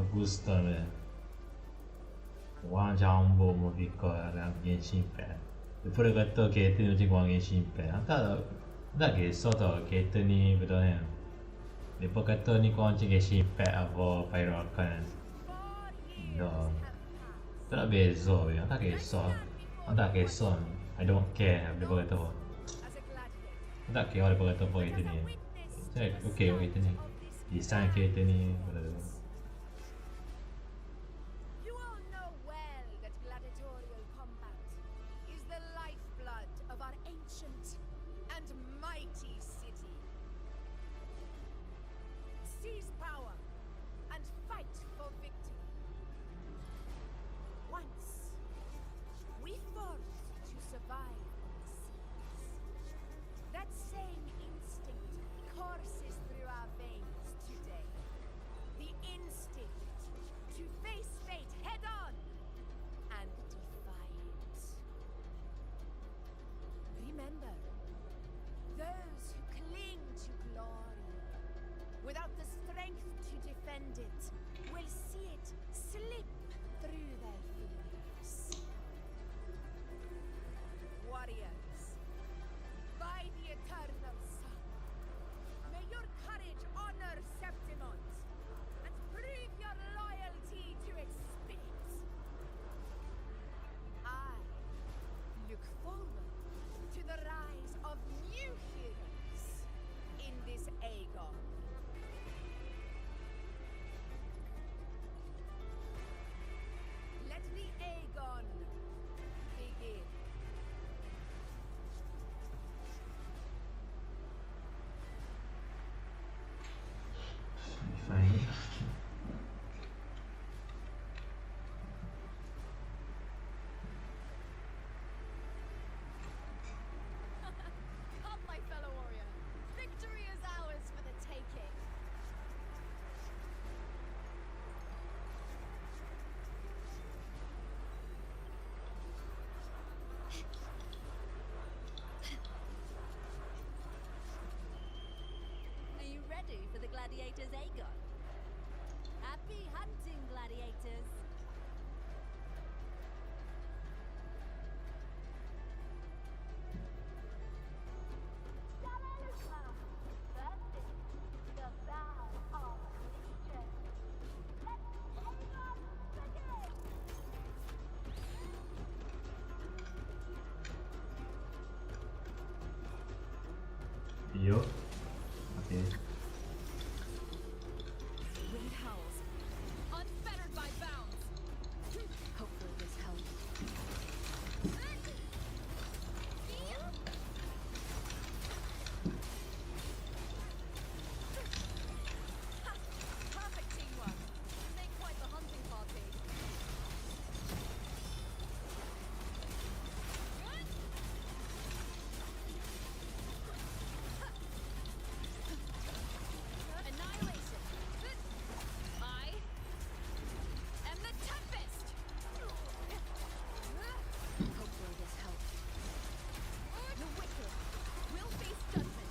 Augusta Wang Jambo mau fikir dalam Genshin Impact. Lepas dia kata kereta ni macam kurang Genshin Impact. Tak kisah tau kereta ni betul kan. Lepas kata ni kurang macam Genshin Impact apa Pyrocan. Dah. Tak nak beza ya. Tak kisah. Tak kisah. I don't care lepas kata apa. Tak kira lepas kata apa kereta ni. Saya okey kereta ni. Design kereta ni betul. You all know well that gladiatorial combat is the lifeblood of our ancient and mighty city. Seize power and fight for victory. Once, we fought to survive on the seas. That same instinct courses through our veins today. The instinct to face fate head on and defy it. Remember, those who cling to glory without the strength to defend it will see it slip through their fingers. Warriors, by the eternal sun, may your courage honor Septimont and prove your loyalty to its spirit. I look forward to the rise of new heroes in this Aegon. Let the Aegon begin. Fine. Come, my fellow warrior. Victory is ours for the taking. Are you ready for the gladiators, Aegon? Happy hunting, gladiators! Yo. Okay. Wind howls, unfettered by bounds. Hopefully this helps. Perfect teamwork. Make quite the hunting party. Annihilation. I am the Tempest. Hopefully this helps. The wicked will face judgment.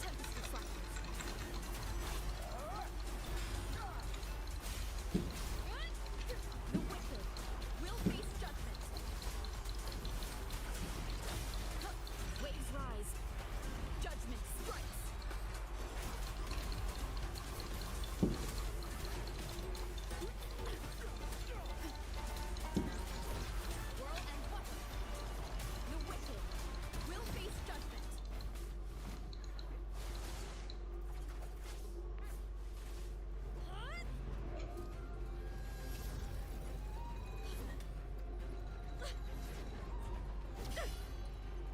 Tempest for fragments. The wicked will face judgment. Waves rise. Judgment strikes. Whirl and butter. The wicked will face judgment.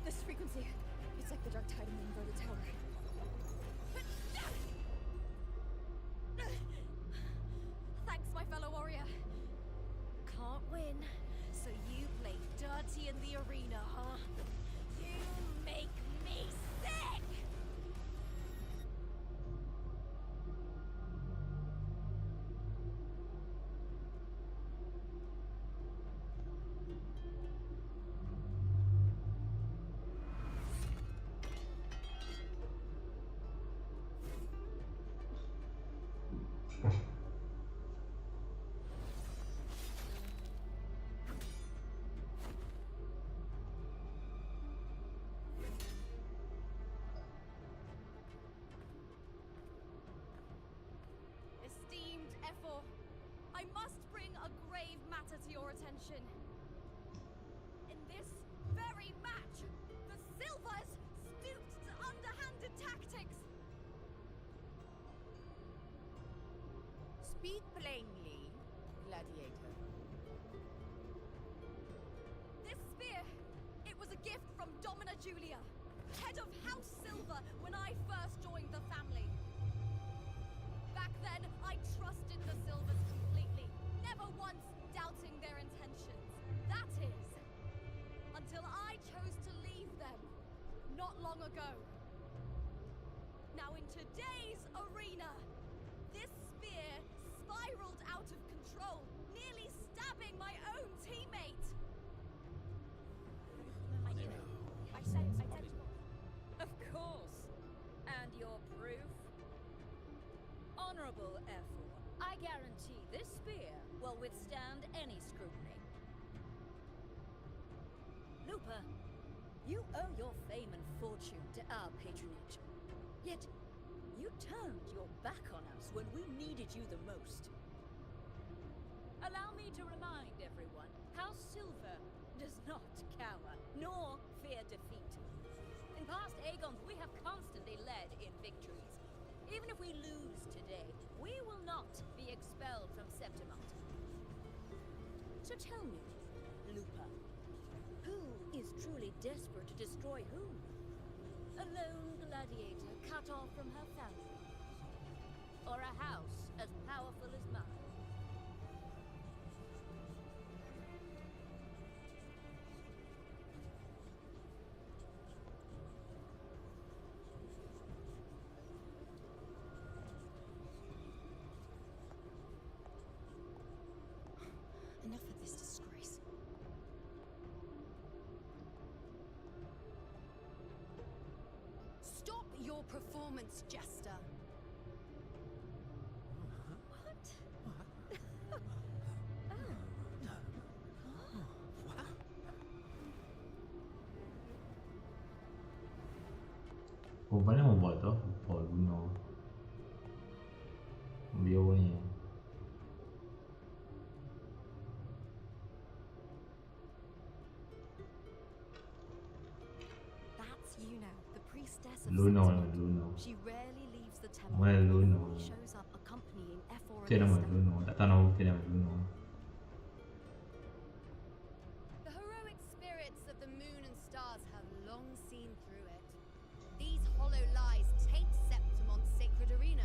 This frequency, it's like the dark tide in the inverted tower. Thanks, my fellow warrior. Esteemed Ephor, I must bring a grave matter to your attention. In this very match, the Silvers stooped to underhanded tactics. Speak plainly, gladiator. This spear, it was a gift from Domina Julia, head of House Silver, when I first joined the family. Back then, I trusted the Silvers completely, never once doubting their intentions. That is, until I chose to leave them, not long ago. Now in today's arena, this spear spiraled out of control, nearly stabbing my own teammate. I knew it. I said identical. Of course. And your proof? Honorable Ephor, I guarantee this spear will withstand any scrutiny. Lupa, you owe your fame and fortune to our patronage. Yet, you turned your back on us when we needed you the most. Allow me to remind everyone, House Silver does not cower, nor fear defeat. In past Aegons, we have constantly led in victories. Even if we lose today, we will not be expelled from Septimont. So tell me, Lupa, who is truly desperate to destroy whom? A lone gladiator cut off from her family? Or a house as powerful as mine? Enough of this disgrace. Stop your performance, Jester. Rupanya membuat tau Paul bunuh Bio ni. That's Yuno, the priestess of Luno Septimont. Luno. She rarely leaves the temple. Well, Luno. He shows up accompanying Ephor Dia nama Alista. Luno. Tak tahu nama dia nama Luno. The heroic spirits of the moon and stars have long seen through it. These hollow lies taint Septimont's sacred arena.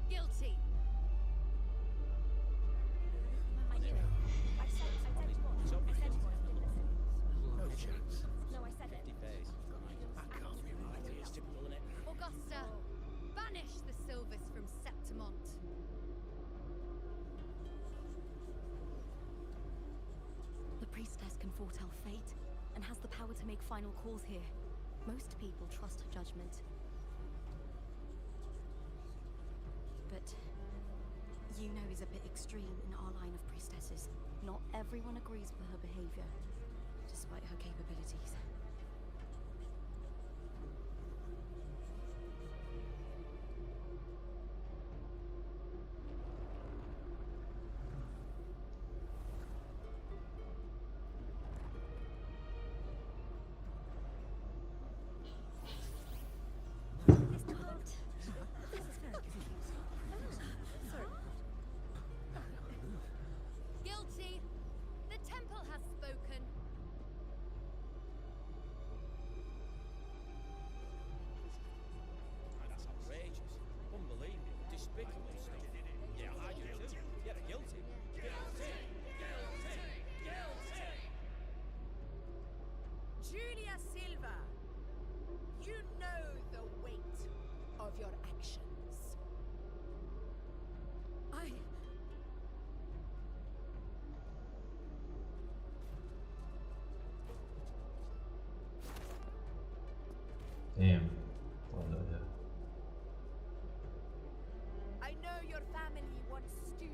Guilty. I knew it. I said identical. I said you didn't listen. No chance. No, I said it. That can't be right. It's typical, isn't it? Augusta, banish the Silvers from Septimont. The priestess can foretell fate and has the power to make final calls here. Most people trust her judgment. But Yuno is a bit extreme in our line of priestesses. Not everyone agrees with her behavior, despite her capabilities. Guilty. The temple has spoken.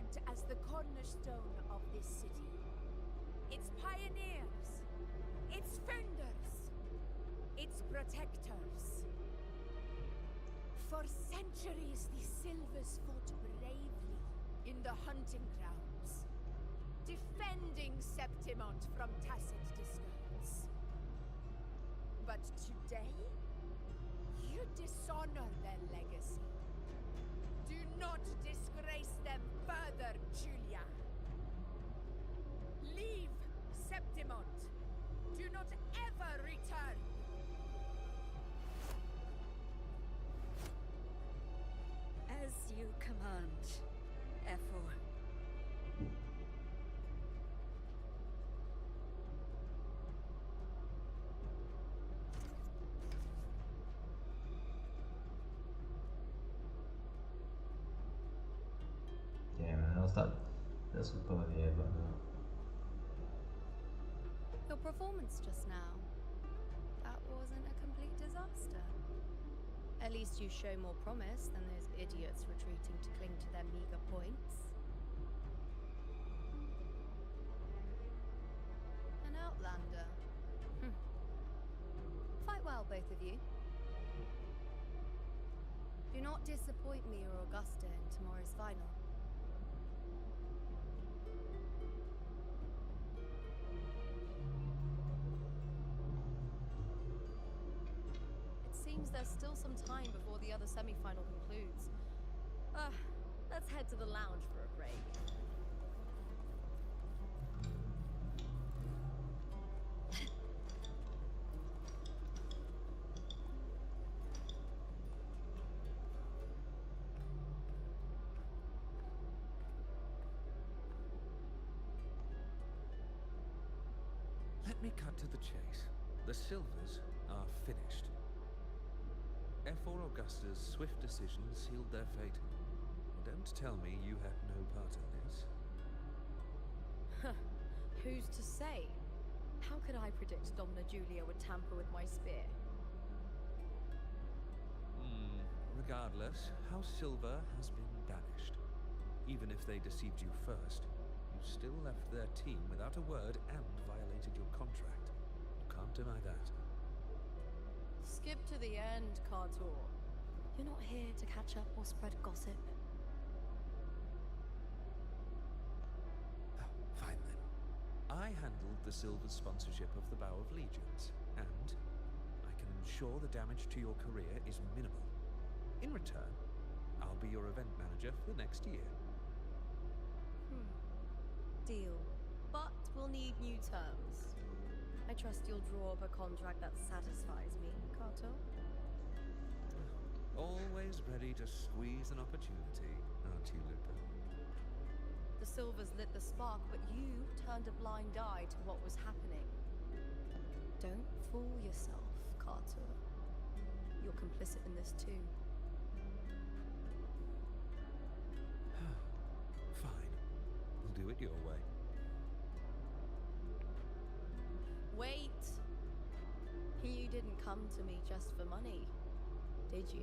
act as the cornerstone of this city. Its pioneers, its founders, its protectors. For centuries, the Silvers fought bravely in the hunting grounds, defending Septimont from tacit discards. But today, you dishonor their legacy. Do not disgrace them further, Julia. Leave Septimont. Do not ever return. As you command, Efor. Yeah, man, how's that? That's a bad here, but Your performance just now. That wasn't a complete disaster. At least you show more promise than those idiots retreating to cling to their meager points. An outlander. Fight well, both of you. Do not disappoint me or Augusta in tomorrow's final. Seems there's still some time before the other semi-final concludes. Let's head to the lounge for a break. Let me cut to the chase. The Silvers are finished. Efor Augusta's swift decision sealed their fate. Don't tell me you had no part in this. Who's to say? How could I predict Domina Julia would tamper with my spear? Regardless, House Silver has been banished. Even if they deceived you first, you still left their team without a word and violated your contract. You can't deny that. Skip to the end, Cartor. You're not here to catch up or spread gossip. Fine then. I handled the Silver sponsorship of the Bow of Legions, and I can ensure the damage to your career is minimal. In return, I'll be your event manager for the next year. Deal. But we'll need new terms. I trust you'll draw up a contract that satisfies me, Carto. Always ready to squeeze an opportunity, aren't you, Lupin? The Silvers lit the spark, but you turned a blind eye to what was happening. Don't fool yourself, Carto. You're complicit in this too. Fine. We'll do it your way. Wait! You didn't come to me just for money, did you?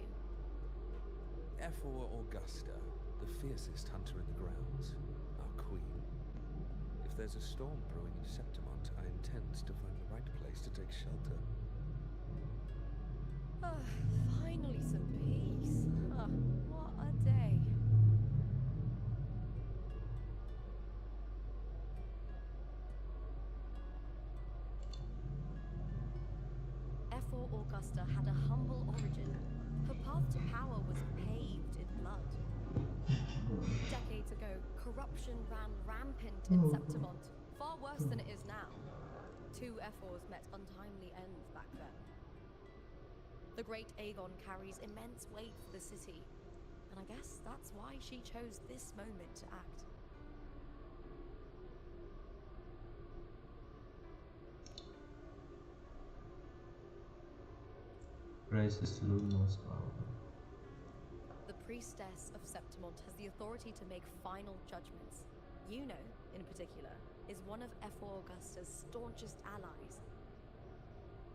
Efor Augusta, the fiercest hunter in the grounds, our queen. If there's a storm brewing in Septimont, I intend to find the right place to take shelter. Finally some peace. What a day. Efor Augusta had a humble origin. Her path to power was paved in blood. Decades ago, corruption ran rampant in Septimont, far worse than it is now. Two Efors met untimely ends back then. The great Aegon carries immense weight for the city, and I guess that's why she chose this moment to act. Grace is still most powerful. The priestess of Septimont has the authority to make final judgments. Juno, in particular, is one of Efor Augusta's staunchest allies.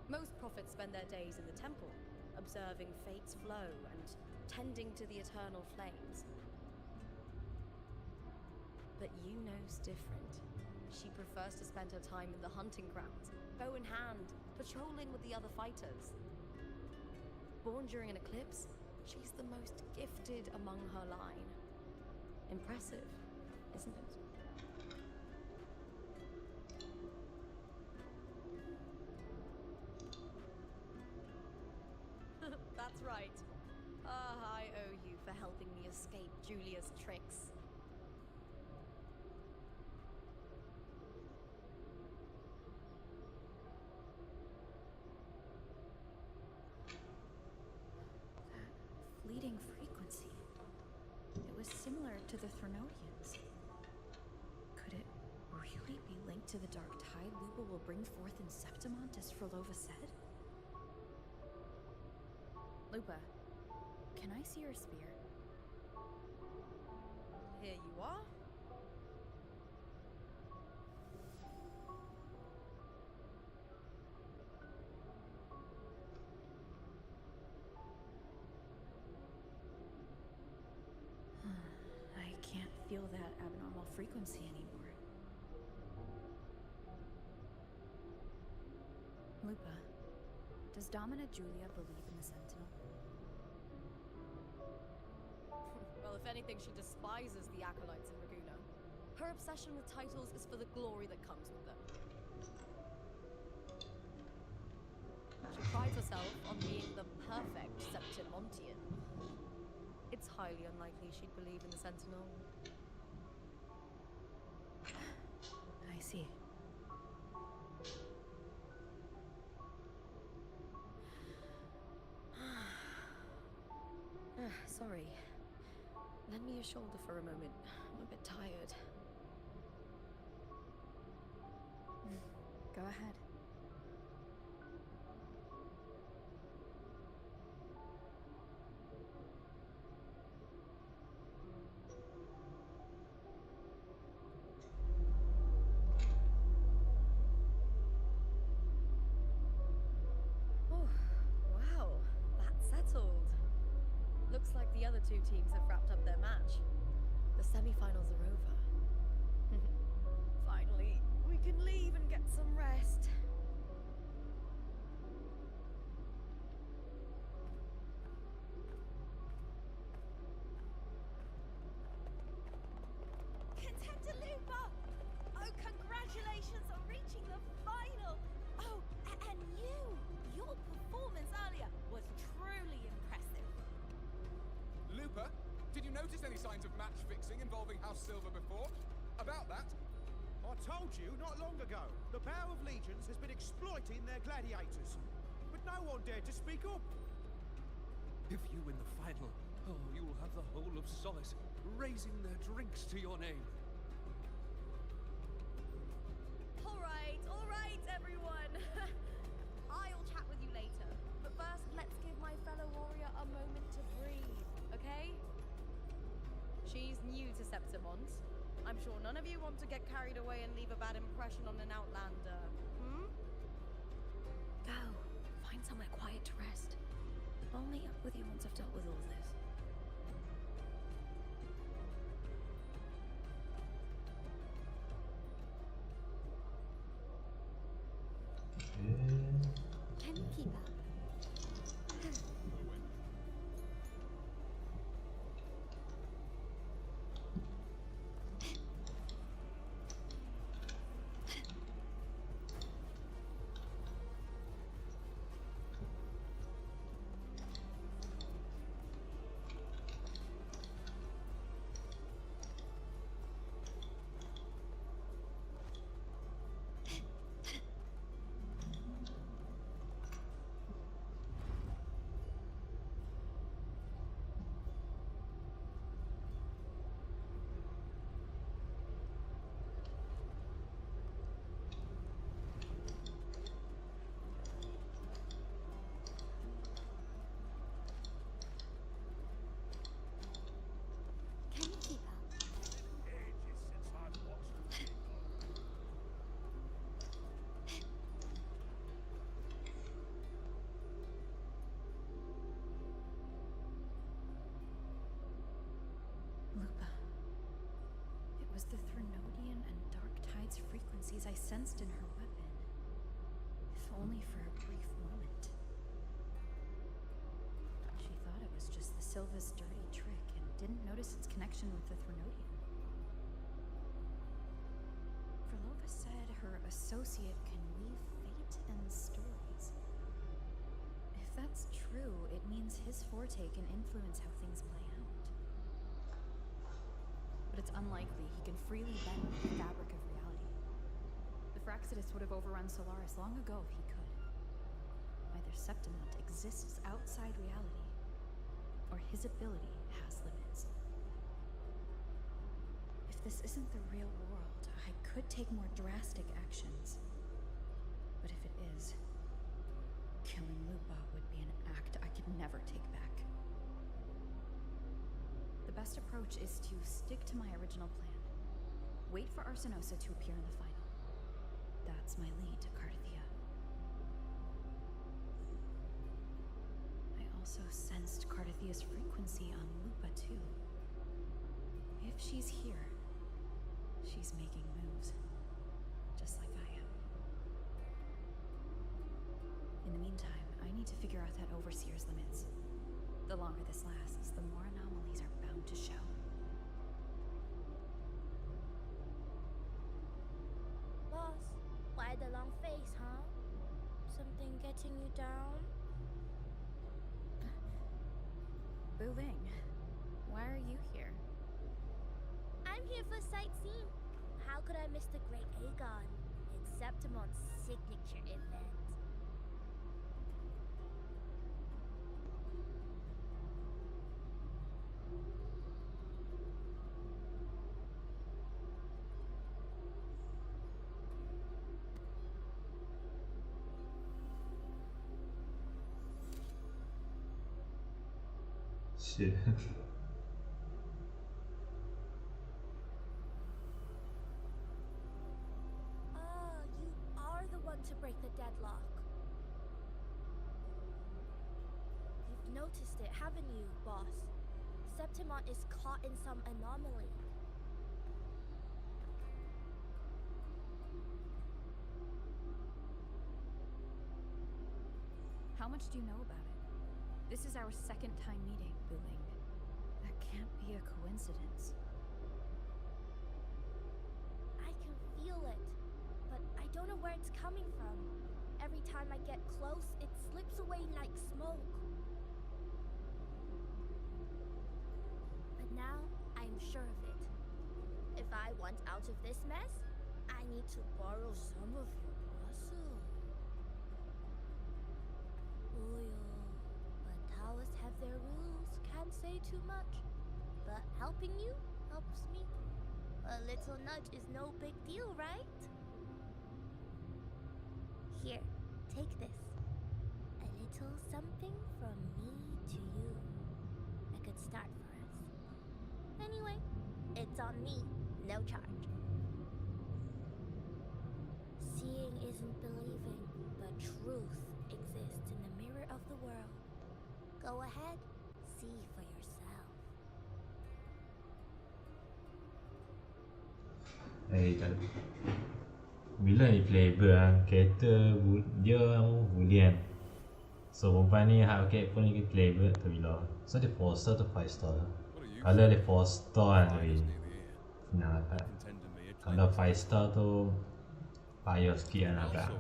Most prophets spend their days in the temple, observing fate's flow and tending to the eternal flames. But Yuno's different. She prefers to spend her time in the hunting grounds, bow in hand, patrolling with the other fighters. Born during an eclipse, she's the most gifted among her line. Impressive, isn't it? That's right. I owe you for helping me escape Julia's tricks. That fleeting frequency. It was similar to the Threnodians. Could it really be linked to the dark tide Lupa will bring forth in Septimont, as Frolova said? Lupa, can I see your spear? Here you are. I can't feel that abnormal frequency anymore. Lupa, does Domina Julia believe in the Sentinel? Well, if anything, she despises the acolytes in Raguna. Her obsession with titles is for the glory that comes with them. She prides herself on being the perfect Septimontian. It's highly unlikely she'd believe in the Sentinel. I see. Sorry. Lend me your shoulder for a moment. I'm a bit tired. Go ahead. Oh, wow. That's settled. Looks like the other two teams have wrapped up their match. The semi-finals are over. Finally, we can leave and get some rest. Contender Lupa! Oh, congratulations on reaching the final! Oh, and your performance earlier was truly impressive. Lupa, did you notice any signs of match fixing involving House Silver before? About that? I told you not long ago, the Power of Legions has been exploiting their gladiators. But no one dared to speak up. If you win the final, you will have the whole of Solace raising their drinks to your name. All right, everyone. I'll chat with you later. But first, let's give my fellow warrior a moment to breathe, okay? She's new to Septimont. I'm sure none of you want to get carried away and leave a bad impression on an outlander. Go. Find somewhere quiet to rest. I'll meet up with you once I've dealt with all this. Can you keep up? Can you keep up? Ages since I've watched them. Lupa. It was the Darkthide's frequencies I sensed in her weapon, if only for a brief moment. She thought it was just the Silva's dirty trick and didn't notice its connection with the Threnodian. Verlova said her associate can weave fate and stories. If that's true, it means his forte can influence how things play out. But it's unlikely he can freely bend the fabric of reality. The Fraxidus would have overrun Solaris long ago if he could. Either Septimont exists outside reality, or his ability has limits. If this isn't the real world, I could take more drastic actions. But if it is, killing Lupa would be an act I could never take back. The best approach is to stick to my original plan. Wait for Arsenosa to appear in the final. That's my lead to Cardathia. I also sensed Cardathia's frequency on Lupa too. If she's here, she's making moves. Just like I am. In the meantime, I need to figure out that Overseer's limits. The longer this lasts, the more anomalies are bound to show. Boss, why the long face, huh? Something getting you down? Wuthering, why are you here? I'm here for sightseeing. How could I miss the Great Aegon? It's Septimon's signature event. Shit. Ah, you are the one to break the deadlock. You've noticed it, haven't you, boss? Septimont is caught in some anomaly. How much do you know about it? This is our second time meeting, Wuthering. That can't be a coincidence. I can feel it, but I don't know where it's coming from. Every time I get close, it slips away like smoke. But now, I'm sure of it. If I want out of this mess, I need to borrow some of your muscle. Oil. But Taoists have their rules, can't say too much. But helping you helps me. A little nudge is no big deal, right? Here, take this. A little something from me to you. A good start for us. Anyway, it's on me, no charge. Seeing isn't believing, but truth exists in the mirror of the world. Go ahead, see for yourself. Tak. Bila ni playable character dia Boolean. So perempuan ni hak character ni playable tu bila. So dia 4 star tu 5 star. Kalau dia 4 star kan lebih senang dapat. Kalau 5 star tu payah sikit kan dapat.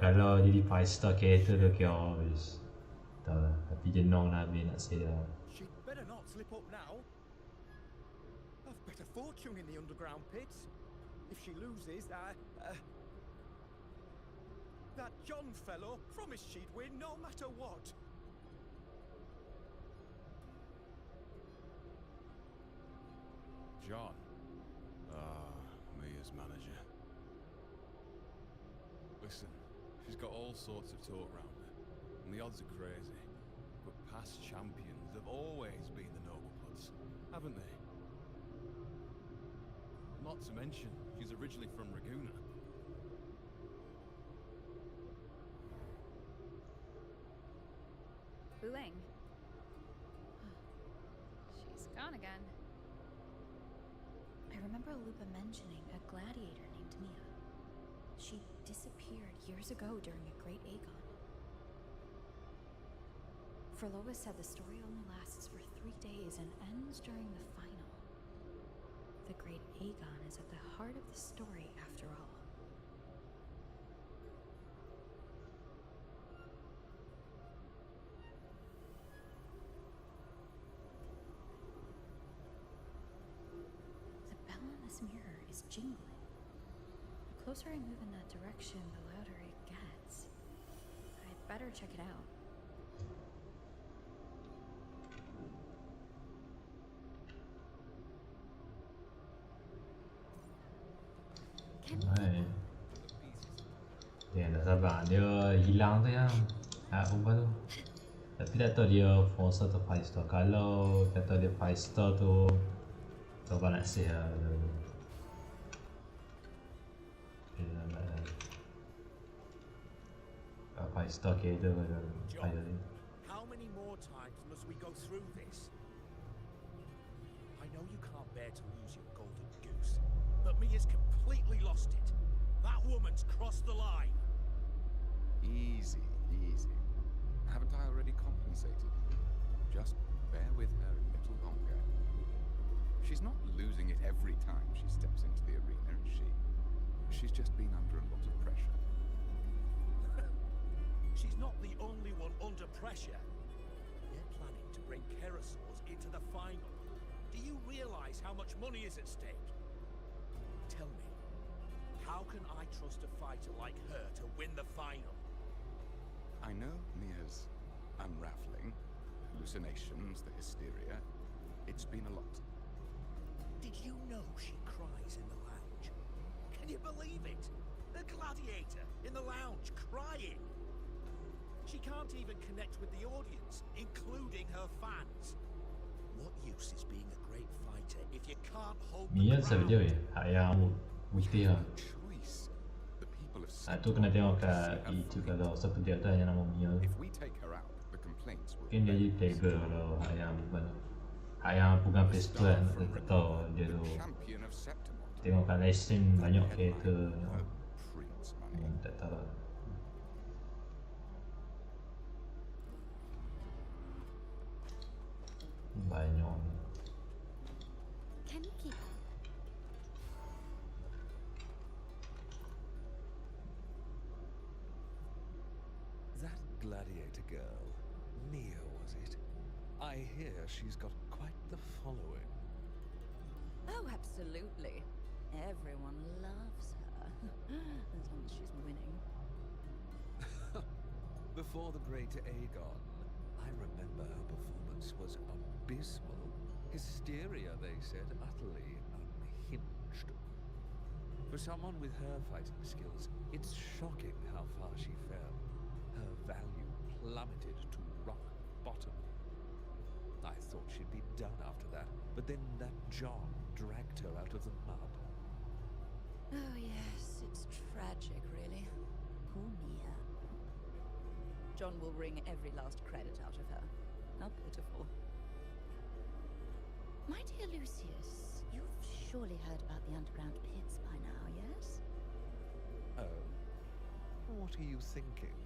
Kalau jadi 5 star character tu kira habis. Tak lah. Tapi jenong lah habis nak say lah. She'd better not slip up now. I've bet a fortune in the underground pits. If she loses, that John fellow promised she'd win no matter what. John? Me as manager. Listen, she's got all sorts of talk round her, and the odds are crazy. But past champions have always been the noble bloods, haven't they? Not to mention, she's originally from Raguna. Wuthering. She's gone again. I remember Lupa mentioning a gladiator named happened to Mia. She disappeared years ago during a Great Aegon. Frolova said the story only lasts for 3 days and ends during the final. The Great Aegon is at the heart of the story after all. The bell on this mirror is jingling. The closer I move in that direction, the louder it gets. I'd better check it out. Hai. Dia dah sabar, dia hilang tu yang perempuan tu. Tapi tak tahu dia 4 star atau 5 star. Kalau kata dia 5 star tu, coba nak save lah. Dia nak 5 star ke dia pada fire ni. How many more times must we go through this? I know you can't bear to lose your golden goose, but Mia's completely lost it. That woman's crossed the line. Easy, easy. Haven't I already compensated you? Just bear with her a little longer. She's not losing it every time she steps into the arena, is she? She's just been under a lot of pressure. She's not the only one under pressure. They're planning to bring Kerosaurs into the final. Do you realize how much money is at stake? Tell me, how can I trust a fighter like her to win the final? I know Mia's unraveling, hallucinations, the hysteria. It's been a lot. Did you know she cries in the lounge? Can you believe it? A gladiator in the lounge crying. She can't even connect with the audience, including her fans. What use is being a great fighter if you can't hold the Mia sa video crowd? hak yang putih lah. Choice. The people of Tu kena tengok kat YouTube kalau siapa dia ada yang nama Mia. If we take her out, the complaints will Mungkin dia jadi tagger kalau hak yang bukan. Hak yang bukan pistol kan, aku tak tahu dia tu. champion of Septimont. Tengok kat live stream banyak creator. Prince money. Tak tahu. Banyak. Can you keep up? That gladiator girl, Mia, was it? I hear she's got quite the following. Oh, absolutely. Everyone loves her. As long as she's winning. Before the Great Aegon, I remember her performance was abysmal. Hysteria, they said, utterly unhinged. For someone with her fighting skills, it's shocking how far she fell. Her value plummeted to rock bottom. I thought she'd be done after that, but then that John dragged her out of the mud. Oh, yes, it's tragic, really. Poor Mia. John will wring every last credit out of her. How pitiful. My dear Lucius, you've surely heard about the underground pits by now, yes? Oh, what are you thinking?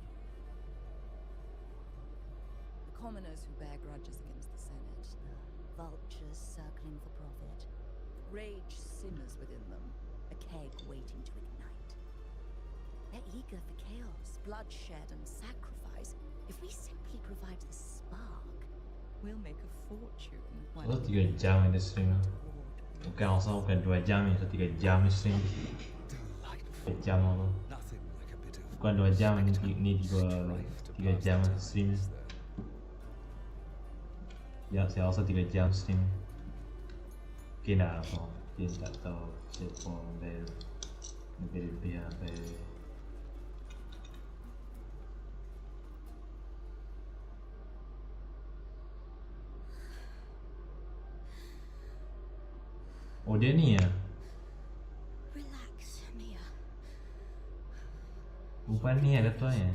The commoners who bear grudges against the Senate, the vultures circling for profit, rage simmers within them, a keg waiting to ignite. They're eager for chaos, bloodshed, and sacrifice. If we simply provide the spark, we'll make a fortune. So 3 jam ini stream. Bukan langsung bukan 2 jam ni, so 3 jam ni stream. 3 jam apa? Bukan 2 jam ni 3 jam stream. Ya, saya rasa 3 jam stream. Mungkin lah apa, mungkin tak tahu siapa lebih apa. Oh dia ni ya? Relax, Mia. Bukan ni ada tu ya?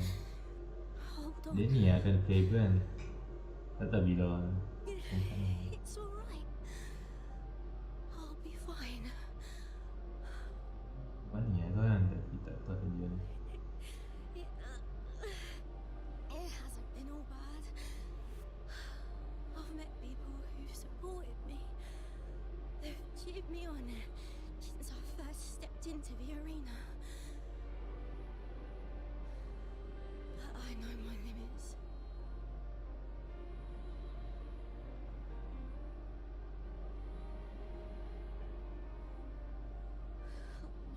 Hold on. Dia ni akan play kan? Tak tahu bila. It's alright. I'll be fine. Bukan ni ya? me on since I first stepped into the arena. But I know my limits.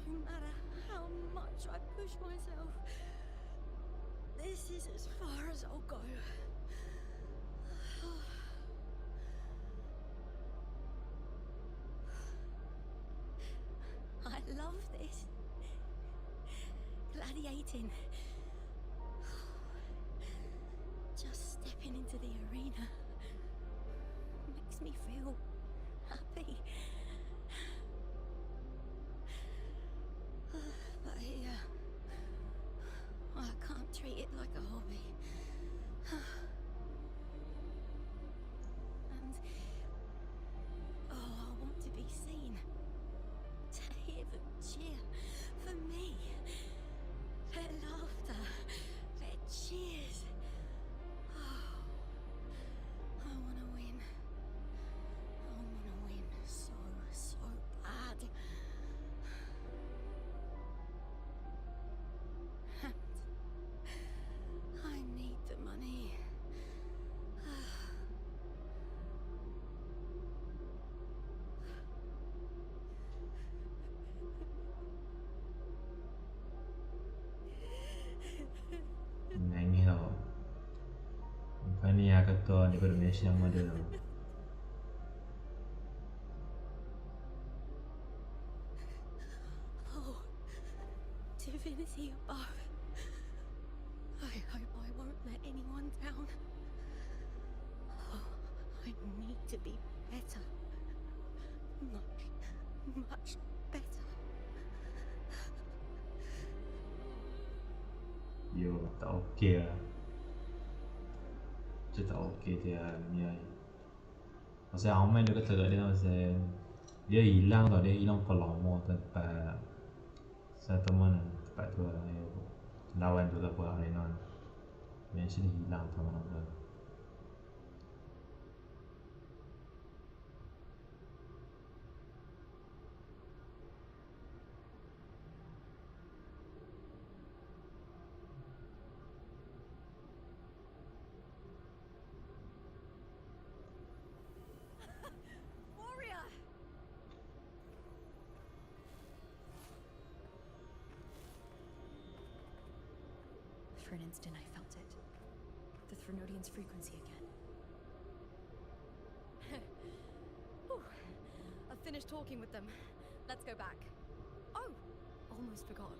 No matter how much I push myself, this is as far as I'll go. I love this. Gladiating. Just stepping into the arena makes me feel happy. But I can't treat it like a hobby. And I want to be seen. To hear them cheer for me. Their laughter, their cheers. I want to win. I want to win so bad. And I need the money. Nangis tau. Bukan ni yang kata daripada Malaysia yang ada tau. Oh, divinity above. I hope I won't let anyone down. Oh, I need to be better. Much better. Yo, tak okey lah. Macam tak okey dia Mia. Pasal Ahmad dia kata kat dia pasal dia hilang tau, dia hilang for lama tempat settlement tempat tu lah, lawan tu tak apa Renon. Mention dia hilang tau mana-mana. Warrior! For an instant, I felt it. The Threnodian's frequency again. Whew. I've finished talking with them. Let's go back. Oh, almost forgot.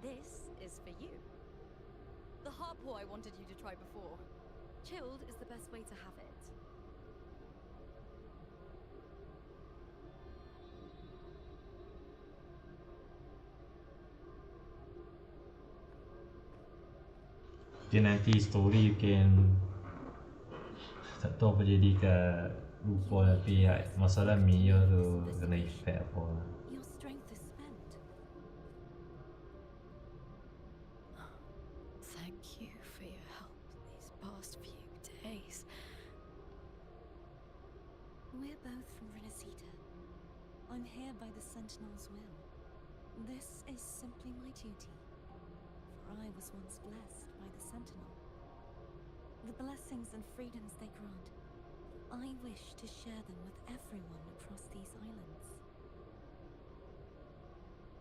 This is for you. The harpour I wanted you to try before. Chilled is the best way to have it. Okay, nanti story mungkin tak tahu apa jadi kat lupa, tapi masalah Mia tu kena effect apa lah. Your strength is spent. Thank you for your help these past few days. We're both from Renacita. I'm here by the Sentinel's will. This is simply my duty. For I was once blessed by the Sentinel. The blessings and freedoms they grant, I wish to share them with everyone across these islands.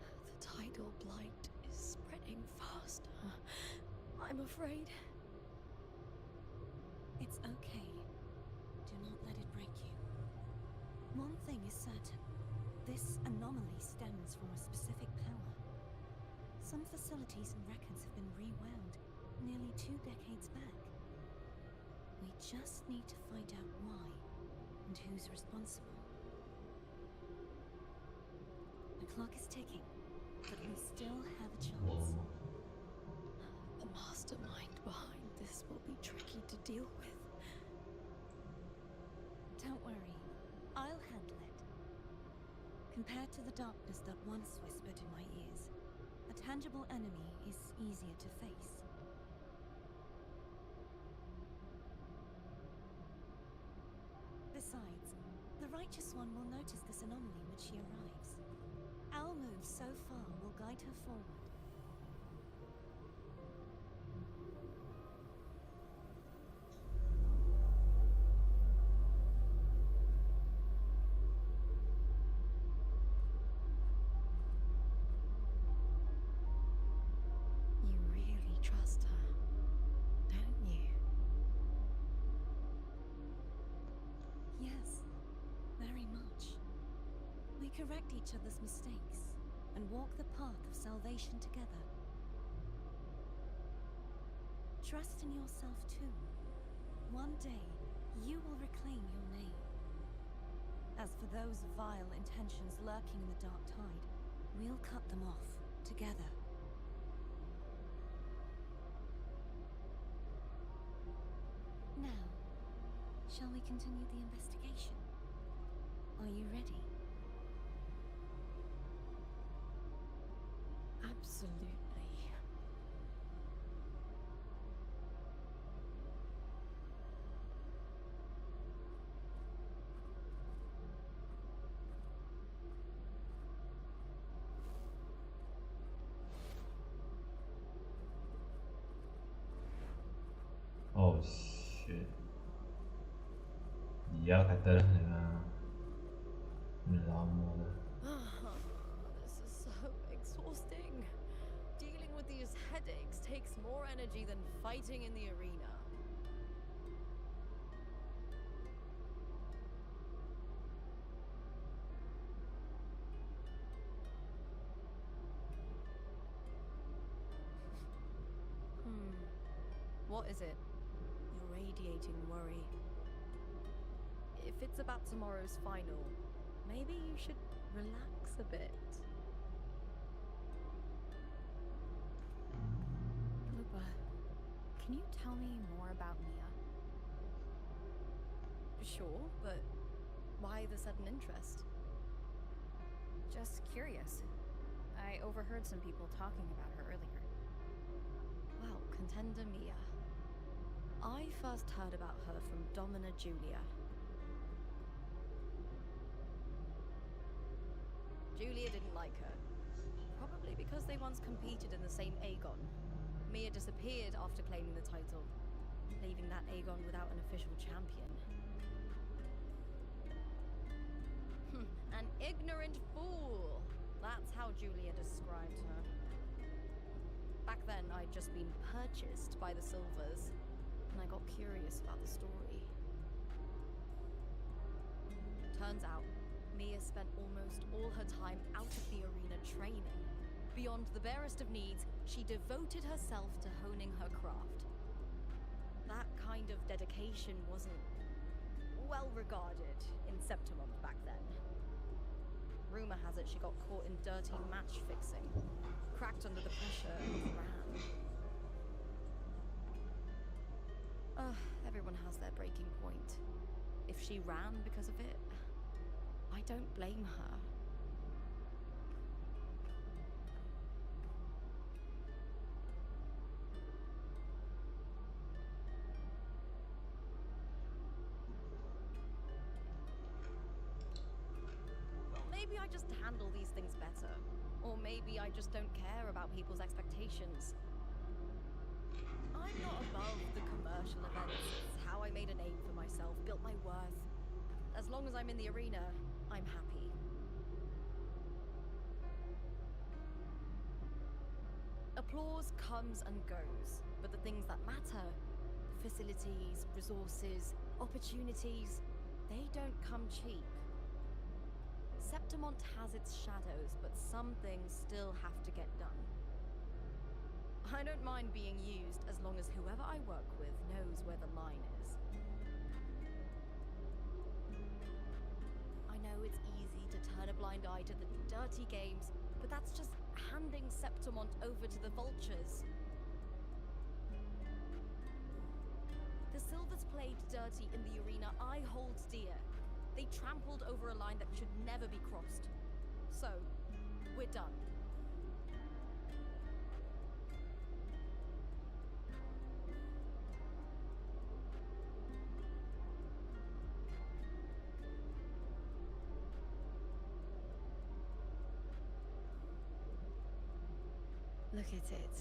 The tidal blight is spreading fast. I'm afraid. It's okay. Do not let it break you. One thing is certain. This anomaly stems from a specific power. Some facilities and records have been rewound nearly 2 decades back. We just need to find out why and who's responsible. The clock is ticking, but we still have a chance. The mastermind behind this will be tricky to deal with. Don't worry, I'll handle it. Compared to the darkness that once whispered in my ears, a tangible enemy is easier to face. Besides, the Righteous One will notice this anomaly when she arrives. Our moves so far will guide her forward. You really trust her, don't you? Yes, very much. We correct each other's mistakes and walk the path of salvation together. Trust in yourself too. One day, you will reclaim your name. As for those vile intentions lurking in the dark tide, we'll cut them off together. Now, shall we continue the investigation? Are you ready? Absolutely. Oh shit. Dia kata dah dah lama dah. This is so exhausting. Dealing with these headaches takes more energy than fighting in the arena. What is it? You're radiating worry. If it's about tomorrow's final, maybe you should relax a bit. Lupa, can you tell me more about Mia? Sure, but why the sudden interest? Just curious. I overheard some people talking about her earlier. Well, contender Mia. I first heard about her from Domina Julia. Julia didn't like her. Probably because they once competed in the same Aegon. Mia disappeared after claiming the title, leaving that Aegon without an official champion. An ignorant fool! That's how Julia described her. Back then, I'd just been purchased by the Silvers, and I got curious about the story. Turns out, Mia spent almost all her time out of the arena training. Beyond the barest of needs, she devoted herself to honing her craft. That kind of dedication wasn't well regarded in Septimont back then. Rumor has it she got caught in dirty match fixing, cracked under the pressure and ran. Everyone has their breaking point. If she ran because of it, I don't blame her. Well, maybe I just handle these things better. Or maybe I just don't care about people's expectations. I'm not above the commercial events. It's how I made a name for myself, built my worth. As long as I'm in the arena, I'm happy. Applause comes and goes, but the things that matter, facilities, resources, opportunities, they don't come cheap. Septimont has its shadows, but some things still have to get done. I don't mind being used as long as whoever I work with knows where the line is. I know it's easy to turn a blind eye to the dirty games, but that's just handing Septimont over to the vultures. The Silvers played dirty in the arena I hold dear. They trampled over a line that should never be crossed. So, we're done. Look at it.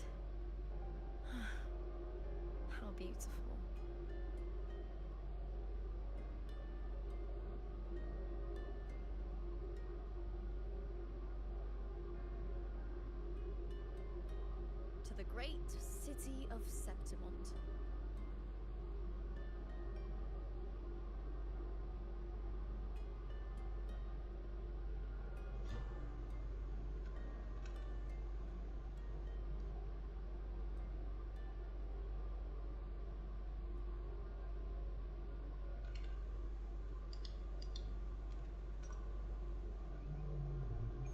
How beautiful. To the great city of Septimont.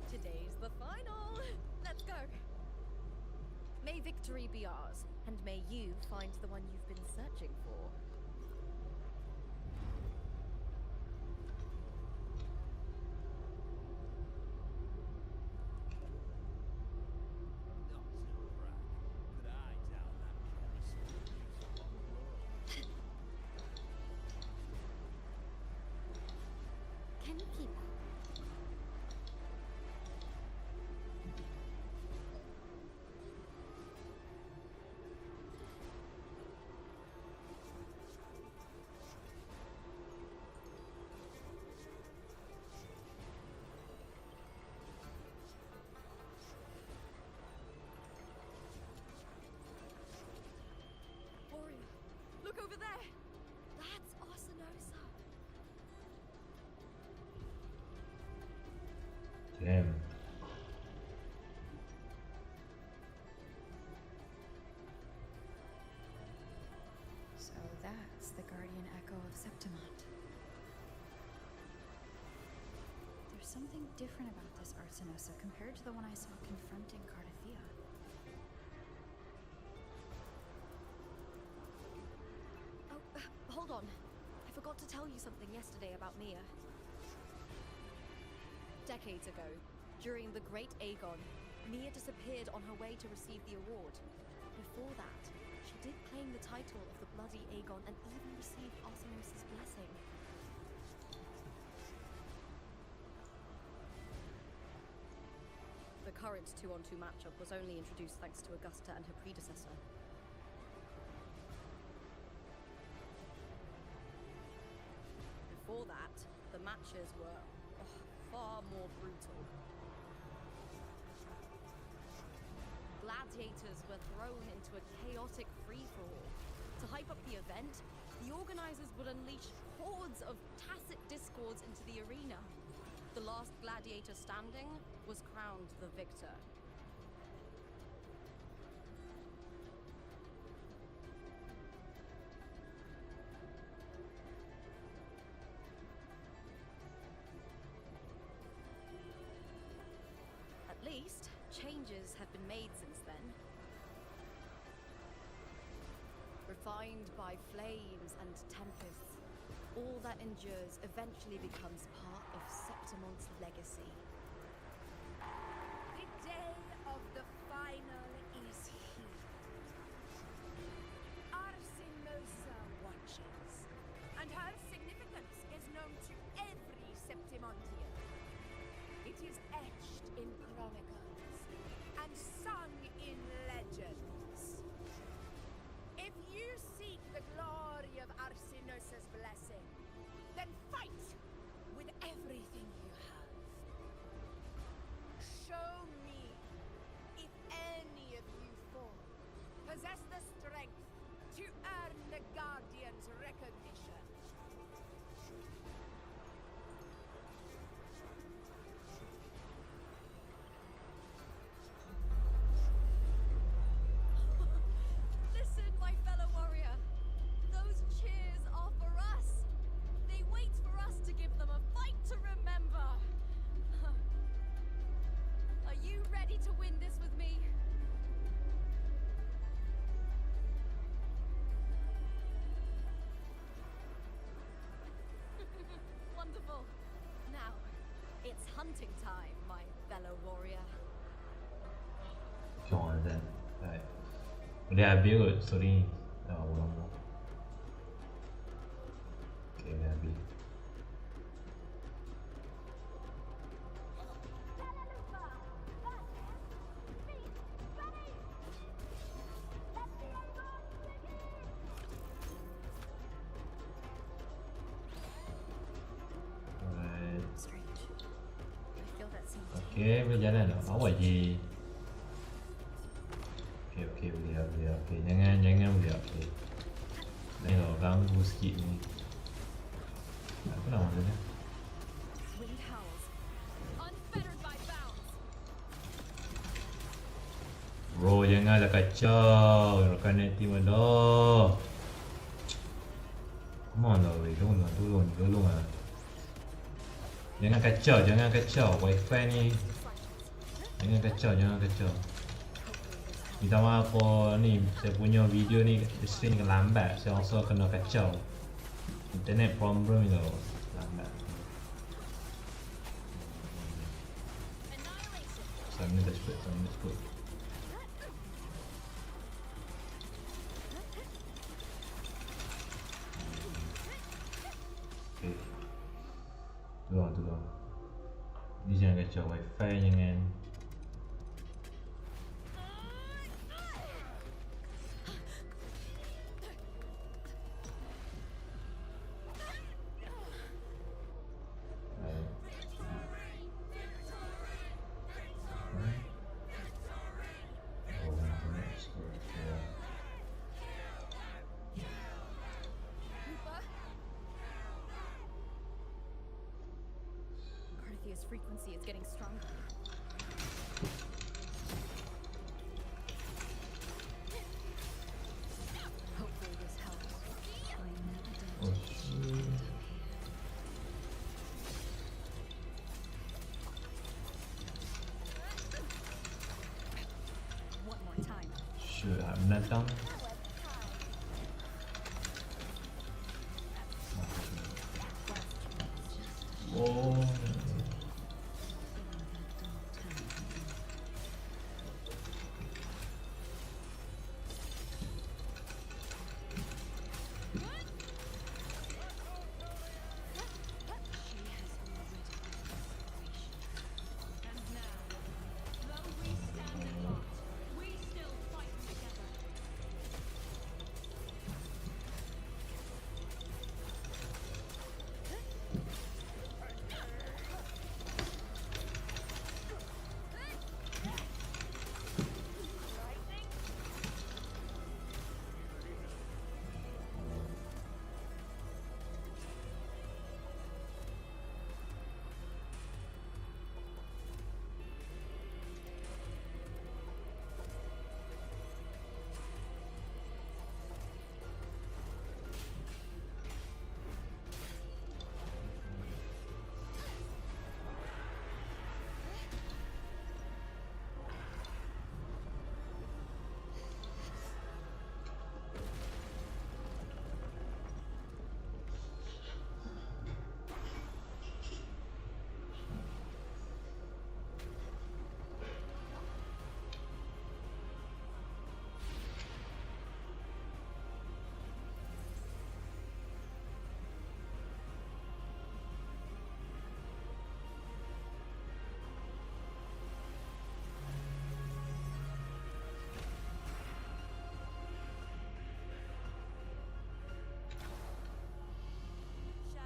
Today's the final! Let's go! May victory be ours, and may you find the one you've been searching for. Can you keep up? Warrior, look over there! That's Arsinosa! Damn. So that's the guardian echo of Septimont. There's something different about this Arsinosa compared to the one I saw confronting Cardathia. Oh, hold on. I forgot to tell you something yesterday about Mia. Decades ago, during the Great Aegon, Mia disappeared on her way to receive the award. Before that, she did claim the title of the Bloody Aegon and even received Arsinosa's blessing. The current 2-on-2 matchup was only introduced thanks to Augusta and her predecessor. Before that, the matches were far more brutal. Gladiators were thrown into a chaotic free-for-all. To hype up the event, the organizers would unleash hordes of tacit discords into the arena. The last gladiator standing was crowned the victor. At least, changes have been made since then. Refined by flames and tempests, all that endures eventually becomes part of Septimont's legacy. The day of the final is here. Arsinosa watches, and her significance is known to every Septimontian. It is etched in chronicles and sung in legends. If you seek the glory of Arsinosa's blessing, then fight with everything you have. Show me if any of you four possess the strength to earn the Guardian's recognition. Listen, my fellow warrior. Those cheers are for us. They wait for us to give them a fight to remember. Are you ready to win this with me? Wonderful. Now, it's hunting time, my fellow warrior. Chọn rồi. Đấy. Udah habis kot, sorry. Ulang mau. Okay, udah habis. Okay, boleh jalan tak? Awak je. Okay, boleh lah. Okay, jangan boleh lah. Okay. Tengok, ganggu sikit ni. Apa nama dia? Wind howls, unfettered by bounds. Bro, janganlah kacau. Rakan team ada. Come on lah, weh. Tolong lah. Jangan kacau. Wi-Fi ni. Jangan kacau. Minta maaf ni, saya punya video ni screen lambat. Saya rasa kena kacau. Internet problem ni tau. Lambat. Sana dah cepat. Okay. Tolong. Ni jangan kacau Wi-Fi, jangan. Carthia's frequency is getting stronger. Hopefully this helps. Oh shit. One more time. Should have menantang. Oh.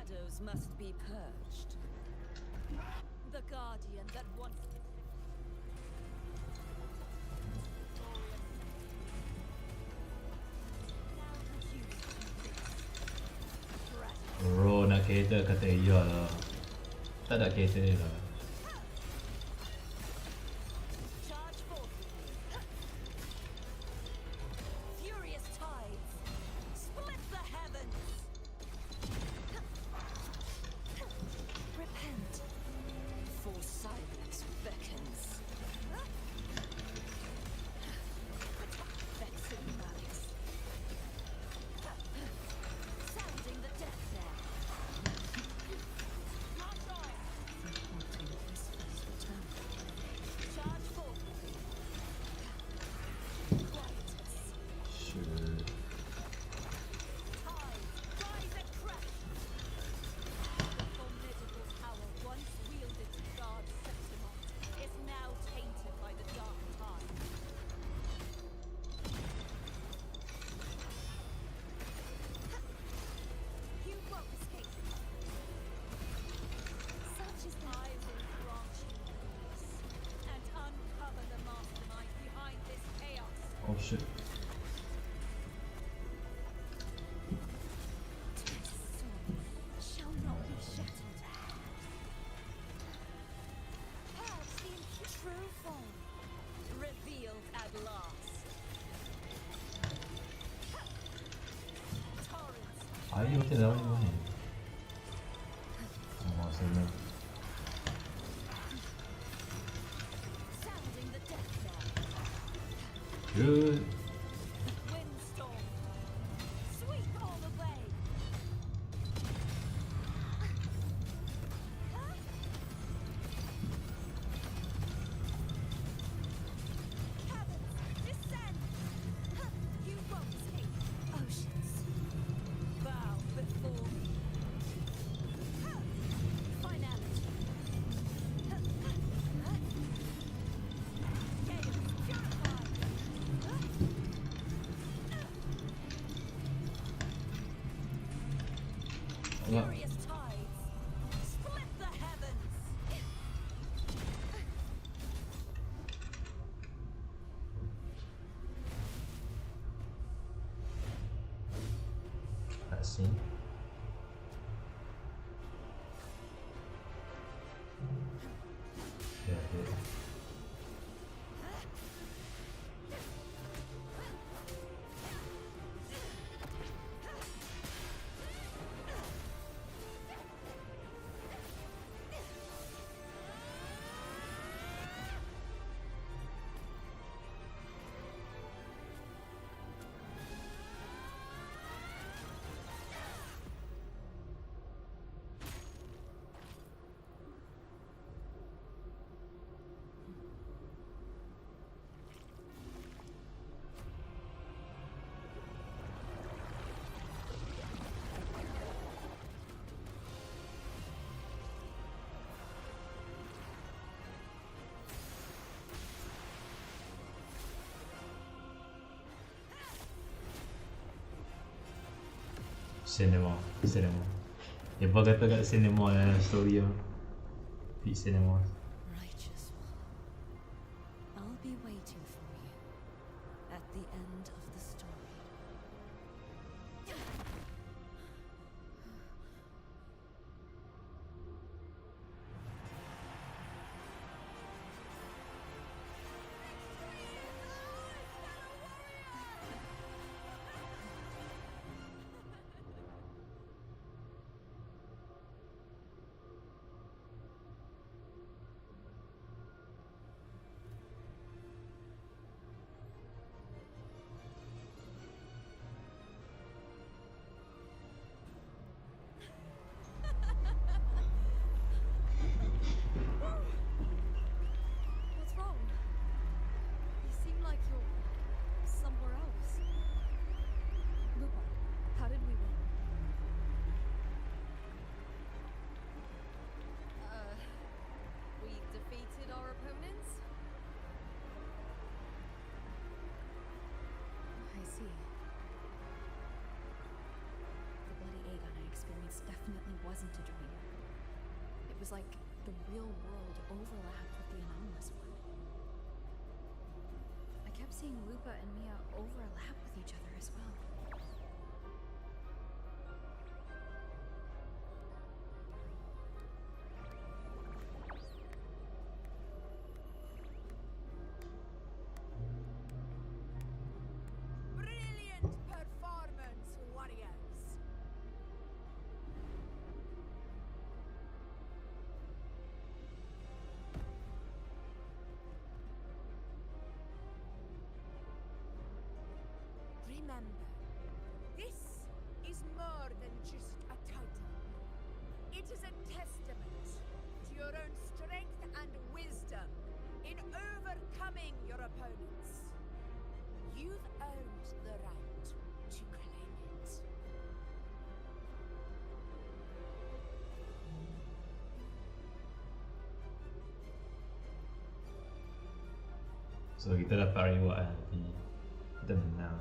Shadows must be purged. The guardian that once... Bro, nak kereta kata iyalah. Tak ada kereta ni lah. Charge forth with me. Furious tides. Split the heavens. Repent. For silence beckons. Vexing malice. Sounding the death knell. Not on. shit. Shall not be shattered. Perhaps the true form revealed at last. Torrents. Aí eu te dou um morrer. Nossa, meu. Sounding the death knell. Good. Windstorm. Sweep all away. Caverns, descend. You won't escape. Oceans, bow before me. Finality. Gales, purify. Lá. Furious tides. Split the heavens. Assim. Cinema. Dia kata kat cinema story tu. Di cinema. Righteous one, I'll be waiting for you at the end of the story. What's wrong? You seem like you're somewhere else. Lupa, how did we win? We defeated our opponents? I see. The bloody Aegon I experienced definitely wasn't a dream. It was like the real world overlapped with the anomalous one. I kept seeing Lupa and Mia overlap with each other as well. Brilliant performance, warriors. Remember, this is more than just a title. It is a testament to your own strength and wisdom in overcoming your opponents. You've earned the right to claim it. So kita dapat reward lah nanti. Kita menang.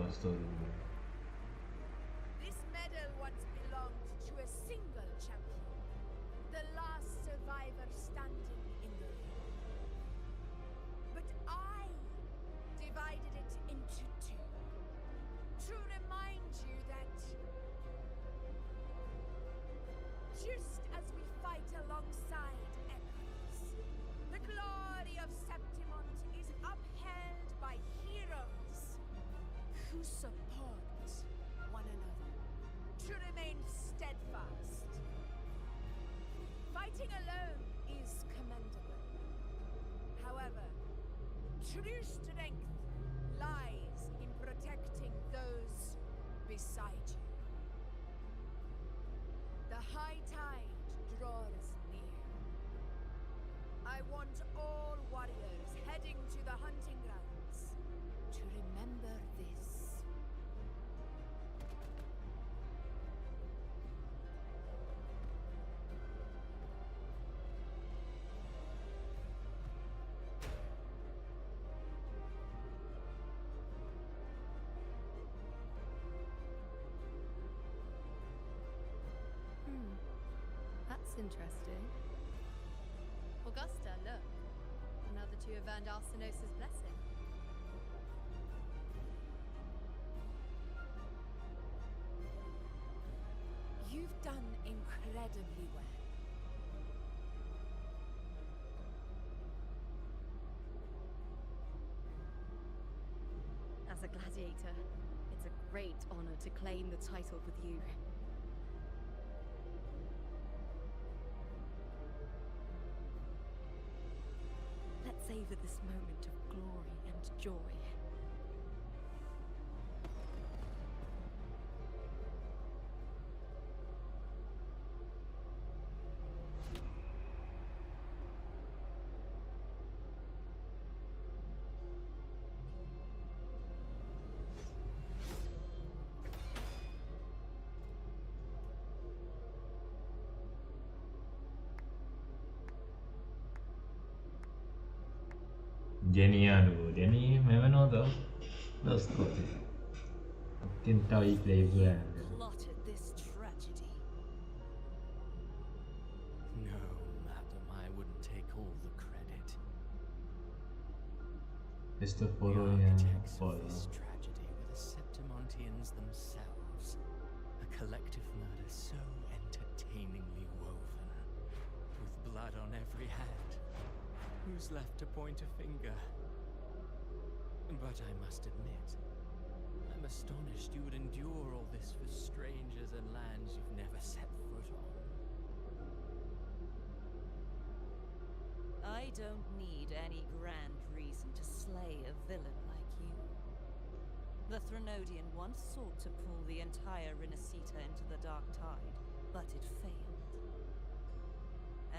tengok story ni. This medal once belonged to a single champion, the last survivor standing in the ring. But I divided it into two to remind you that just as we fight alongside echoes, the glory of Septimont is upheld by heroes who support one another to remain steadfast. Fighting alone is commendable. However, true strength lies in protecting those beside you. The high tide draws near. I want all warriors heading to the hunting grounds to remember this. That's interesting. Augusta, look. Now the two have earned Arsenos's blessing. You've done incredibly well. As a gladiator, it's a great honor to claim the title with you. Let's savor this moment of glory and joy. Dia ni aduh, dia ni memang mana tau. Lost kot dia. Mungkin tahu flavor kan. Plotted this tragedy. No, madam, I wouldn't take all the credit. Cristoforo The yang architects fall. of this tragedy were the Septimontians themselves. A collective murder so entertainingly woven, with blood on every hand. Who's left to point a finger? But I must admit, I'm astonished you would endure all this for strangers and lands you've never set foot on. I don't need any grand reason to slay a villain like you. The Threnodian once sought to pull the entire Renacita into the Dark Tide, but it failed.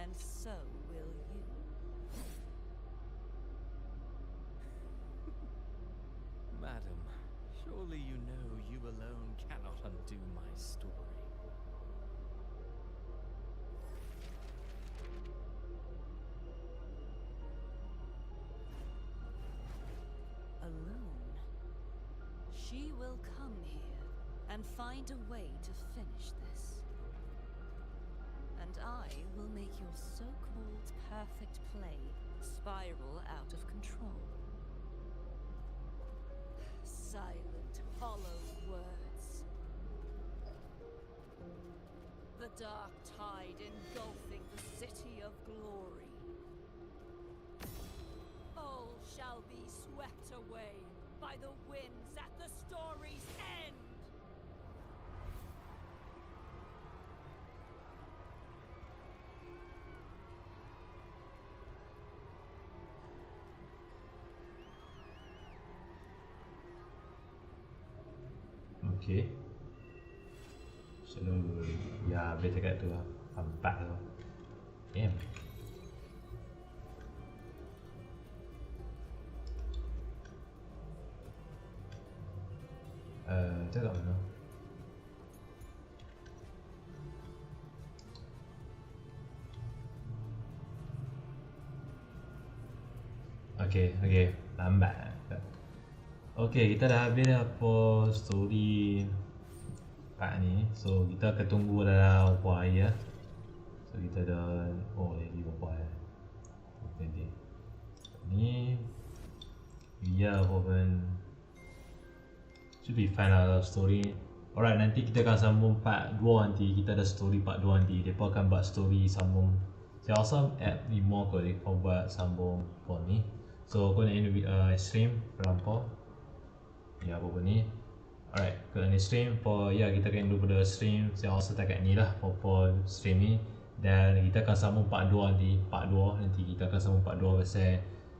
And so will you. Madam, surely you know you alone cannot undo my story. Alone, she will come here and find a way to finish this. And I will make your so-called perfect play spiral out of control. Silent, hollow words. The dark tide engulfing the city of glory. All shall be swept away by the winds at the story's end. Okay. Selalu ya habis cakap tu lah. Empat tu. Damn. Cakap mana? Okay, lambat. Okay, kita dah habis dah apa story part ni. So kita akan tunggu dalam beberapa hari lah. So kita dah lagi beberapa hari. Okay. Ni biar pun should be fine lah story. Alright, nanti kita akan sambung part 2 nanti. Kita ada story part 2 nanti. Mereka akan buat story sambung. Saya rasa app 5 kot mereka buat sambung for ni. So aku nak end stream berapa. Ya apa ni. Alright, ke end stream for kita akan dulu pada stream. Saya rasa takat ni lah for stream ni. Dan kita akan sambung part 2 nanti. Part 2 nanti kita akan sambung part 2 pasal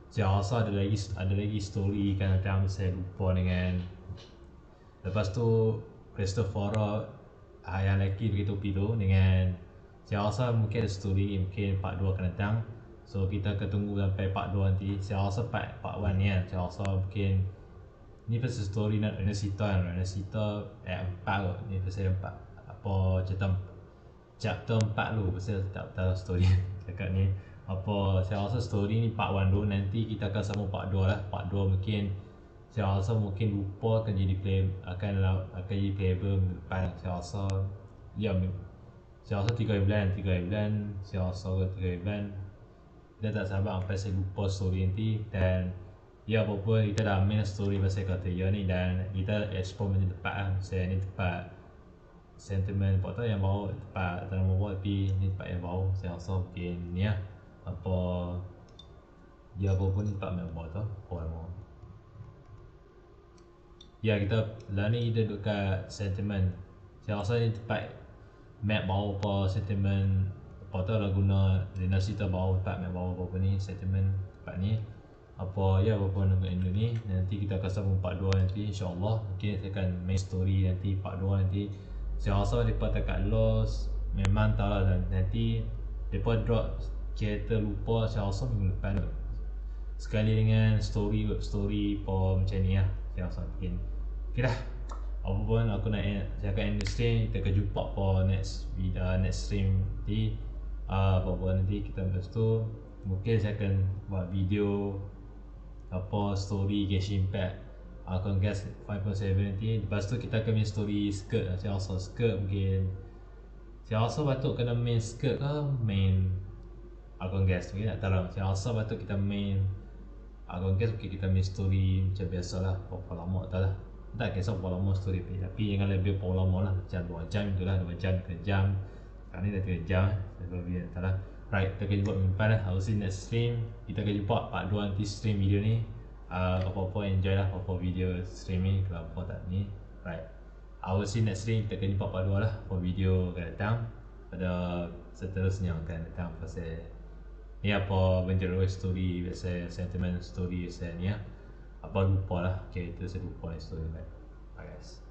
saya rasa ada lagi story kan datang saya lupa dengan. Lepas tu Christopher yang lelaki begitu pilu dengan saya rasa mungkin ada story mungkin part 2 akan datang. So kita akan tunggu sampai part 2 nanti. Saya rasa part 1 ni kan. Saya rasa mungkin ni pasal story nak Renesita 4 kot. Ni pasal 4 apa chapter 4 lu pasal tak tahu story cakap ni. Apa saya rasa story ni part 1 dulu, nanti kita akan sambung part 2 lah. Part 2 mungkin saya rasa mungkin lupa akan jadi jadi playable minggu depan. Saya rasa saya rasa 3 bulan saya rasa 3 bulan dia tak sabar sampai saya lupa story nanti. Dan apa-apa kita dah main story pasal kata ni dan kita explore macam tepat lah. Saya ni tepat sentiment tu yang bau tepat dalam bawah tapi ni tepat yang bau. Saya rasa mungkin ni lah apa apa-apa ni tepat yang bawah tu kita lah ni kita duduk kat sentiment. Saya rasa ni tepat map bawah apa sentiment apa tu lah guna Renesita bawah tepat map bawah apa ni sentiment tepat ni apa apa nak buat ni. Nanti kita akan sambung part 2 nanti insyaAllah. Mungkin saya akan main story nanti part 2 nanti. Saya rasa mereka takat lost memang tak lah. Nanti mereka drop kereta lupa saya rasa minggu depan tu. Sekali dengan story macam ni lah. Saya rasa mungkin okay dah. Apa pun aku nak saya akan end stream. Kita akan jumpa for next stream nanti. Apa-apa nanti kita lepas tu mungkin saya akan buat video apa story Genshin Impact Conquest 5.7 nanti. Lepas tu kita akan main story skirt lah. Saya rasa skirt mungkin saya rasa patut kena main skirt ke main Conquest mungkin tak tahu lah. Saya rasa patut kita main Conquest mungkin kita main story macam biasa lah. Berapa lama tak lah. Tak kisah berapa lama story tapi jangan lebih berapa lama lah. Macam 2 jam tu lah. 2 jam 3 jam. Sekarang ni dah 3 jam saya lebih tak lah. Right, kita akan jumpa minggu depan lah. I will see next stream. Kita akan jumpa part 2 nanti stream video ni. Apa-apa enjoy lah apa-apa video stream ni. Kalau apa tak ni. Right, I will see next stream. Kita akan jumpa part 2 lah. For video akan datang. Pada seterusnya akan datang pasal ni apa benjara story pasal sentiment story pasal ni lah. Apa lupa lah. Okay, itu saya lupa ni story. Right guys.